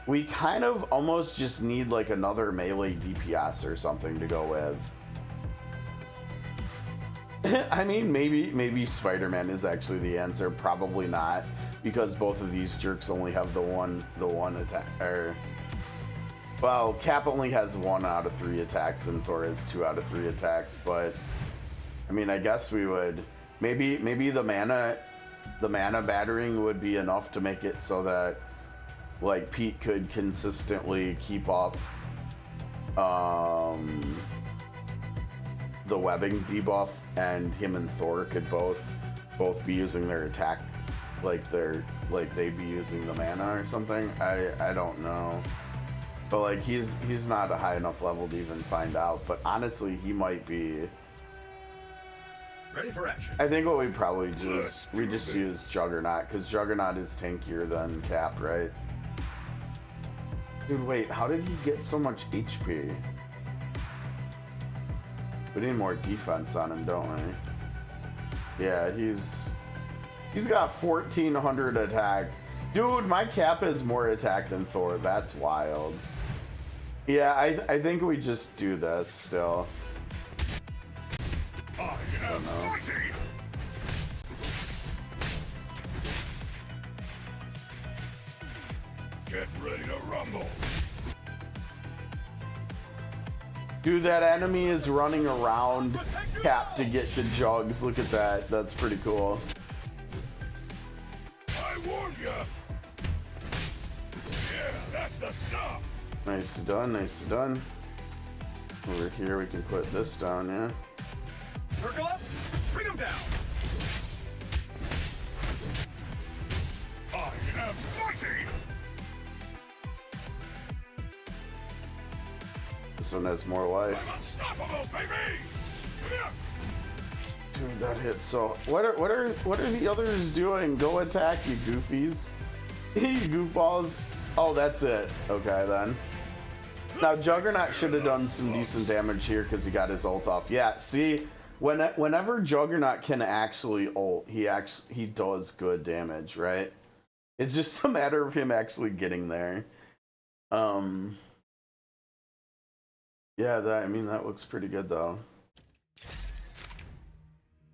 We kind of almost just need like another melee DPS or something to go with. I mean, maybe Spider-Man is actually the answer. Probably not, because both of these jerks only have the one attack. Well, Cap only has 1 out of 3 attacks, and Thor has 2 out of 3 attacks. But I mean, I guess we would maybe the mana battering would be enough to make it so that like Pete could consistently keep up the webbing debuff, and him and Thor could both be using their attack like they'd be using the mana or something. I don't know, but like he's not a high enough level to even find out, but honestly he might be. Ready for action. I think what we probably just use Juggernaut, because Juggernaut is tankier than Cap, right? Dude, wait, how did he get so much HP? We need more defense on him, don't we? Yeah, he's got 1400 attack. Dude, my Cap has more attack than Thor. That's wild. Yeah, I think we just do this still. I am mighty! Get ready to rumble! Dude, that enemy is running around Cap to get to Jugs. Look at that. That's pretty cool. I warned ya! Yeah, that's the stuff! Nicely done, nicely done. Over here we can put this down, yeah. Circle up, bring him down. I am mighty! This one has more life. I'm unstoppable, baby! Yeah. Dude, that hit so. What are the others doing? Go attack, you goofies. You goofballs. Oh, that's it. Okay, then. Now, Juggernaut should have done some decent damage here because he got his ult off. Yeah, see, whenever Juggernaut can actually ult, he does good damage, right? It's just a matter of him actually getting there. Yeah, I mean, that looks pretty good though.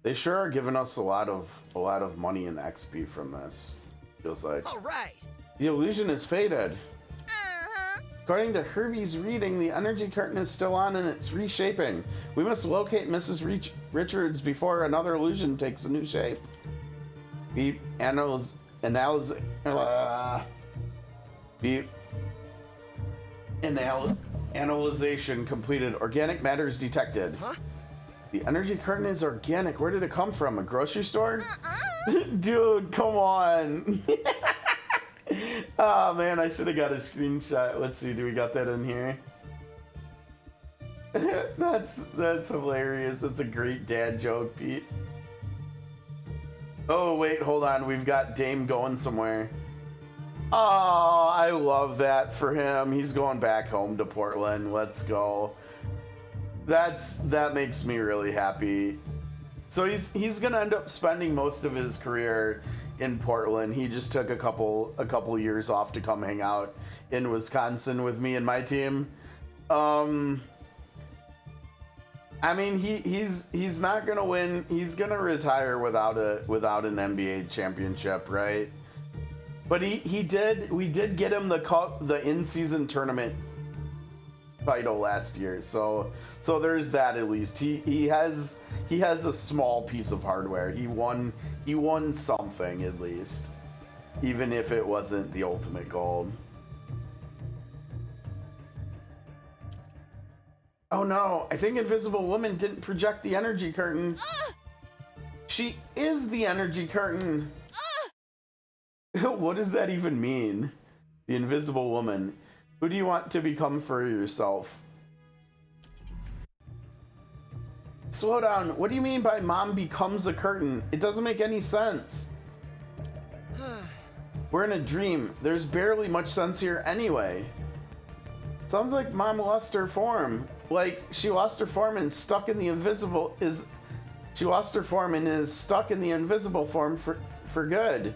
They sure are giving us a lot of money and XP from this. Feels like. All right. The illusion is faded. Uh-huh. According to Herbie's reading, the energy curtain is still on and it's reshaping. We must locate Mrs. Richards before another illusion takes a new shape. Analyzation completed. Organic matter is detected. Huh? The energy curtain is organic. Where did it come from? A grocery store? Uh-uh. Dude, come on. Oh man, I should have got a screenshot. Let's see, do we got that in here? That's hilarious. That's a great dad joke, Pete. Oh wait, hold on. We've got Dame going somewhere. Oh, I love that for him. He's going back home to Portland. Let's go. That makes me really happy. So he's gonna end up spending most of his career in Portland. He just took a couple years off to come hang out in Wisconsin with me and my team. I mean, he's not gonna win. He's gonna retire without an NBA championship, right? But we did get him the in-season tournament title last year, so there's that at least. He has a small piece of hardware. He won something at least, even if it wasn't the ultimate gold. Oh no, I think Invisible Woman didn't project the energy curtain. She is the energy curtain. What does that even mean? The Invisible Woman. Who do you want to become for yourself? Slow down. What do you mean by mom becomes a curtain? It doesn't make any sense. We're in a dream. There's barely much sense here anyway. Sounds like mom lost her form. Like she lost her form and stuck in the invisible she lost her form and is stuck in the invisible form for good.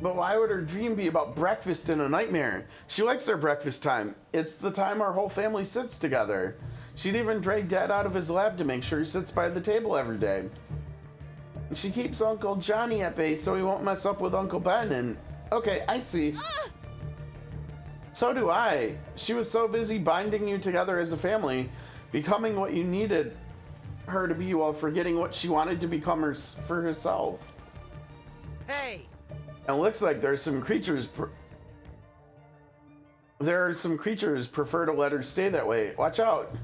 But why would her dream be about breakfast in a nightmare? She likes our breakfast time. It's the time our whole family sits together. She'd even drag Dad out of his lab to make sure he sits by the table every day. She keeps Uncle Johnny at bay so he won't mess up with Uncle Ben and... Okay, I see. So do I. She was so busy binding you together as a family, becoming what you needed her to be while forgetting what she wanted to become for herself. Hey! And it looks like there's some creatures prefer to let her stay that way. Watch out.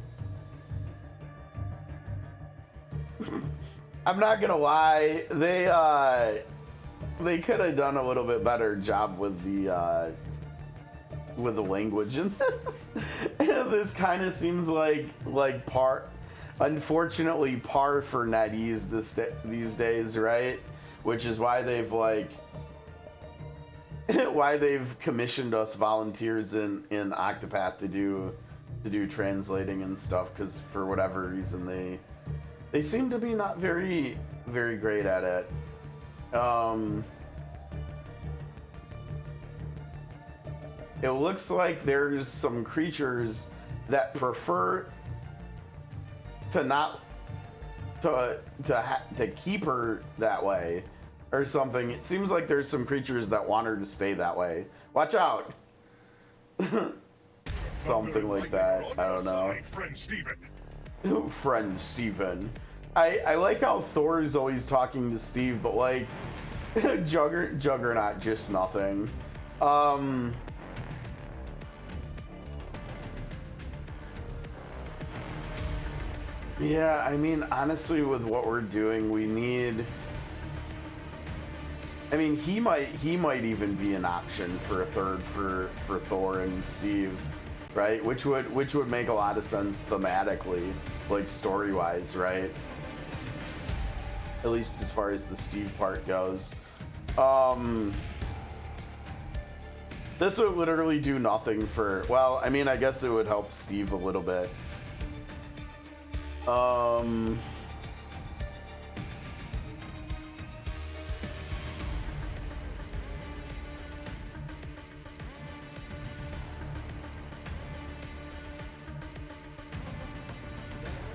I'm not gonna lie, they could have done a little bit better job with the language in this. This kind of seems like unfortunately par for NetEase these days, right? Which is why they've commissioned us volunteers in Octopath to do translating and stuff, because for whatever reason they seem to be not very very great at it. It looks like there's some creatures that prefer to keep her that way or something. It seems like there's some creatures that want her to stay that way. Watch out. Something like that. I don't know. Friend Steven. Friend Steven. I like how Thor is always talking to Steve, but like Juggernaut just nothing. Yeah, I mean, honestly, with what we're doing, we need... I mean, he might even be an option for a third for Thor and Steve, right? Which would make a lot of sense thematically, like story-wise, right? At least as far as the Steve part goes. This would literally do nothing for... Well, I mean, I guess it would help Steve a little bit.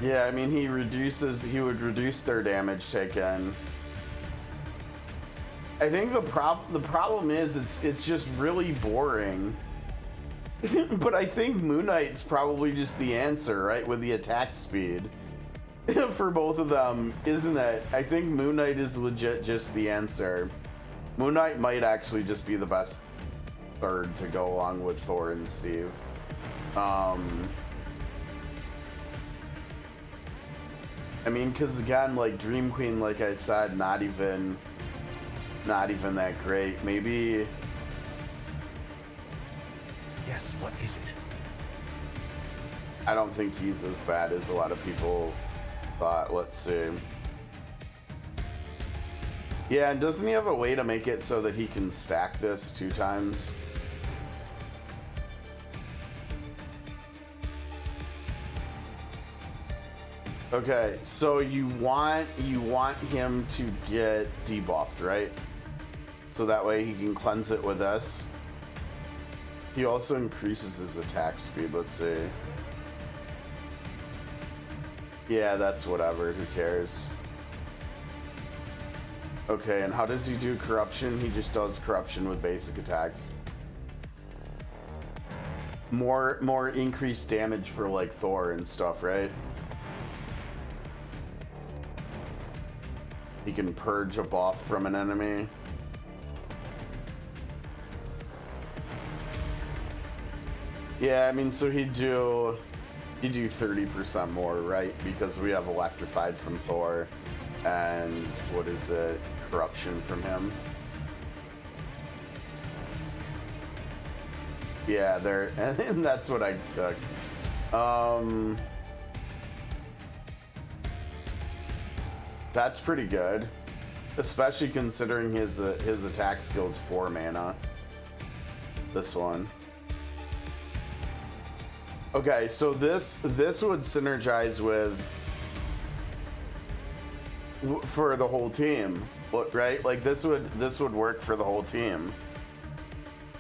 Yeah, I mean, he would reduce their damage taken. I think the problem is it's just really boring. But I think Moon Knight's probably just the answer, right? With the attack speed. For both of them, isn't it? I think Moon Knight is legit just the answer. Moon Knight might actually just be the best third to go along with Thor and Steve. I mean, because again, like Dream Queen, like I said, not even that great. Maybe. Yes, what is it? I don't think he's as bad as a lot of people thought. Let's see. Yeah, and doesn't he have a way to make it so that he can stack this 2 times? Okay, so you want him to get debuffed, right? So that way he can cleanse it with this. He also increases his attack speed, let's see. Yeah, that's whatever, who cares? Okay, and how does he do corruption? He just does corruption with basic attacks. More increased damage for like Thor and stuff, right? He can purge a buff from an enemy. Yeah, I mean, so he'd do 30% more, right? Because we have electrified from Thor, and what is it? Corruption from him. Yeah, there, and that's what I took. That's pretty good, especially considering his attack skill's 4 mana. This one. Okay, so this would synergize with for the whole team, right? Like this would work for the whole team.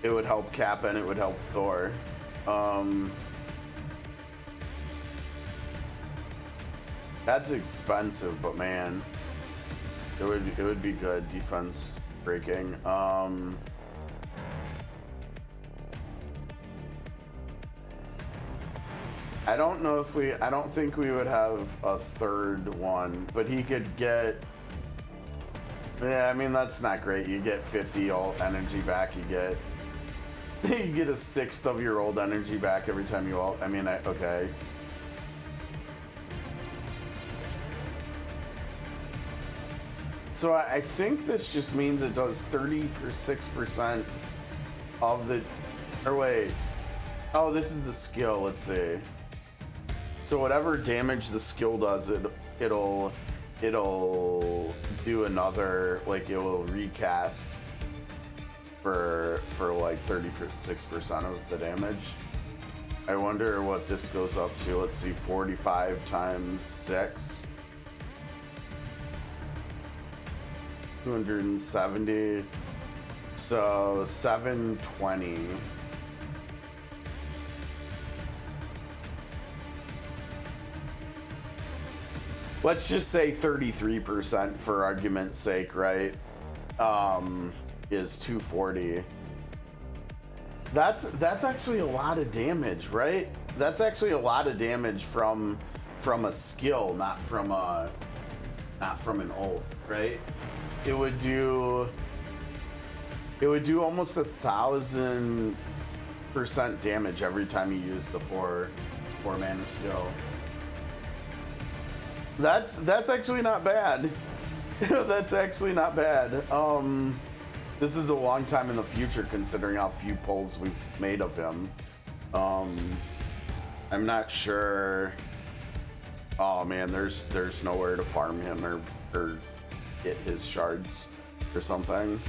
It would help Cap and it would help Thor. That's expensive, but man, it would be good defense breaking. I don't know if I don't think we would have a third one, but he could get, yeah, I mean, that's not great. You get 50 ult energy back. You get a 1/6 of your old energy back every time you ult. I mean, okay. So I think this just means it does 36% of the, or wait. Oh, this is the skill, let's see. So whatever damage the skill does, it'll do another, like it will recast for like 36% of the damage. I wonder what this goes up to. Let's see, 45 times 6. 270. So 720. Let's just say 33% for argument's sake, right? Is 240. That's actually a lot of damage, right? That's actually a lot of damage from a skill, not from an ult, right? It would do almost 1,000% damage every time you use the 4 mana skill. That's actually not bad. That's actually not bad. This is a long time in the future considering how few pulls we've made of him. I'm not sure. Oh man, there's nowhere to farm him or get his shards or something.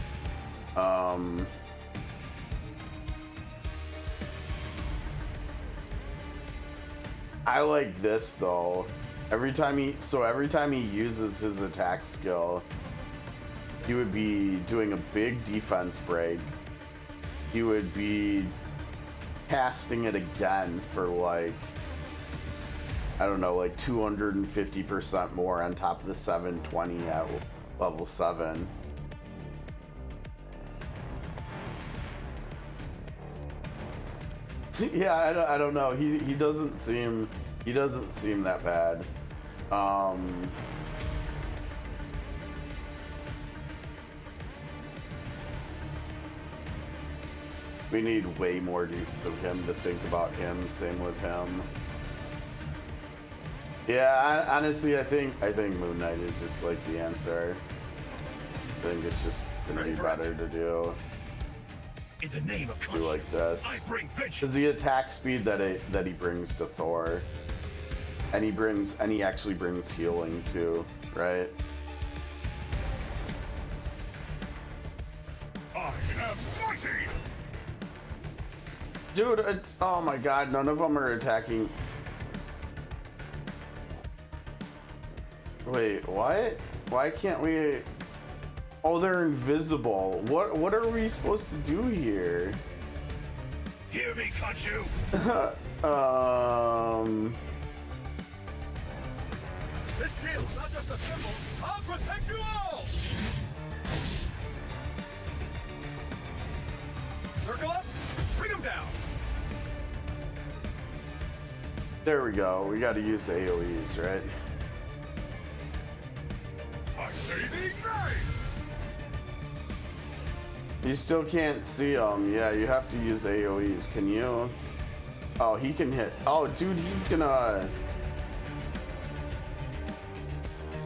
I like this though. Every time he uses his attack skill, he would be doing a big defense break. He would be casting it again for like I don't know, like 250% more on top of the 720 at level 7. Yeah, I don't know. He doesn't seem that bad. We need way more dupes of him to think about him. Same with him. Yeah, honestly, I think Moon Knight is just like the answer. I think it's just gonna be better to do. In the name of do like this. I bring vengeance. Because the attack speed that he brings to Thor, and he actually brings healing too, right? I am mighty. Dude, oh my god, none of them are attacking. Wait, what? Why can't we? Oh, they're invisible. What are we supposed to do here? Hear me, Kachu. This shield's not just a symbol. I'll protect you all. Circle up. Bring him down. There we go. We got to use AoEs, right? I say the ignite. You still can't see them. Yeah, you have to use AoEs. Can you? Oh, he can hit. Oh, dude, he's gonna.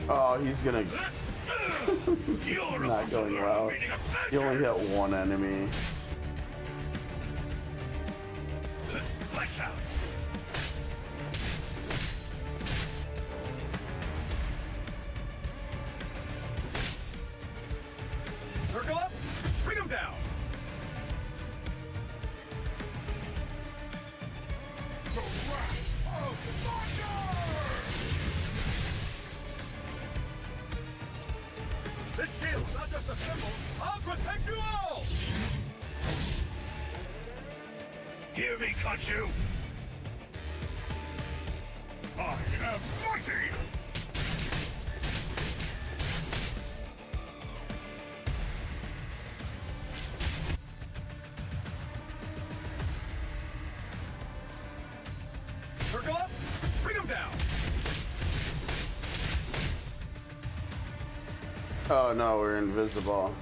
Oh, he's gonna. It's not going well. He only hit one enemy. Lights out. Circle up. Bring him down. The wrath of thunder. This shield's not just a symbol. I'll protect you all. Hear me, Kachu. I am mighty. Circle up. Bring him down. Oh no, we're invisible.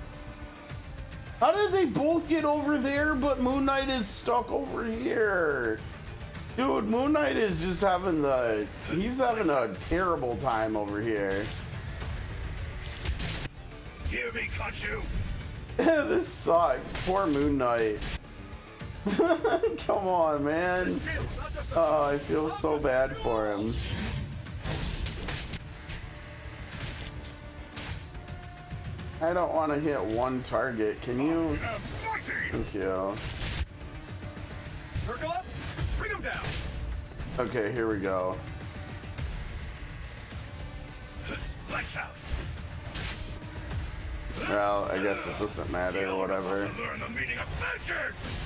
How did they both get over there, but Moon Knight is stuck over here? Dude, Moon Knight is just having he's having a terrible time over here. Hear me, Kachu. This sucks. Poor Moon Knight. Come on, man. Oh, I feel so bad for him. I don't want to hit one target. Can you? Thank you. Circle up. Bring him down. Okay, here we go. Lights out. Well, I guess it doesn't matter, whatever. Learn the meaning of vengeance.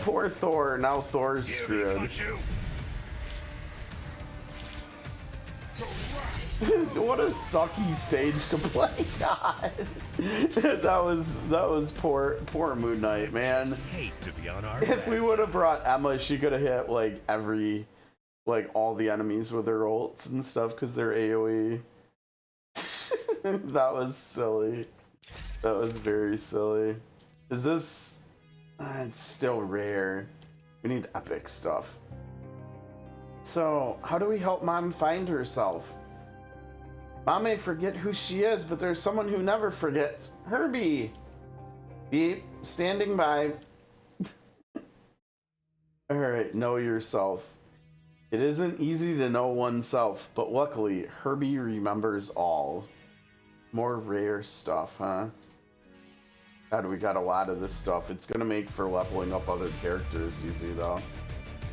Poor Thor. Now Thor's screwed. What a sucky stage to play on. that was poor Moon Knight, man. Hate to be on our If we would have brought Emma, she could have hit like all the enemies with her ults and stuff because they're AoE. That was silly. That was very silly. Is this? It's still rare. We need epic stuff. So, how do we help Mom find herself? Mom may forget who she is, but there's someone who never forgets. Herbie! Beep, standing by. Alright, know yourself. It isn't easy to know oneself, but luckily, Herbie remembers all. More rare stuff, huh? God, we got a lot of this stuff. It's gonna make for leveling up other characters easy, though.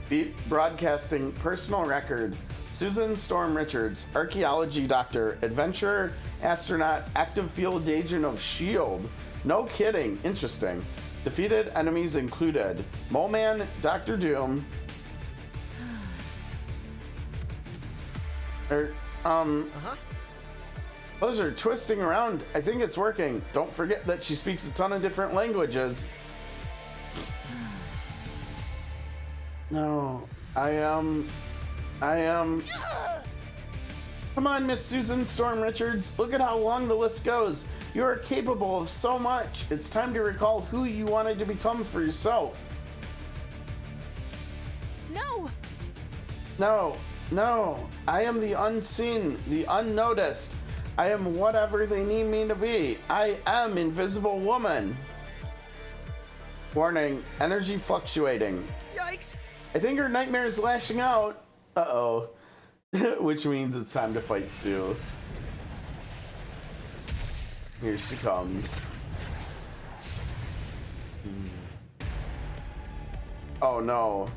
Beep, broadcasting, personal record. Susan Storm Richards, archaeology doctor, adventurer, astronaut, active field agent of S.H.I.E.L.D. No kidding, interesting. Defeated enemies included Mole Man, Dr. Doom, Those are twisting around. I think it's working. Don't forget that she speaks a ton of different languages. No, I am. Come on, Miss Susan Storm Richards. Look at how long the list goes. You are capable of so much. It's time to recall who you wanted to become for yourself. No. No. I am the unseen, the unnoticed. I am whatever they need me to be. I am Invisible Woman. Warning, energy fluctuating. Yikes! I think her nightmare is lashing out. Uh-oh. Which means it's time to fight Sue. Here she comes. Oh no.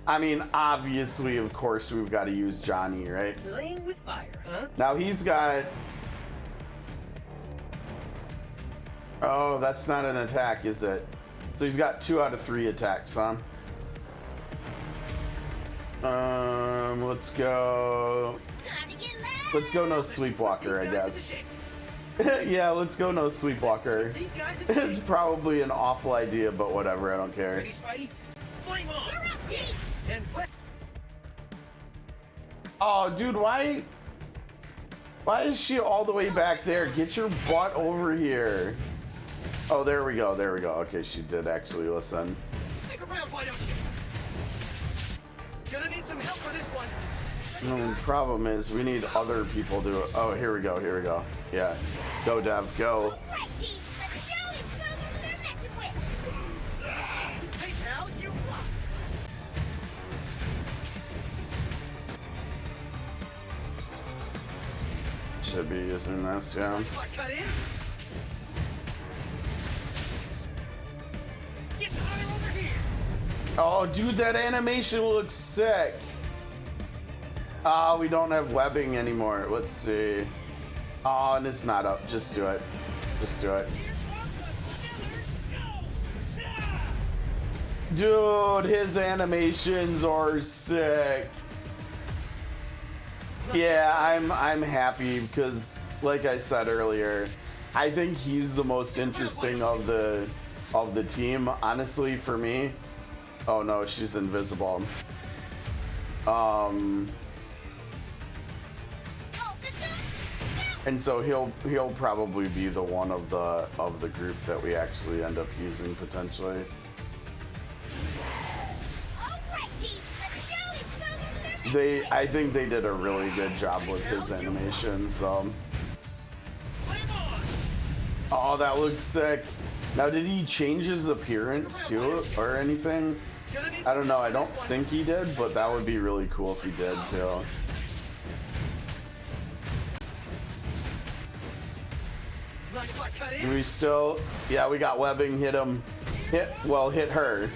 I mean, obviously, of course, we've got to use Johnny, right? Playing with fire, huh? Now he's got... Oh, that's not an attack, is it? So he's got 2 out of 3 attacks, huh? Let's go... Time to get loud. Let's go no Sleepwalker, I guess. Yeah, let's go no Sleepwalker. These guys in the It's shape. probably an awful idea, but whatever, I don't care. Ready, Spidey? Flame on! You're up, Pete. And wet. Oh, dude, why is she all the way back there? Get your butt over here. Oh, there we go. Okay, she did actually listen. Stick around, why don't you? Gonna need some help for this one. The only problem is we need other people to... Oh, here we go. Yeah. Go, Dev, go. Right, Pete. Let's show these bugles they're messing with. Hey, pal, you rock. Should be using this, yeah. What, cut in? Get Connor over here. Oh, dude, that animation looks sick. We don't have webbing anymore. Let's see. Oh, and it's not up. Just do it. Dude, his animations are sick. Yeah, I'm happy because, like I said earlier, I think he's the most interesting of the team. Honestly, for me. Oh no, she's invisible. And so he'll probably be the one of the group that we actually end up using potentially. I think they did a really good job with his animations though. Oh, that looks sick. Now, did he change his appearance too or anything? I don't know. I don't think he did, but that would be really cool if he did too. We still, yeah, we got webbing. Hit him. Hit her.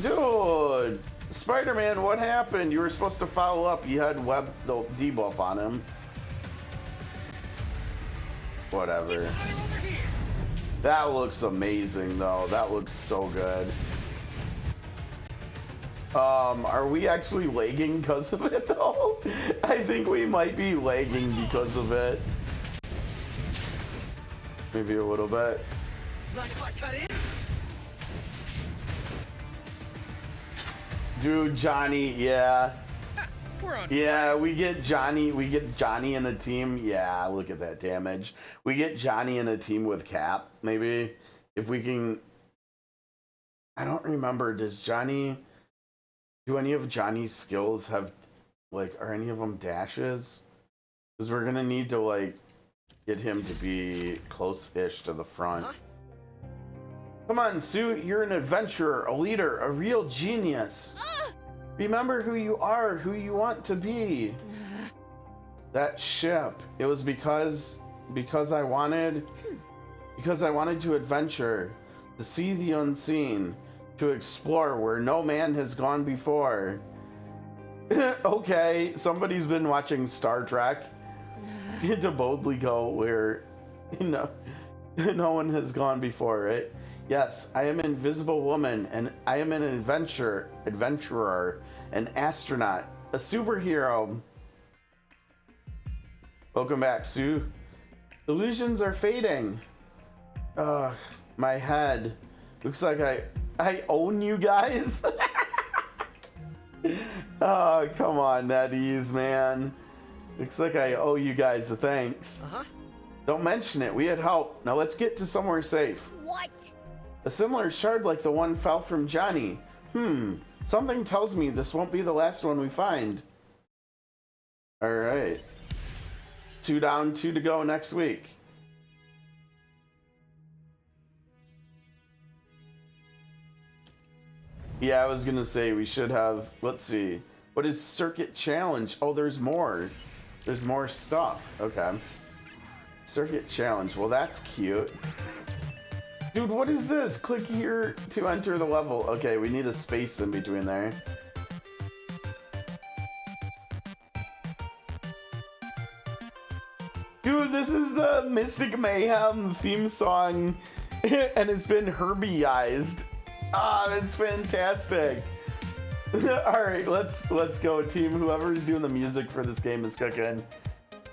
Dude, Spider-Man, what happened? You were supposed to follow up. You had the debuff on him. Whatever. That looks amazing though. That looks so good. Are we actually lagging because of it though? I think we might be lagging because of it. Maybe a little bit. Dude, Johnny, yeah. Yeah, we get Johnny in a team. Yeah, look at that damage. We get Johnny in a team with Cap, maybe. If we can... I don't remember, do any of Johnny's skills have, like, are any of them dashes? Because we're gonna need to, like, get him to be close-ish to the front. Come on, Sue, you're an adventurer, a leader, a real genius. Remember who you are, who you want to be. That ship, it was because I wanted to adventure, to see the unseen, to explore where no man has gone before. Okay, somebody's been watching Star Trek. To boldly go where no one has gone before, right? Yes, I am an invisible woman, and I am an adventurer, an astronaut, a superhero. Welcome back, Sue. Illusions are fading. Ugh, my head. Looks like I own you guys. Oh, come on, NetEase, man. Looks like I owe you guys a thanks. Don't mention it. We had help. Now let's get to somewhere safe. What? A similar shard like the one fell from Johnny. Something tells me this won't be the last one we find. All right. 2 down, 2 to go next week. Yeah, I was gonna say we should have, let's see. What is Circuit Challenge? Oh, there's more. There's more stuff. Okay. Circuit Challenge. Well, that's cute. Dude, what is this? Click here to enter the level. Okay, we need a space in between there. Dude, this is the Mystic Mayhem theme song, and it's been Herbieized. Ah, that's fantastic. All right, let's go, team. Whoever's doing the music for this game is cooking.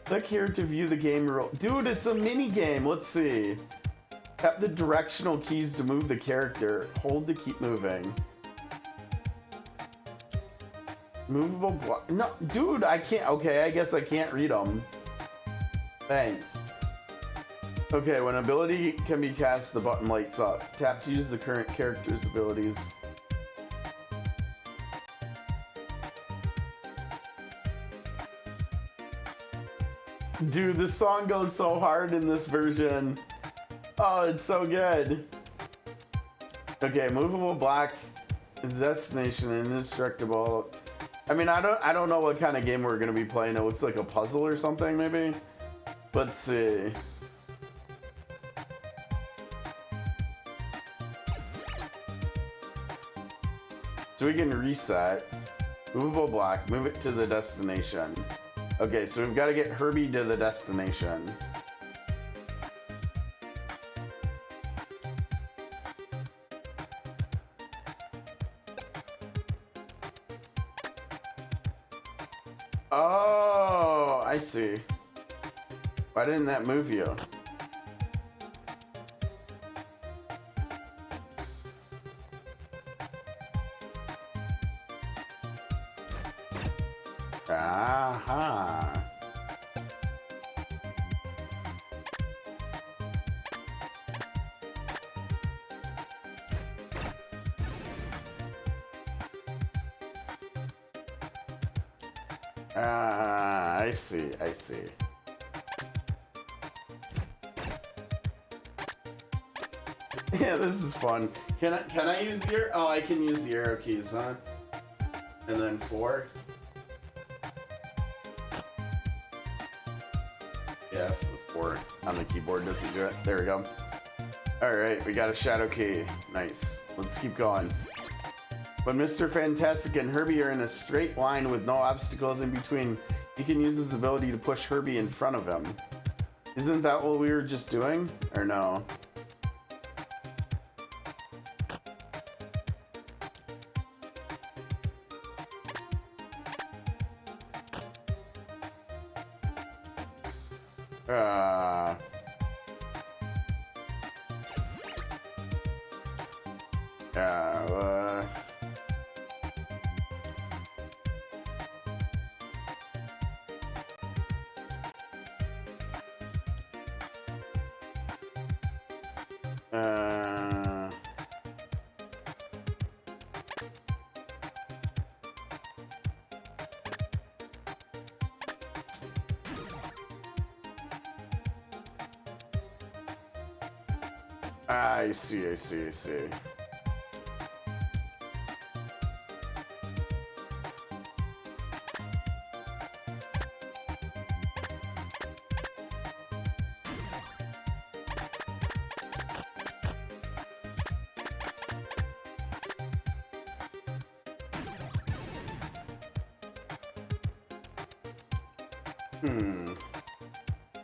Click here to view the game rule. Dude, it's a mini game. Let's see. Tap the directional keys to move the character. Hold to keep moving. Movable block. No, dude, I can't. Okay, I guess I can't read them. Thanks. Okay, when ability can be cast, the button lights up. Tap to use the current character's abilities. Dude, this song goes so hard in this version. Oh, it's so good. Okay, movable block, destination, indestructible. I mean, I don't know what kind of game we're gonna be playing. It looks like a puzzle or something, maybe. Let's see. So we can reset. Movable block, move it to the destination. Okay, so we've got to get Herbie to the destination. Oh, I see. Why didn't that move you? Aha. I see, I see. Yeah, this is fun. Can I use the oh, I can use the arrow keys, huh? And then 4. Yeah, 4 on the keyboard doesn't do it. There we go. Alright, we got a shadow key. Nice. Let's keep going. When Mr. Fantastic and Herbie are in a straight line with no obstacles in between, he can use his ability to push Herbie in front of him. Isn't that what we were just doing? Or no? I see, I see, I see.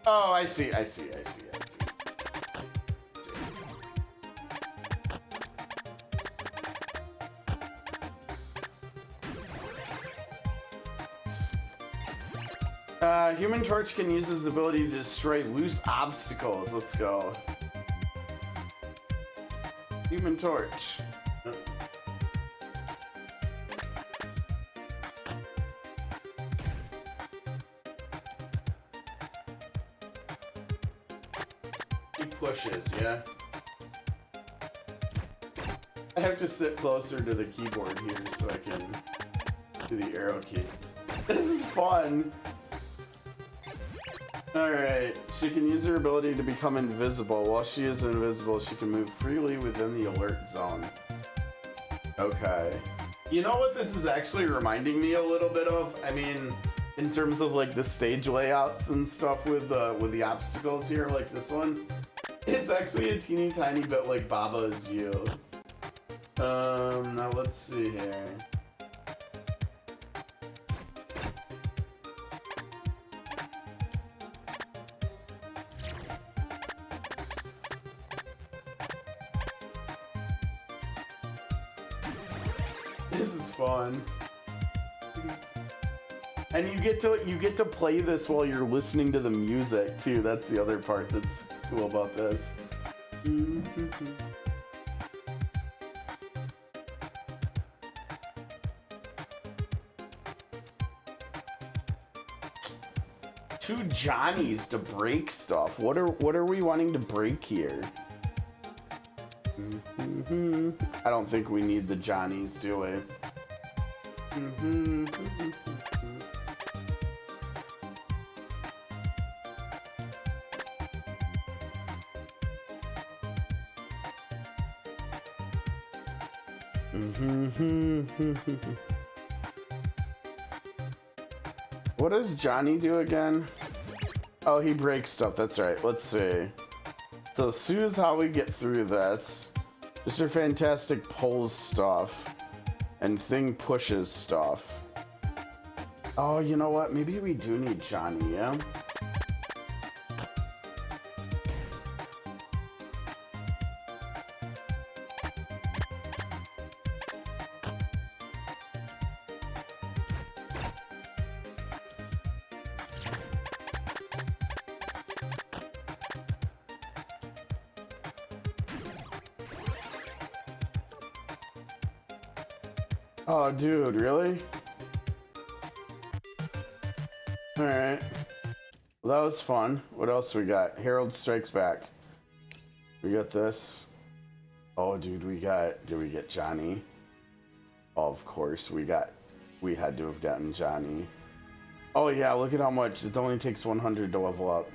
Oh, I see, I see, I see, I see. Human Torch can use his ability to destroy loose obstacles. Let's go. Human Torch. He pushes, yeah. I have to sit closer to the keyboard here so I can do the arrow keys. This is fun. Alright, she can use her ability to become invisible. While she is invisible, she can move freely within the alert zone. Okay. You know what this is actually reminding me a little bit of? I mean, in terms of like the stage layouts and stuff with the obstacles here, like this one. It's actually a teeny tiny bit like Baba Is You. Now let's see here. This is fun. And you get to play this while you're listening to the music too. That's the other part that's cool about this. Two Johnnies to break stuff. What are we wanting to break here? I don't think we need the Johnnies, do we? What does Johnny do again? Oh, he breaks stuff. That's right. Let's see. So Sue's how we get through this. Mr. Fantastic pulls stuff. And Thing pushes stuff. Oh, you know what? Maybe we do need Johnny, yeah? Oh, dude, really? Alright. Well, that was fun. What else we got? Harold Strikes Back. We got this. Oh, dude, did we get Johnny? Oh, of course, we had to have gotten Johnny. Oh, yeah, look at how much. It only takes 100 to level up.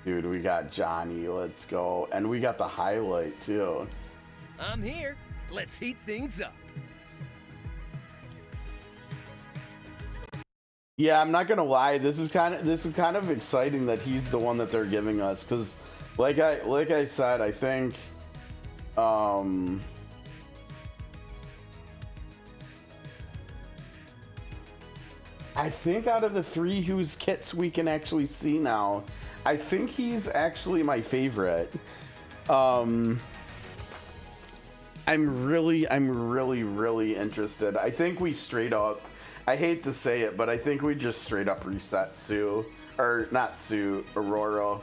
Dude, we got Johnny. Let's go. And we got the highlight, too. I'm here. Let's heat things up. Yeah, I'm not gonna lie. This is kind of exciting that he's the one that they're giving us, because, like I said, I think, out of the three whose kits we can actually see now, I think he's actually my favorite. I'm really interested. I think we straight up. I hate to say it, but I think we just straight up reset Sue, or not Sue, Aurora,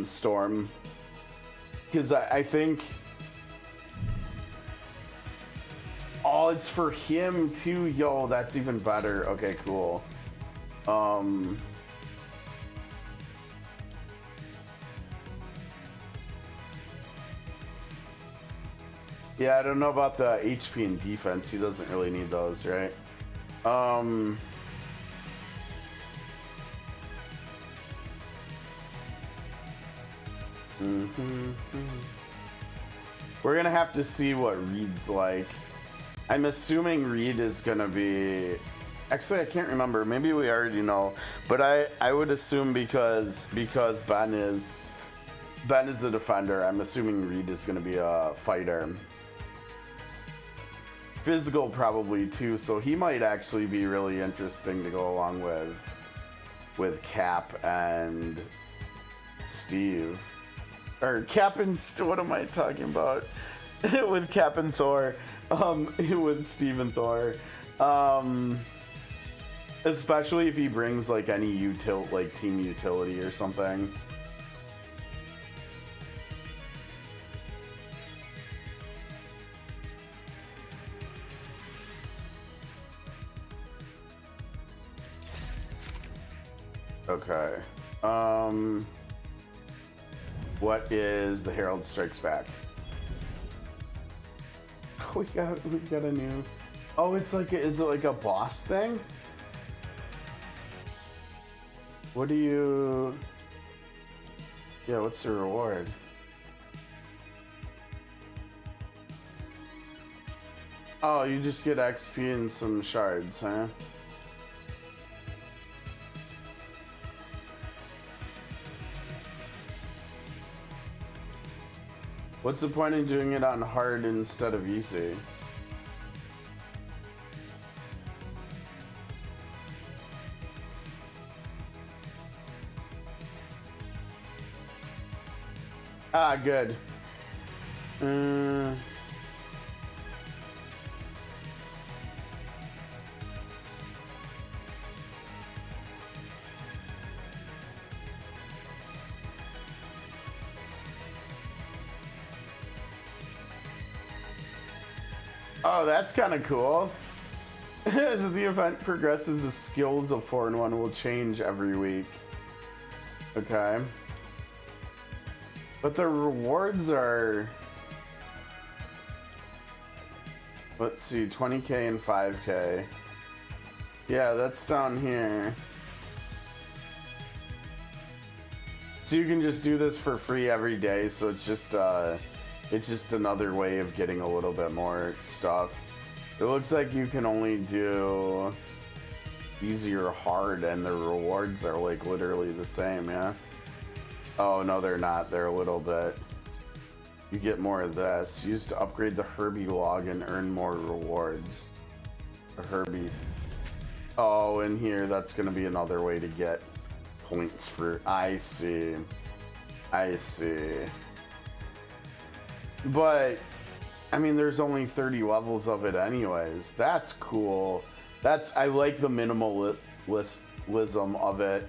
Storm, because I think, oh, it's for him too. Yo, that's even better. Okay, cool. Yeah, I don't know about the HP and defense. He doesn't really need those, right? We're gonna have to see what Reed's like. I'm assuming Reed is gonna be... Actually, I can't remember. Maybe we already know. But I would assume because Ben is a defender, I'm assuming Reed is gonna be a fighter. Physical probably too, so he might actually be really interesting to go along with Cap and Steve, or Cap and what am I talking about? With Cap and Thor, with Steve and Thor. Especially if he brings like any like team utility or something. Okay. What is the Herald Strikes Back? We got a new. Oh, it's like is it like a boss thing? What do you? Yeah, what's the reward? Oh, you just get XP and some shards, huh? What's the point in doing it on hard instead of easy? Ah, good. Oh, that's kind of cool. As the event progresses, the skills of 4-in-1 will change every week. Okay. But the rewards are... Let's see, 20k and 5k. Yeah, that's down here. So you can just do this for free every day, so it's just another way of getting a little bit more stuff. It looks like you can only do easy or hard, and the rewards are like literally the same, yeah? Oh, no, they're not. They're a little bit. You get more of this. Use to upgrade the Herbie log and earn more rewards. The Herbie. Oh, in here, that's going to be another way to get points for... I see. I see. But, I mean, there's only 30 levels of it anyways. That's cool. I like the minimalism of it.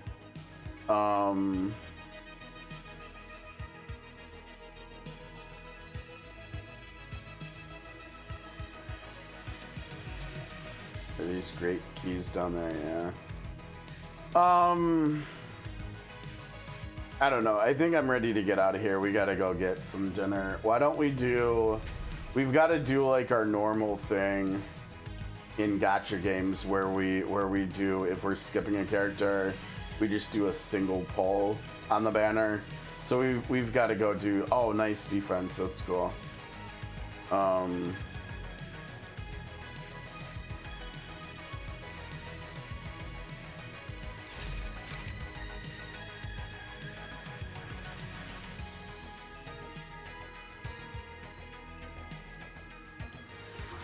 These great keys down there, yeah. I don't know. I think I'm ready to get out of here. We gotta go get some dinner. Why don't we do... We've got to do like our normal thing in gacha games where we do, if we're skipping a character, we just do a single pull on the banner. So we've got to go do... Oh, nice defense. That's cool.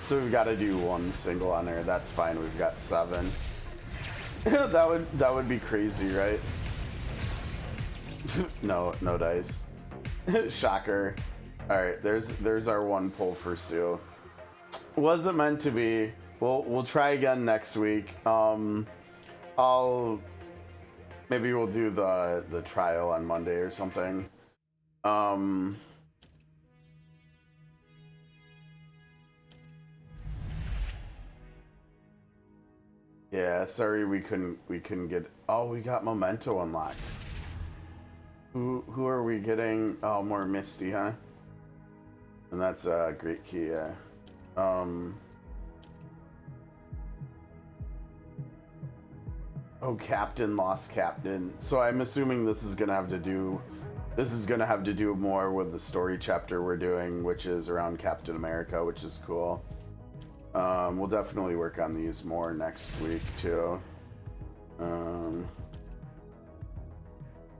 So we've got to do one single on there. That's fine. We've got 7. that would be crazy, right? No dice. Shocker. All right, there's our one pull for Sue. Wasn't meant to be. We'll try again next week. Maybe we'll do the trial on Monday or something. Yeah, sorry we couldn't get... Oh, we got Memento unlocked. Who are we getting? Oh, more Misty, huh? And that's a great key, yeah. Oh, Captain, Lost Captain. So I'm assuming this is gonna have to do more with the story chapter we're doing, which is around Captain America, which is cool. We'll definitely work on these more next week too.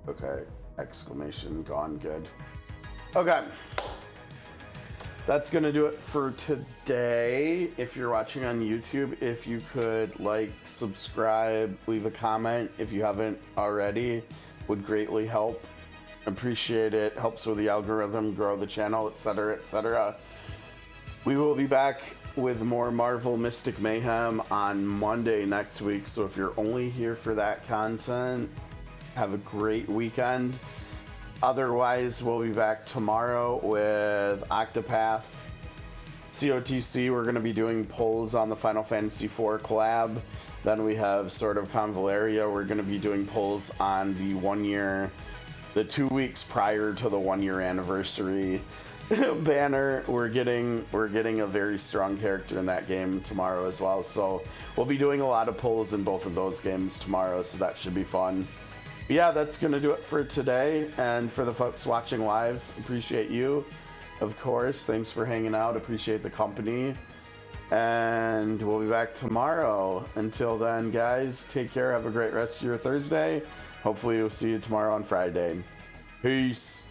Okay, exclamation gone, good. Okay, that's gonna do it for today. If you're watching on YouTube, if you could like, subscribe, leave a comment if you haven't already, would greatly help. Appreciate it. Helps with the algorithm, grow the channel, etc., etc. We will be back with more Marvel Mystic Mayhem on Monday next week. So if you're only here for that content, have a great weekend. Otherwise, we'll be back tomorrow with Octopath. COTC, we're going to be doing polls on the Final Fantasy IV collab. Then we have sort of Convaleria. We're going to be doing polls on the 1 year, the 2 weeks prior to the 1 year anniversary banner. We're getting a very strong character in that game tomorrow as well. So we'll be doing a lot of polls in both of those games tomorrow. So that should be fun. But yeah, that's going to do it for today. And for the folks watching live, appreciate you. Of course, thanks for hanging out. Appreciate the company. And we'll be back tomorrow. Until then, guys, take care. Have a great rest of your Thursday. Hopefully, we'll see you tomorrow on Friday. Peace.